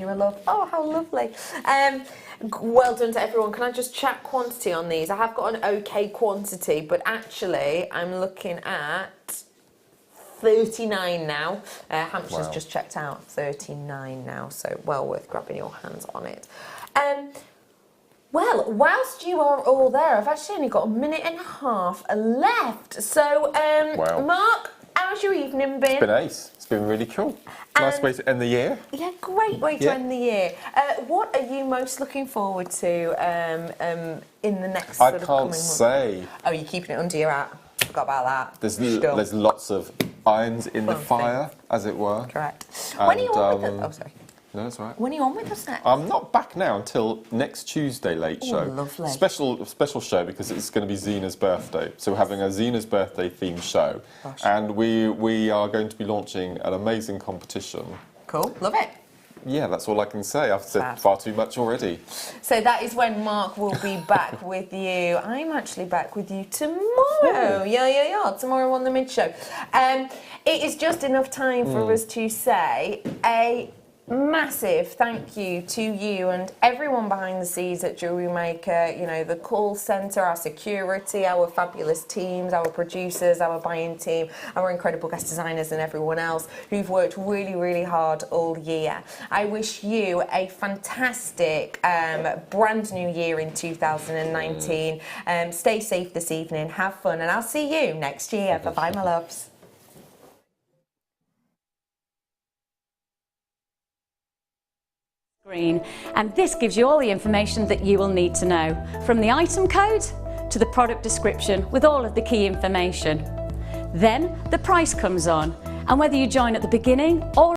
You're a love. Oh, how lovely. Well done to everyone. Can I just check quantity on these? I have got an okay quantity, but actually I'm looking at 39 now. Hampshire's just checked out 39 now, so well worth grabbing your hands on it. Well, whilst you are all there, I've actually only got a minute and a half left. So, Mark, how's your evening been? It's been ace. It's been really cool. Nice way to end the year. Yeah, great way to end the year. What are you most looking forward to in the next sort of coming month? I can't say. Oh, you're keeping it under your hat. Forgot about that. There's lots of irons in the fire, as it were. Correct. When are you on with us? Oh, sorry. No, that's all right. When are you on with us next? I'm not back now until next Tuesday late show. Lovely. Special show because it's going to be Zena's birthday. So we're having a Zena's birthday themed show. Gosh. And we are going to be launching an amazing competition. Cool, love it. Yeah, that's all I can say. I've said far too much already. So that is when Mark will be back with you. I'm actually back with you tomorrow. Yeah. Tomorrow on the Mid Show. It is just enough time for us to say a massive thank you to you and everyone behind the scenes at Jewellery Maker, you know, the call centre, our security, our fabulous teams, our producers, our buying team, our incredible guest designers and everyone else who've worked really, really hard all year. I wish you a fantastic brand new year in 2019. Stay safe this evening, have fun, and I'll see you next year. Bye-bye, my loves. And this gives you all the information that you will need to know, from the item code to the product description with all of the key information. Then the price comes on, and whether you join at the beginning or